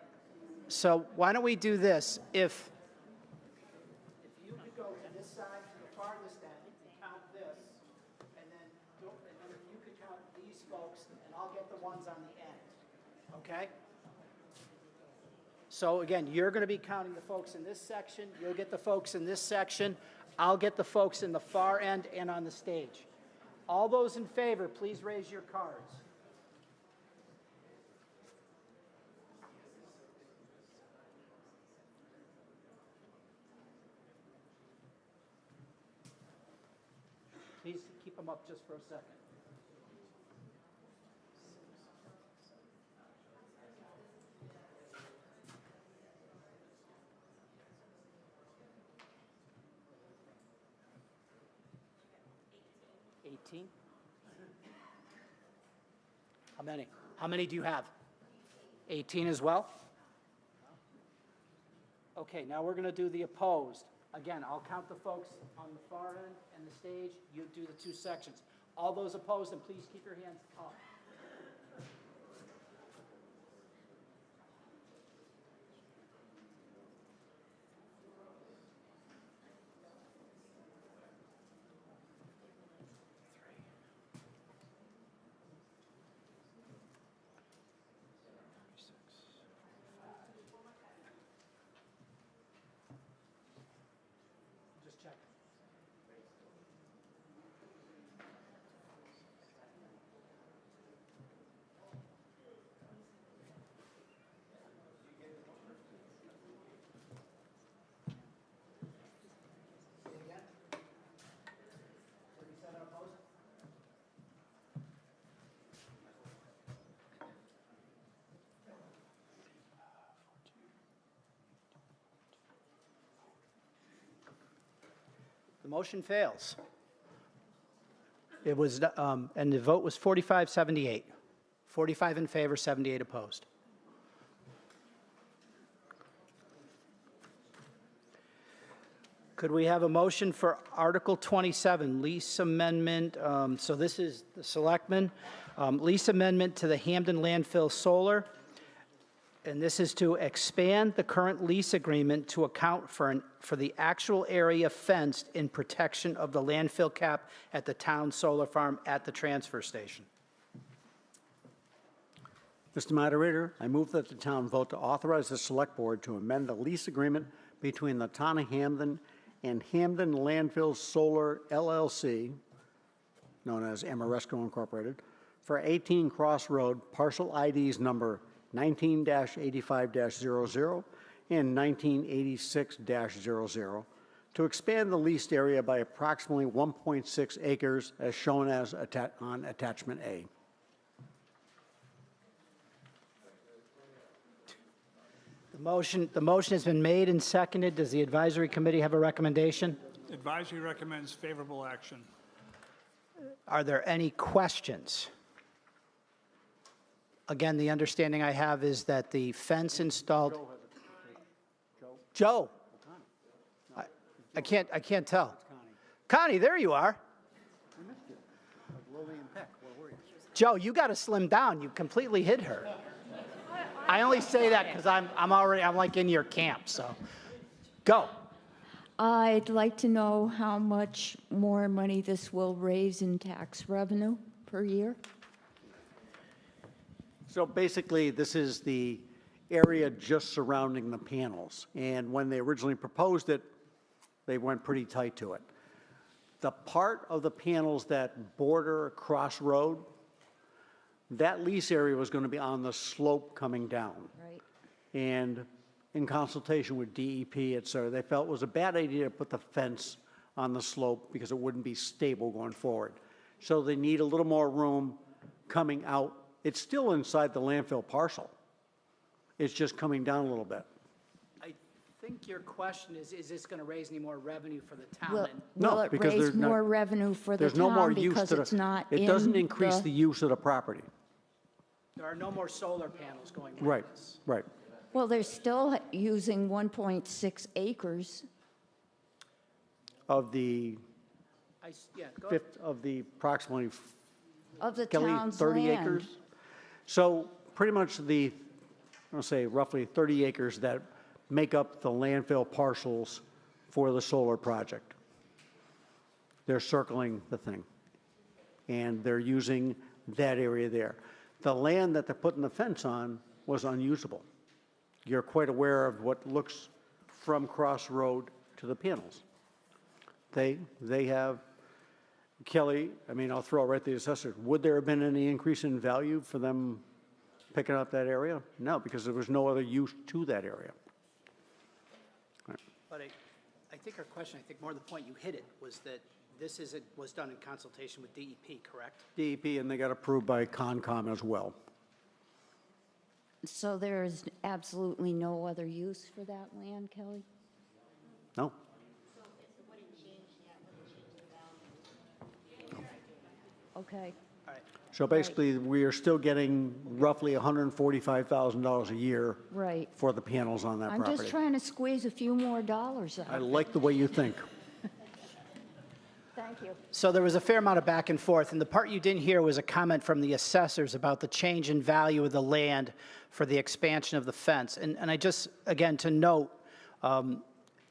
So why don't we do this? If you could go to this side, to the farthest end, count this, and then if you could count these folks, and I'll get the ones on the end. Okay? So again, you're going to be counting the folks in this section. You'll get the folks in this section. I'll get the folks in the far end and on the stage. All those in favor, please raise your cards. Please keep them up just for a second. How many? How many do you have? 18 as well? Okay, now we're going to do the opposed. Again, I'll count the folks on the far end and the stage. You do the two sections. All those opposed, and please keep your hands up. Just check. The motion fails. It was, and the vote was 45-78. 45 in favor, 78 opposed. Could we have a motion for Article 27, lease amendment? So this is the selectmen. Lease amendment to the Hampden landfill solar. And this is to expand the current lease agreement to account for the actual area fenced in protection of the landfill cap at the town solar farm at the transfer station. Mr. Moderator, I move that the town vote to authorize the Select Board to amend the lease agreement between the Town of Hampden and Hampden Landfill Solar LLC, known as Amoresco Incorporated, for 18 Cross Road, parcel IDs number 19-85-00 and 1986-00, to expand the leased area by approximately 1.6 acres as shown as on attachment A. The motion has been made and seconded. Does the advisory committee have a recommendation? Advisory recommends favorable action. Are there any questions? Again, the understanding I have is that the fence installed. Joe. I can't tell. Connie, there you are. Joe, you got to slim down. You completely hid her. I only say that because I'm like in your camp, so go. I'd like to know how much more money this will raise in tax revenue per year. So basically, this is the area just surrounding the panels. And when they originally proposed it, they went pretty tight to it. The part of the panels that border Cross Road, that lease area was going to be on the slope coming down. Right. And in consultation with DEP, et cetera, they felt it was a bad idea to put the fence on the slope because it wouldn't be stable going forward. So they need a little more room coming out. It's still inside the landfill parcel. It's just coming down a little bit. I think your question is this going to raise any more revenue for the town? Will it raise more revenue for the there's no more town use because to the, it's not it in doesn't increase the use of the property. There are no more solar panels going with Right, this. right. Well, they're still using 1.6 acres. Of the Yeah, go fifth of the approximately Of the Kelly, town's 30 land. acres. So pretty much the, I'll say roughly 30 acres that make up the landfill parcels for the solar project. They're circling the thing. And they're using that area there. The land that they're putting the fence on was unusable. You're quite aware of what looks from Cross Road to the panels. They have, Kelly, I mean, I'll throw it right to the assessor. Would there have been any increase in value for them picking up that area? No, because there was no other use to that area. But I think our question, I think more the point you hit it, was that this was done in consultation with DEP, correct? DEP, and they got approved by Concom as well. So there is absolutely no other use for that land, Kelly? No. Okay. So basically, we are still getting roughly $145,000 a year Right. for the panels on that I'm property. just trying to squeeze a few more dollars out. I like the way you think. Thank you. So there was a fair amount of back and forth, and the part you didn't hear was a comment from the assessors about the change in value of the land for the expansion of the fence. And I just, again, to note,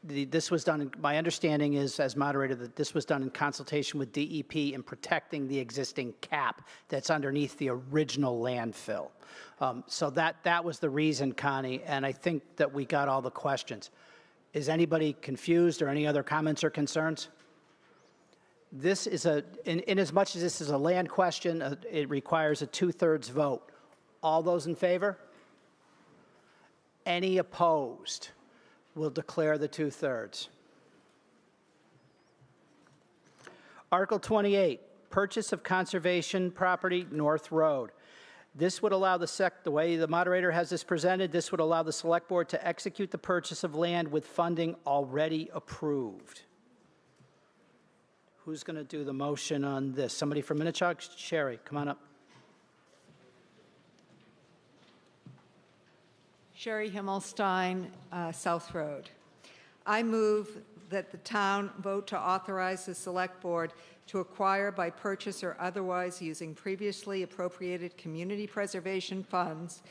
this was done, my understanding is, as moderator, that this was done in consultation with DEP in protecting the existing cap that's underneath the original landfill. So that was the reason, Connie, and I think that we got all the questions. Is anybody confused or any other comments or concerns? This is in as much as this is a land question, it requires a 2/3 vote. All those in favor? Any opposed? We'll declare the 2/3. Article 28, purchase of conservation property, North Road. This would allow the way the moderator has this presented, this would allow the select board to execute the purchase of land with funding already approved. Who's going to do the motion on this? Somebody from Minnetonka? Sherry, come on up. Sherry Himmelstein, South Road. I move that the town vote to authorize the select board to acquire by purchase or otherwise using previously appropriated community preservation funds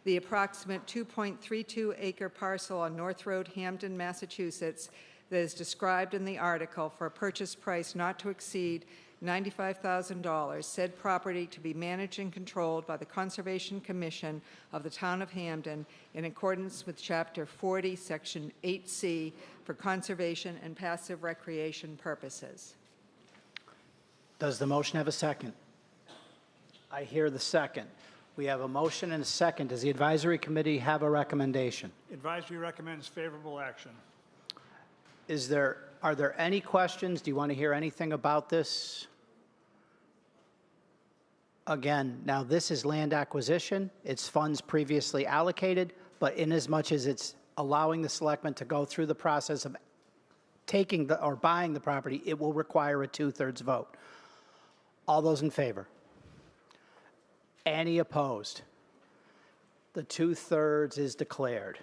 the approximate 2.32 acre parcel on North Road, Hampden, Massachusetts, that is described in the article for a purchase price not to exceed $95,000, said property to be managed and controlled by the Conservation Commission of the Town of Hampden in accordance with Chapter 40, Section 8C for conservation and passive recreation purposes. Does the motion have a second? I hear the second. We have a motion and a second. Does the advisory committee have a recommendation? Advisory recommends favorable action. Are there any questions? Do you want to hear anything about this? Again, now this is land acquisition. It's funds previously allocated, but inasmuch as it's allowing the selectmen to go through the process of taking or buying the property, it will require a 2/3 vote. All those in favor? Any opposed? The 2/3 is declared.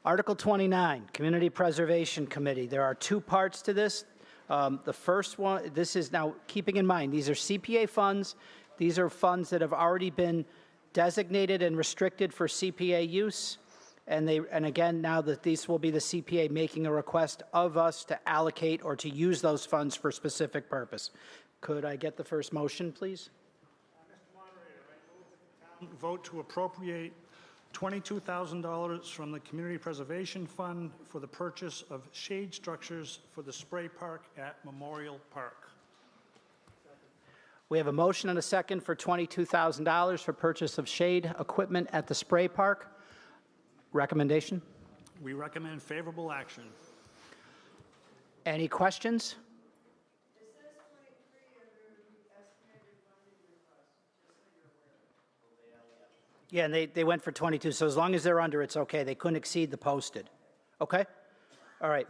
Article 29, Community Preservation Committee. There are two parts to this. The first one, this is now, keeping in mind, these are CPA funds. These are funds that have already been designated and restricted for CPA use. And again, now that these will be the CPA making a request of us to allocate or to use those funds for specific purpose. Could I get the first motion, please? Mr. Moderator, I move that the town vote to appropriate $22,000 from the Community Preservation Fund for the purchase of shade structures for the spray park at Memorial Park. We have a motion and a second for $22,000 for purchase of shade equipment at the spray park. Recommendation? We recommend favorable action. Any questions? Yeah, and they went for 22, so as long as they're under, it's okay. They couldn't exceed the posted. Okay? All right.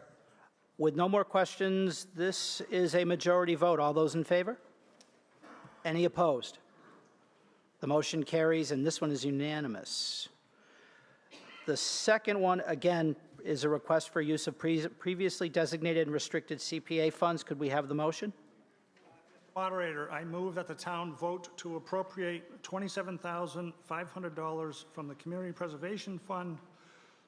With no more questions, this is a majority vote. All those in favor? Any opposed? The motion carries, and this one is unanimous. The second one, again, is a request for use of previously designated and restricted CPA funds. Could we have the motion? Moderator, I move that the town vote to appropriate $27,500 from the Community Preservation Fund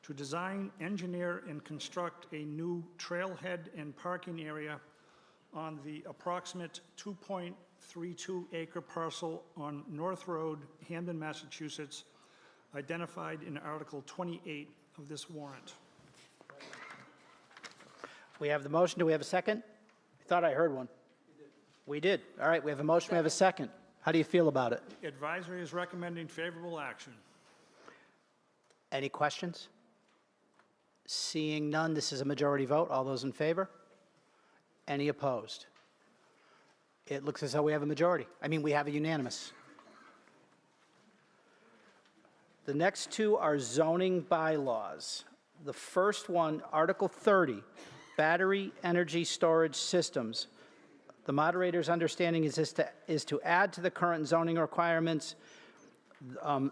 to design, engineer, and construct a new trailhead and parking area on the approximate 2.32 acre parcel on North Road, Hampden, Massachusetts, identified in Article 28 of this warrant. We have the motion. Do we have a second? I thought I heard one. We did. All right, we have a motion. We have a second. How do you feel about it? Advisory is recommending favorable action. Any questions? Seeing none, this is a majority vote. All those in favor? Any opposed? It looks as though we have a majority. We have a unanimous. The next two are zoning bylaws. The first one, Article 30, battery energy storage systems. The moderator's understanding is to add to the current zoning requirements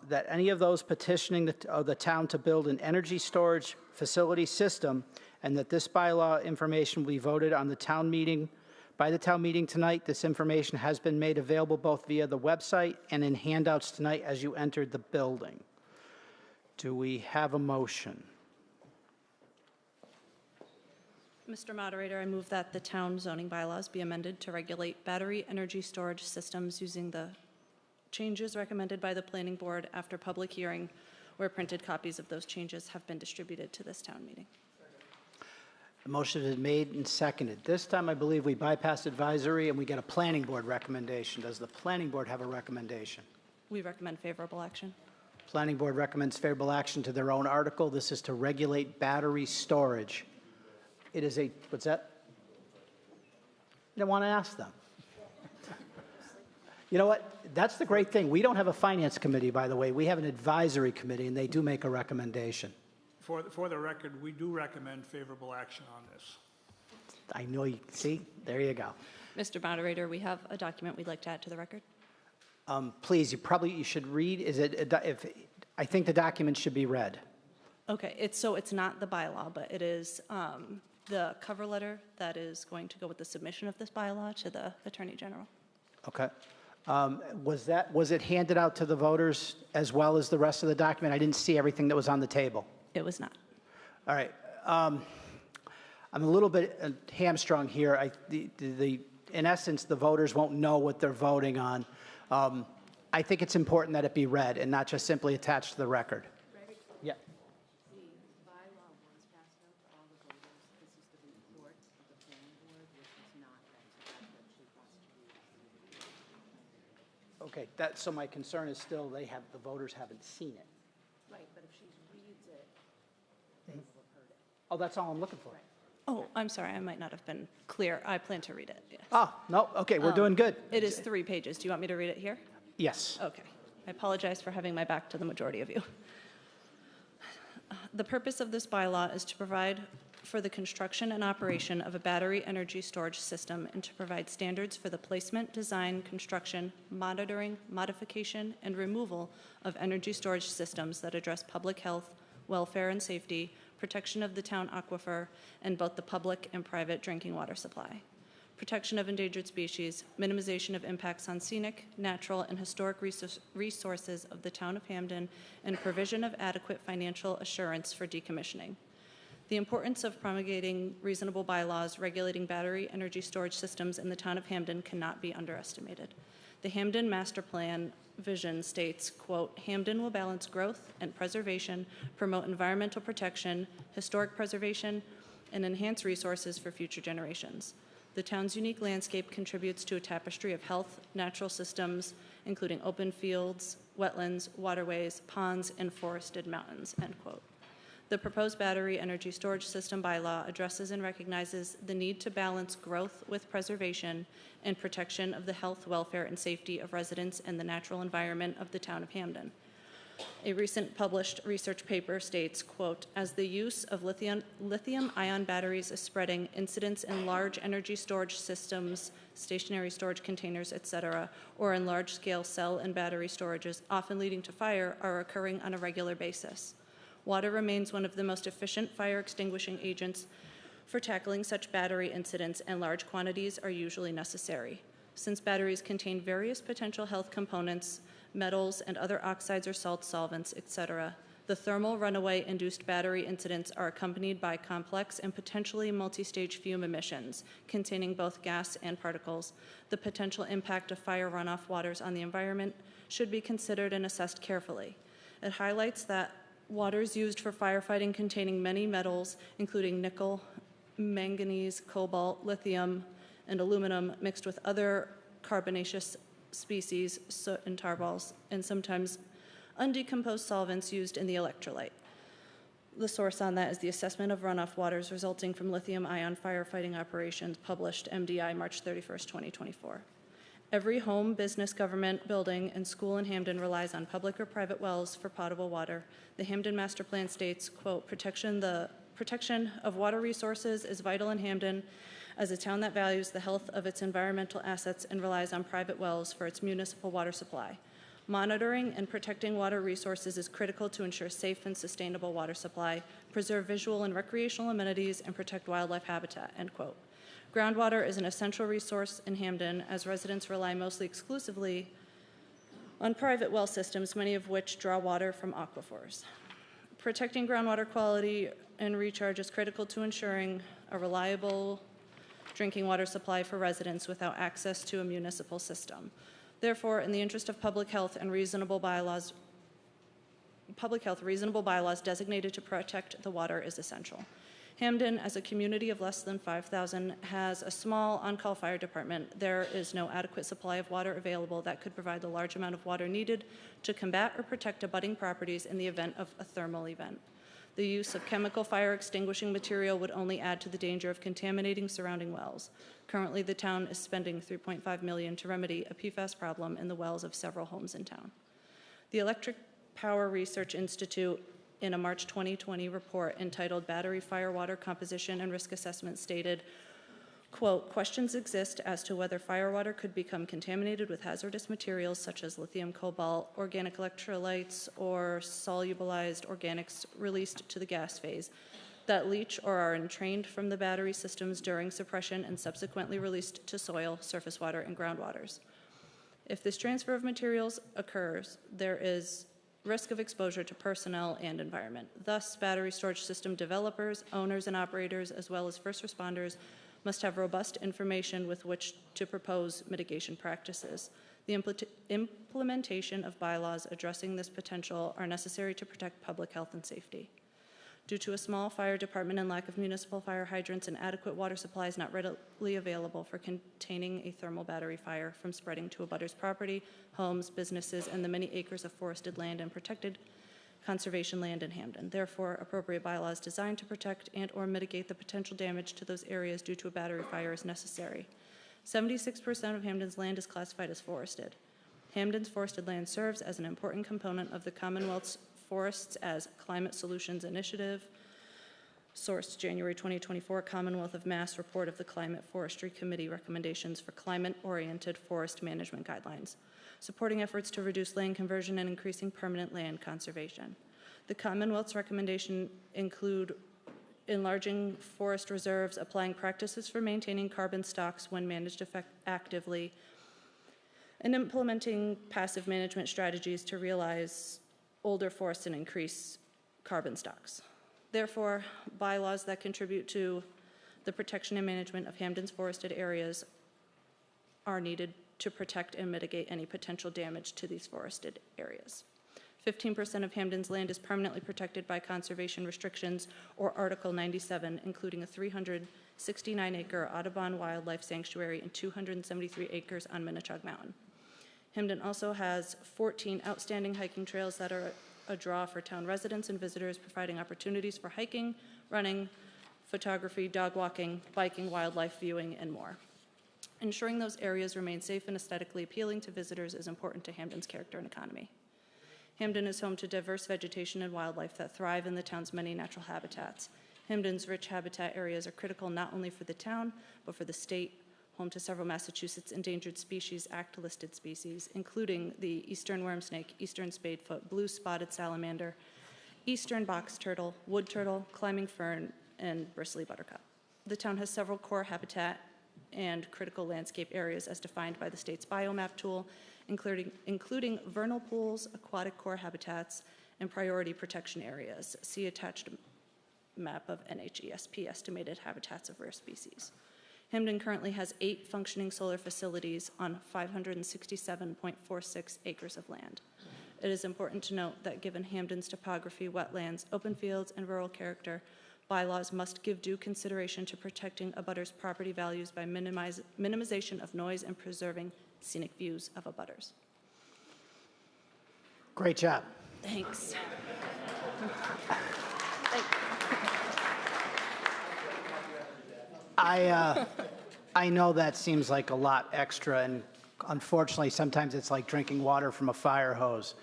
that any of those petitioning the town to build an energy storage facility system, and that this bylaw information will be voted on the town meeting. By the town meeting tonight, this information has been made available both via the website and in handouts tonight as you entered the building. Do we have a motion? Mr. Moderator, I move that the town zoning bylaws be amended to regulate battery energy storage systems using the changes recommended by the planning board after public hearing, where printed copies of those changes have been distributed to this town meeting. The motion is made and seconded. This time, I believe we bypass advisory and we get a planning board recommendation. Does the planning board have a recommendation? We recommend favorable action. Planning board recommends favorable action to their own article. This is to regulate battery storage. It is a, what's that? I want to ask them. You know what? That's the great thing. We don't have a finance committee, by the way. We have an advisory committee, and they do make a recommendation. For the record, we do recommend favorable action on this. I know you, see? There you go. Mr. Moderator, we have a document we'd like to add to the record. Please, you should read, I think the document should be read. Okay, it's not the bylaw, but it is the cover letter that is going to go with the submission of this bylaw to the Attorney General. Okay. Was it handed out to the voters as well as the rest of the document? I didn't see everything that was on the table. It was not. All right. I'm a little bit hamstrung here. In essence, the voters won't know what they're voting on. I think it's important that it be read and not just simply attached to the record. Yeah. Okay, so my concern is still the voters haven't seen it. Right, but if she reads it, they will have heard it. Oh, that's all I'm looking for. Oh, I'm sorry, I might not have been clear. I plan to read it, yes. Oh, no, okay, we're doing good. It is 3 pages. Do you want me to read it here? Yes. Okay. I apologize for having my back to the majority of you. The purpose of this bylaw is to provide for the construction and operation of a battery energy storage system and to provide standards for the placement, design, construction, monitoring, modification, and removal of energy storage systems that address public health, welfare and safety, protection of the town aquifer, and both the public and private drinking water supply, protection of endangered species, minimization of impacts on scenic, natural, and historic resources of the town of Hampden, and provision of adequate financial assurance for decommissioning. The importance of promulgating reasonable bylaws regulating battery energy storage systems in the town of Hampden cannot be underestimated. The Hampden Master Plan vision states, quote, Hampden will balance growth and preservation, promote environmental protection, historic preservation, and enhance resources for future generations. The town's unique landscape contributes to a tapestry of health, natural systems, including open fields, wetlands, waterways, ponds, and forested mountains, end quote. The proposed battery energy storage system bylaw addresses and recognizes the need to balance growth with preservation and protection of the health, welfare, and safety of residents and the natural environment of the town of Hampden. A recent published research paper states, quote, as the use of lithium-ion batteries is spreading, incidents in large energy storage systems, stationary storage containers, et cetera, or in large-scale cell and battery storages, often leading to fire, are occurring on a regular basis. Water remains one of the most efficient fire extinguishing agents for tackling such battery incidents, and large quantities are usually necessary. Since batteries contain various potential health components, metals, and other oxides or salt solvents, etc., the thermal runaway-induced battery incidents are accompanied by complex and potentially multi-stage fume emissions containing both gas and particles. The potential impact of fire runoff waters on the environment should be considered and assessed carefully. It highlights that waters used for firefighting containing many metals, including nickel, manganese, cobalt, lithium, and aluminum, mixed with other carbonaceous species, soot and tar balls, and sometimes undecomposed solvents used in the electrolyte. The source on that is the Assessment of Runoff Waters Resulting from Lithium-Ion Firefighting Operations, published MDI March 31st, 2024. Every home, business, government, building, and school in Hampden relies on public or private wells for potable water. The Hampden Master Plan states, quote, the protection of water resources is vital in Hampden as a town that values the health of its environmental assets and relies on private wells for its municipal water supply. Monitoring and protecting water resources is critical to ensure safe and sustainable water supply, preserve visual and recreational amenities, and protect wildlife habitat, end quote. Groundwater is an essential resource in Hampden, as residents rely mostly exclusively on private well systems, many of which draw water from aquifers. Protecting groundwater quality and recharge is critical to ensuring a reliable drinking water supply for residents without access to a municipal system. Therefore, in the interest of public health, reasonable bylaws designated to protect the water is essential. Hampden, as a community of less than 5,000, has a small on-call fire department. There is no adequate supply of water available that could provide the large amount of water needed to combat or protect abutting properties in the event of a thermal event. The use of chemical fire extinguishing material would only add to the danger of contaminating surrounding wells. Currently, the town is spending $3.5 million to remedy a PFAS problem in the wells of several homes in town. The Electric Power Research Institute, in a March 2020 report entitled Battery Fire Water Composition and Risk Assessment, stated, quote, questions exist as to whether firewater could become contaminated with hazardous materials such as lithium, cobalt, organic electrolytes, or solubilized organics released to the gas phase that leach or are entrained from the battery systems during suppression and subsequently released to soil, surface water, and groundwaters. If this transfer of materials occurs, there is risk of exposure to personnel and environment. Thus, battery storage system developers, owners, and operators, as well as first responders, must have robust information with which to propose mitigation practices. The implementation of bylaws addressing this potential are necessary to protect public health and safety. Due to a small fire department and lack of municipal fire hydrants and adequate water supplies not readily available for containing a thermal battery fire from spreading to a abutter's property, homes, businesses, and the many acres of forested land and protected conservation land in Hampden. Therefore, appropriate bylaws designed to protect and or mitigate the potential damage to those areas due to a battery fire is necessary. 76% of Hampden's land is classified as forested. Hampden's forested land serves as an important component of the Commonwealth's Forests as Climate Solutions Initiative, sourced January 2024 Commonwealth of Mass Report of the Climate Forestry Committee recommendations for climate-oriented forest management guidelines, supporting efforts to reduce land conversion and increasing permanent land conservation. The Commonwealth's recommendation include enlarging forest reserves, applying practices for maintaining carbon stocks when managed actively, and implementing passive management strategies to realize older forests and increase carbon stocks. Therefore, bylaws that contribute to the protection and management of Hampden's forested areas are needed to protect and mitigate any potential damage to these forested areas. 15% of Hampden's land is permanently protected by conservation restrictions or Article 97, including a 369-acre Audubon Wildlife Sanctuary and 273 acres on Minnetonka Mountain. Hampden also has 14 outstanding hiking trails that are a draw for town residents and visitors, providing opportunities for hiking, running, photography, dog walking, biking, wildlife viewing, and more. Ensuring those areas remain safe and aesthetically appealing to visitors is important to Hampden's character and economy. Hampden is home to diverse vegetation and wildlife that thrive in the town's many natural habitats. Hampden's rich habitat areas are critical not only for the town, but for the state, home to several Massachusetts Endangered Species Act listed species, including the eastern worm snake, eastern spadefoot, blue spotted salamander, eastern box turtle, wood turtle, climbing fern, and bristly buttercup. The town has several core habitat and critical landscape areas as defined by the state's biomap tool, including vernal pools, aquatic core habitats, and priority protection areas. See attached map of NHESP estimated habitats of rare species. Hampden currently has 8 functioning solar facilities on 567.46 acres of land. It is important to note that given Hampden's topography, wetlands, open fields, and rural character, bylaws must give due consideration to protecting abutters' property values by minimization of noise and preserving scenic views of abutters. Great job. Thanks. I know that seems like a lot extra, and unfortunately, sometimes it's like drinking water from a fire hose.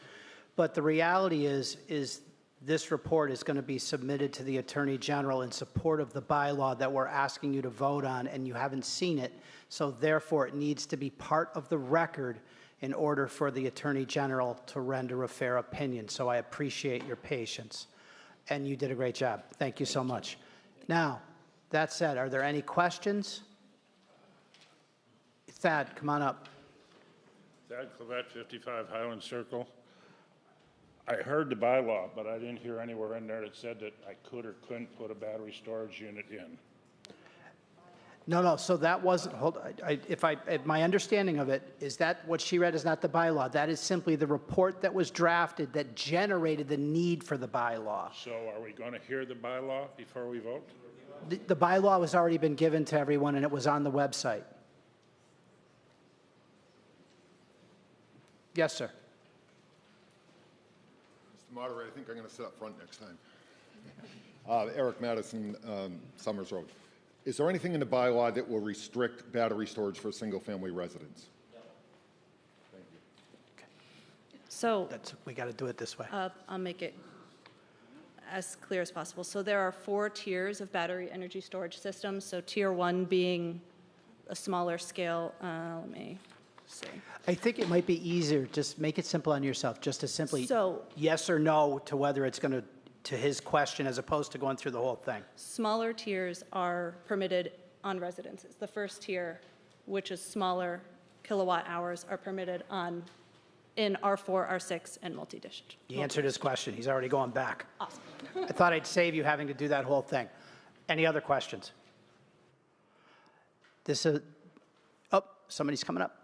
But the reality is this report is going to be submitted to the Attorney General in support of the bylaw that we're asking you to vote on, and you haven't seen it. So therefore, it needs to be part of the record in order for the Attorney General to render a fair opinion. So I appreciate your patience, and you did a great job. Thank you so much. Now, that said, are there any questions? Thad, come on up. Thad Clavette, 55 Highland Circle. I heard the bylaw, but I didn't hear anywhere in there that said that I could or couldn't put a battery storage unit in. No, so that wasn't, my understanding of it is that what she read is not the bylaw. That is simply the report that was drafted that generated the need for the bylaw. So are we going to hear the bylaw before we vote? The bylaw has already been given to everyone, and it was on the website. Yes, sir. Mr. Moderator, I think I'm going to sit up front next time. Eric Madison, Summers Road. Is there anything in the bylaw that will restrict battery storage for single-family residents? Thank you. So we got to do it this way. I'll make it as clear as possible. So there are 4 tiers of battery energy storage systems. So tier 1 being a smaller scale. Let me see. I think it might be easier, just make it simple on yourself, just to simply yes or no to whether it's going to his question as opposed to going through the whole thing. Smaller tiers are permitted on residences. The first tier, which is smaller kilowatt hours, are permitted on in R4, R6, and multi-district. He answered his question. He's already going back. Awesome. I thought I'd save you having to do that whole thing. Any other questions? This is, oh, somebody's coming up.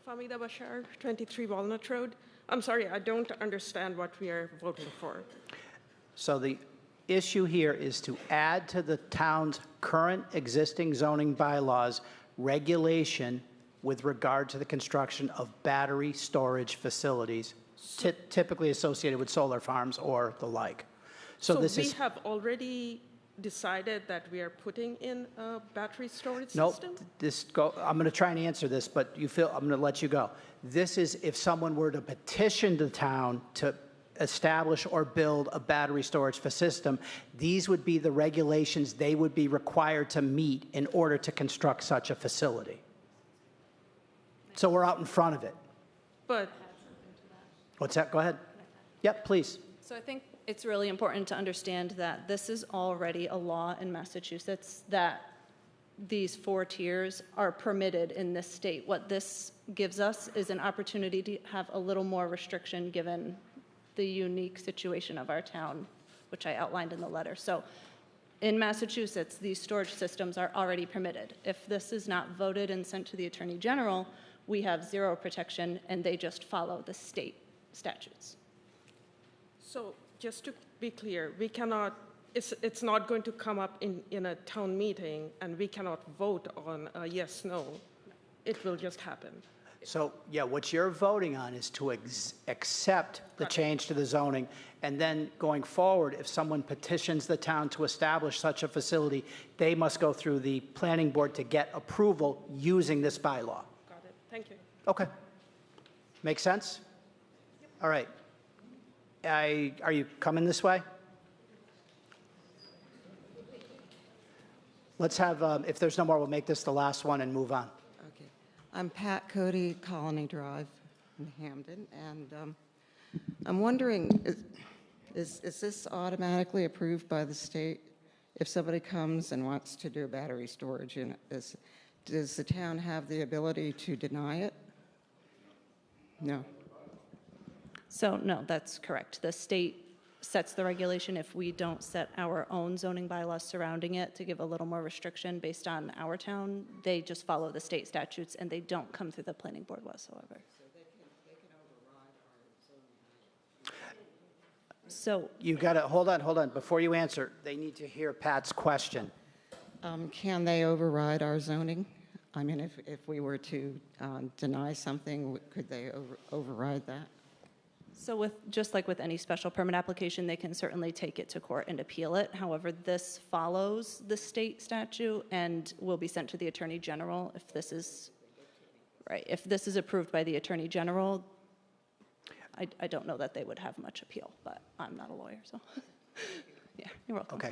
Famida Bashar, 23 Walnut Road. I'm sorry, I don't understand what we are voting for. So the issue here is to add to the town's current existing zoning bylaws regulation with regard to the construction of battery storage facilities, typically associated with solar farms or the like. So we have already decided that we are putting in a battery storage system? Nope. I'm going to try and answer this, but I'm going to let you go. This is if someone were to petition the town to establish or build a battery storage system, these would be the regulations they would be required to meet in order to construct such a facility. So we're out in front of it. But what's that? Go ahead. Yep, please. So I think it's really important to understand that this is already a law in Massachusetts, that these 4 tiers are permitted in this state. What this gives us is an opportunity to have a little more restriction given the unique situation of our town, which I outlined in the letter. So in Massachusetts, these storage systems are already permitted. If this is not voted and sent to the Attorney General, we have zero protection and they just follow the state statutes. so just to be clear, we cannot, it's not going to come up in a town meeting and we cannot vote on a yes, no. It will just happen. So, yeah, what you're voting on is to accept the change to the zoning, and then going forward, if someone petitions the town to establish such a facility, they must go through the planning board to get approval using this bylaw. Got it. Thank you. Okay. Make sense? All right. Are you coming this way? Let's have, if there's no more, we'll make this the last one and move on. Okay. I'm Pat Cody, Colony Drive in Hampden, and I'm wondering, is this automatically approved by the state? If somebody comes and wants to do battery storage in it, does the town have the ability to deny it? No. So no, that's correct. The state sets the regulation. If we don't set our own zoning bylaws surrounding it to give a little more restriction based on our town, they just follow the state statutes and they don't come through the planning board whatsoever. So You got to, hold on. Before you answer, they need to hear Pat's question. Can they override our zoning? I mean, if we were to deny something, could they override that? So just like with any special permit application, they can certainly take it to court and appeal it. However, this follows the state statute and will be sent to the Attorney General if this is, right, if this is approved by the Attorney General. I don't know that they would have much appeal, but I'm not a lawyer, so yeah, you're welcome. Okay.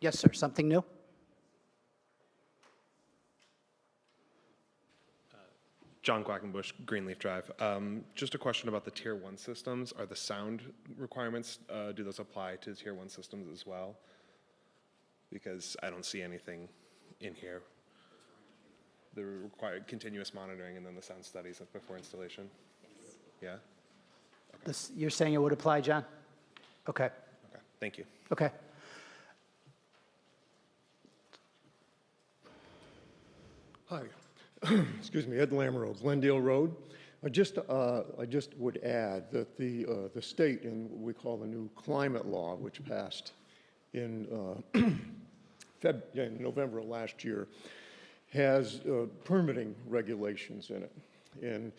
Yes, sir, something new? John Quackenbush, Greenleaf Drive. Just a question about the Tier 1 systems. Are the sound requirements, do those apply to Tier 1 systems as well? Because I don't see anything in here. The required continuous monitoring and then the sound studies before installation? Yes. Yeah? Okay. You're saying it would apply, John? Okay. Okay, thank you. Okay. Hi. Excuse me, Ed Lamoureux, Glendale Road. I just would add that the state, in what we call the new climate law, which passed in November of last year, has permitting regulations in it. And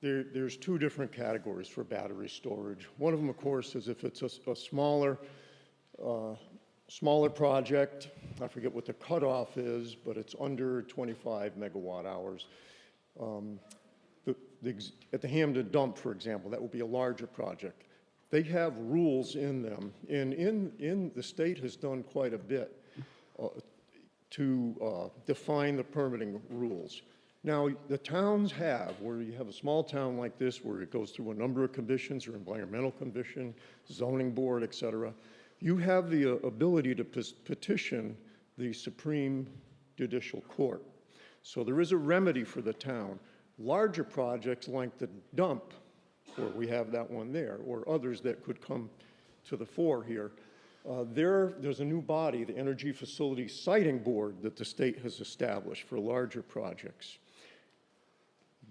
there's 2 different categories for battery storage. One of them, of course, is if it's a smaller project. I forget what the cutoff is, but it's under 25 megawatt hours. At the Hampden dump, for example, that would be a larger project. They have rules in them, and in the state has done quite a bit to define the permitting rules. Now, the towns have, where you have a small town like this, where it goes through a number of commissions, or environmental commission, zoning board, et cetera, you have the ability to petition the Supreme Judicial Court. So there is a remedy for the town. Larger projects like the dump, or we have that one there, or others that could come to the fore here, there's a new body, the Energy Facility Siting Board, that the state has established for larger projects.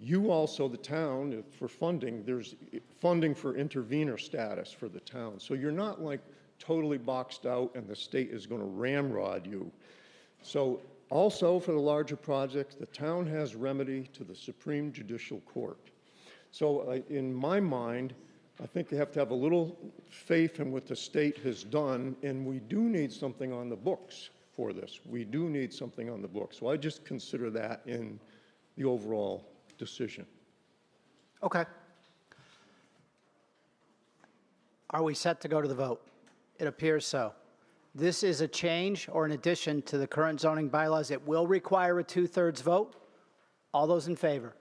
You also, the town, for funding, there's funding for intervenor status for the town. So you're not like totally boxed out and the state is going to ramrod you. So also for the larger projects, the town has remedy to the Supreme Judicial Court. So in my mind, I think they have to have a little faith in what the state has done, and we do need something on the books for this. We do need something on the books. So I just consider that in the overall decision. Okay. Are we set to go to the vote? It appears so. This is a change or an addition to the current zoning bylaws. It will require a 2/3 vote. All those in favor?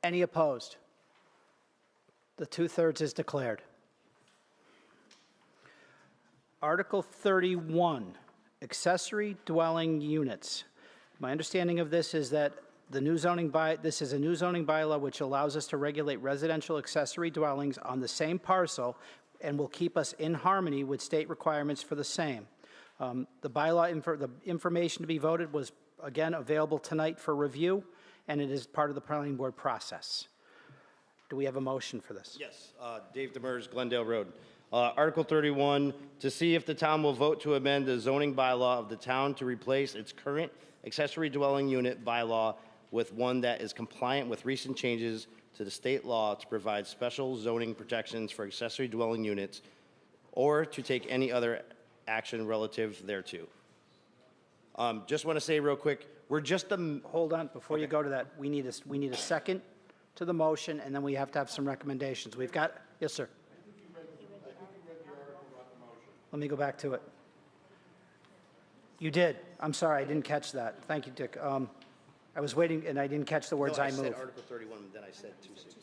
Any opposed? The 2/3 is declared. Article 31, accessory dwelling units. My understanding of this is that this is a new zoning bylaw which allows us to regulate residential accessory dwellings on the same parcel and will keep us in harmony with state requirements for the same. The bylaw, the information to be voted was, again, available tonight for review, and it is part of the planning board process. Do we have a motion for this? Yes, Dave Demers, Glendale Road. Article 31, to see if the town will vote to amend the zoning bylaw of the town to replace its current accessory dwelling unit bylaw with one that is compliant with recent changes to the state law to provide special zoning protections for accessory dwelling units, or to take any other action relative thereto. Just want to say real quick, we're just hold on, before you go to that, we need a second to the motion, and then we have to have some recommendations. We've got, yes, sir. Let me go back to it. You did. I'm sorry, I didn't catch that. Thank you, Dick. I was waiting, and I didn't catch the words I move. said Article 31, and then I said 2C.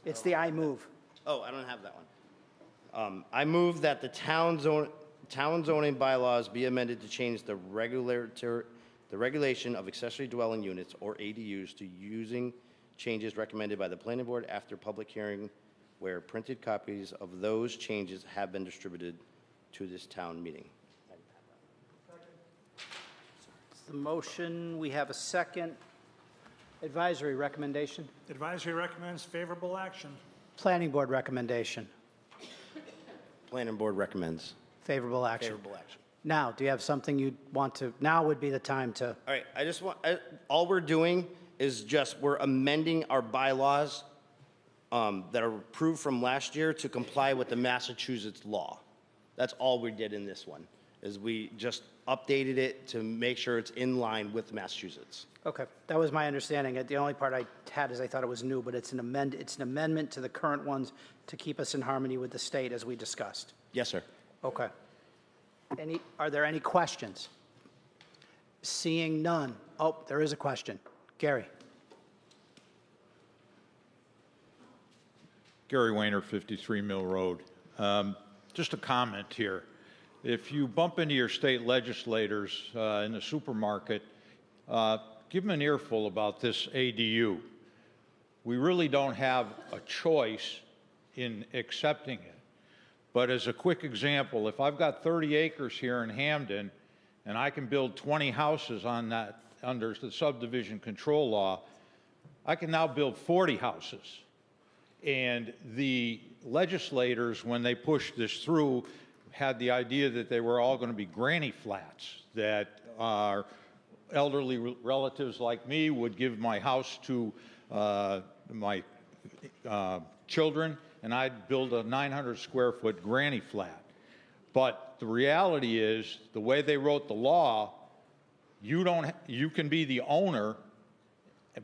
It's the I move. Oh, I don't have that one. I move that the town zoning bylaws be amended to change the regulation of accessory dwelling units, or ADUs, to using changes recommended by the planning board after public hearing, where printed copies of those changes have been distributed to this town meeting. The motion, we have a second. Advisory recommendation. Advisory recommends favorable action. Planning board recommendation. Planning board recommends. Favorable action. Favorable action. Now, do you have something you'd want to, now would be the time to. All right, I just want, all we're doing is we're amending our bylaws that are approved from last year to comply with the Massachusetts law. That's all we did in this one, is we just updated it to make sure it's in line with Massachusetts. Okay, that was my understanding. The only part I had is I thought it was new, but it's an amendment to the current ones to keep us in harmony with the state, as we discussed. Yes, sir. Okay. Are there any questions? Seeing none. Oh, there is a question. Gary. Gary Weiner, 53 Mill Road. Just a comment here. If you bump into your state legislators in the supermarket, give them an earful about this ADU. We really don't have a choice in accepting it. But as a quick example, if I've got 30 acres here in Hampden and I can build 20 houses on that under the subdivision control law, I can now build 40 houses. And the legislators, when they pushed this through, had the idea that they were all going to be granny flats, that our elderly relatives like me would give my house to my children, and I'd build a 900-square-foot granny flat. But the reality is, the way they wrote the law, you can be the owner,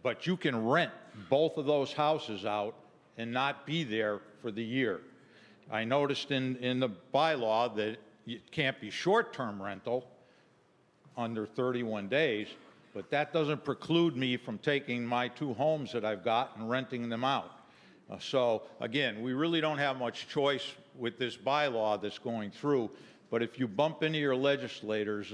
but you can rent both of those houses out and not be there for the year. I noticed in the bylaw that it can't be short-term rental under 31 days, but that doesn't preclude me from taking my 2 homes that I've got and renting them out. So again, we really don't have much choice with this bylaw that's going through, but if you bump into your legislators,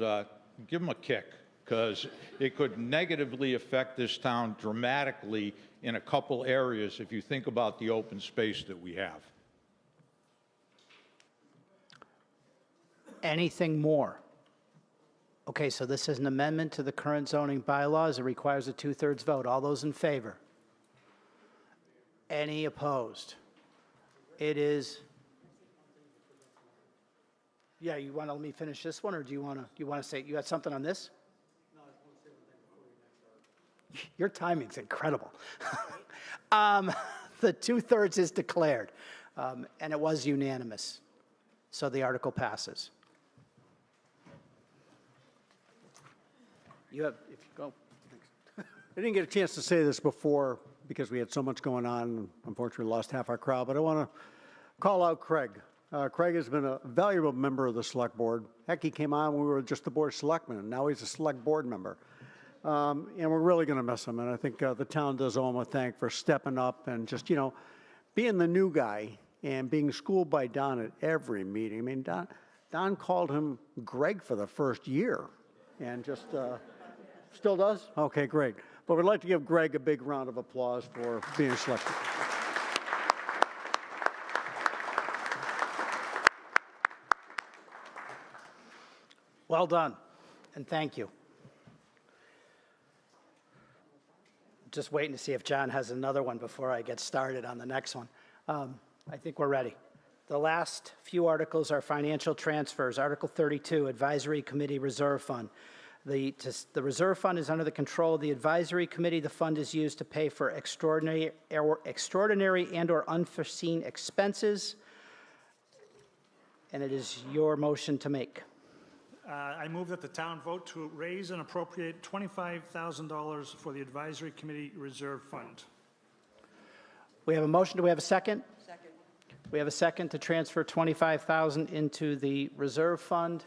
give them a kick. because it could negatively affect this town dramatically in a couple areas if you think about the open space that we have. Anything more? Okay, so this is an amendment to the current zoning bylaws. It requires a 2/3 vote. All those in favor? Any opposed? It is. Yeah, you want to let me finish this one, or do you want to say, you had something on this? No, I just want to say one thing before you next. Your timing's incredible. The 2/3 is declared, and it was unanimous. So the article passes. You have, if you go. I didn't get a chance to say this before because we had so much going on. Unfortunately, we lost half our crowd, but I want to call out Craig. Craig has been a valuable member of the select board. Heck, he came on when we were just the board of selectmen, and now he's a select board member. And we're really going to miss him. And I think the town does owe him a thank for stepping up and just, being the new guy and being schooled by Don at every meeting. I mean, Don called him Greg for the first year and just still does? Okay, great. But we'd like to give Greg a big round of applause for being selected. Well done, and thank you. Just waiting to see if John has another one before I get started on the next one. I think we're ready. The last few articles are financial transfers. Article 32, Advisory Committee Reserve Fund. The reserve fund is under the control of the advisory committee. The fund is used to pay for extraordinary and or unforeseen expenses. And it is your motion to make. I move that the town vote to raise and appropriate $25,000 for the advisory committee reserve fund. We have a motion. Do we have a second? Second. We have a second to transfer $25,000 into the reserve fund.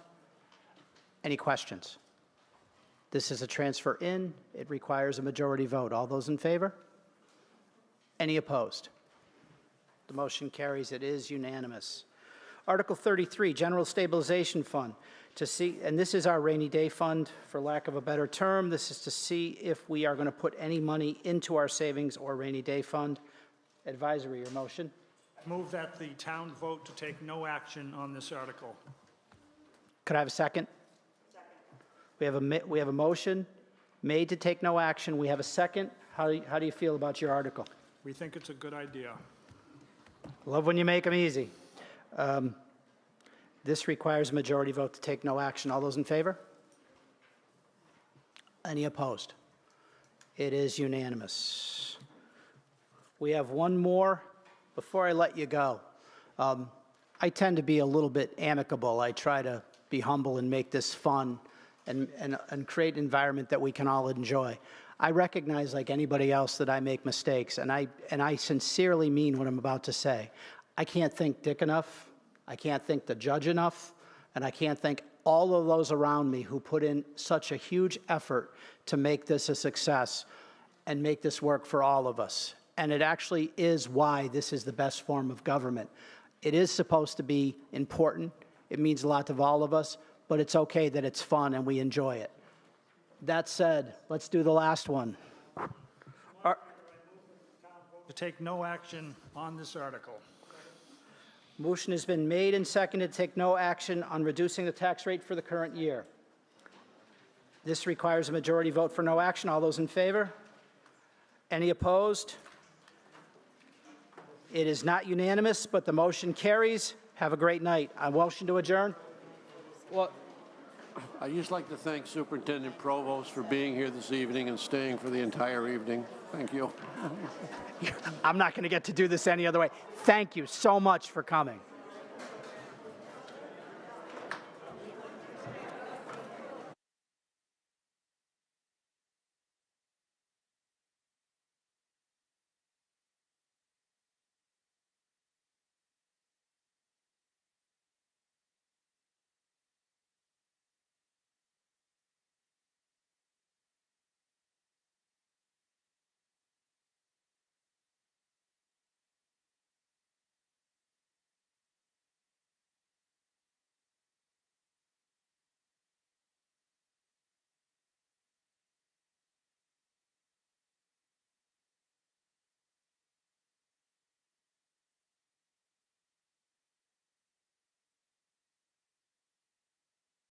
Any questions? This is a transfer in. It requires a majority vote. All those in favor? Any opposed? The motion carries. It is unanimous. Article 33, General Stabilization Fund. To see, and this is our rainy day fund, for lack of a better term. This is to see if we are going to put any money into our savings or rainy day fund. Advisory, your motion. I move that the town vote to take no action on this article. Could I have a second? We have a motion made to take no action. We have a second. How do you feel about your article? We think it's a good idea. Love when you make them easy. This requires a majority vote to take no action. All those in favor? Any opposed? It is unanimous. We have one more. Before I let you go, I tend to be a little bit amicable. I try to be humble and make this fun and create an environment that we can all enjoy. I recognize, like anybody else, that I make mistakes, and I sincerely mean what I'm about to say. I can't thank Dick enough, I can't thank the judge enough, and I can't thank all of those around me who put in such a huge effort to make this a success and make this work for all of us. And it actually is why this is the best form of government. It is supposed to be important. It means a lot to all of us, but it's okay that it's fun and we enjoy it. That said, let's do the last one. To take no action on this article. Motion has been made and seconded to take no action on reducing the tax rate for the current year. This requires a majority vote for no action. All those in favor? Any opposed? It is not unanimous, but the motion carries. Have a great night. I motion to adjourn. Well, I'd just like to thank Superintendent Provost for being here this evening and staying for the entire evening. Thank you. I'm not going to get to do this any other way. Thank you so much for coming.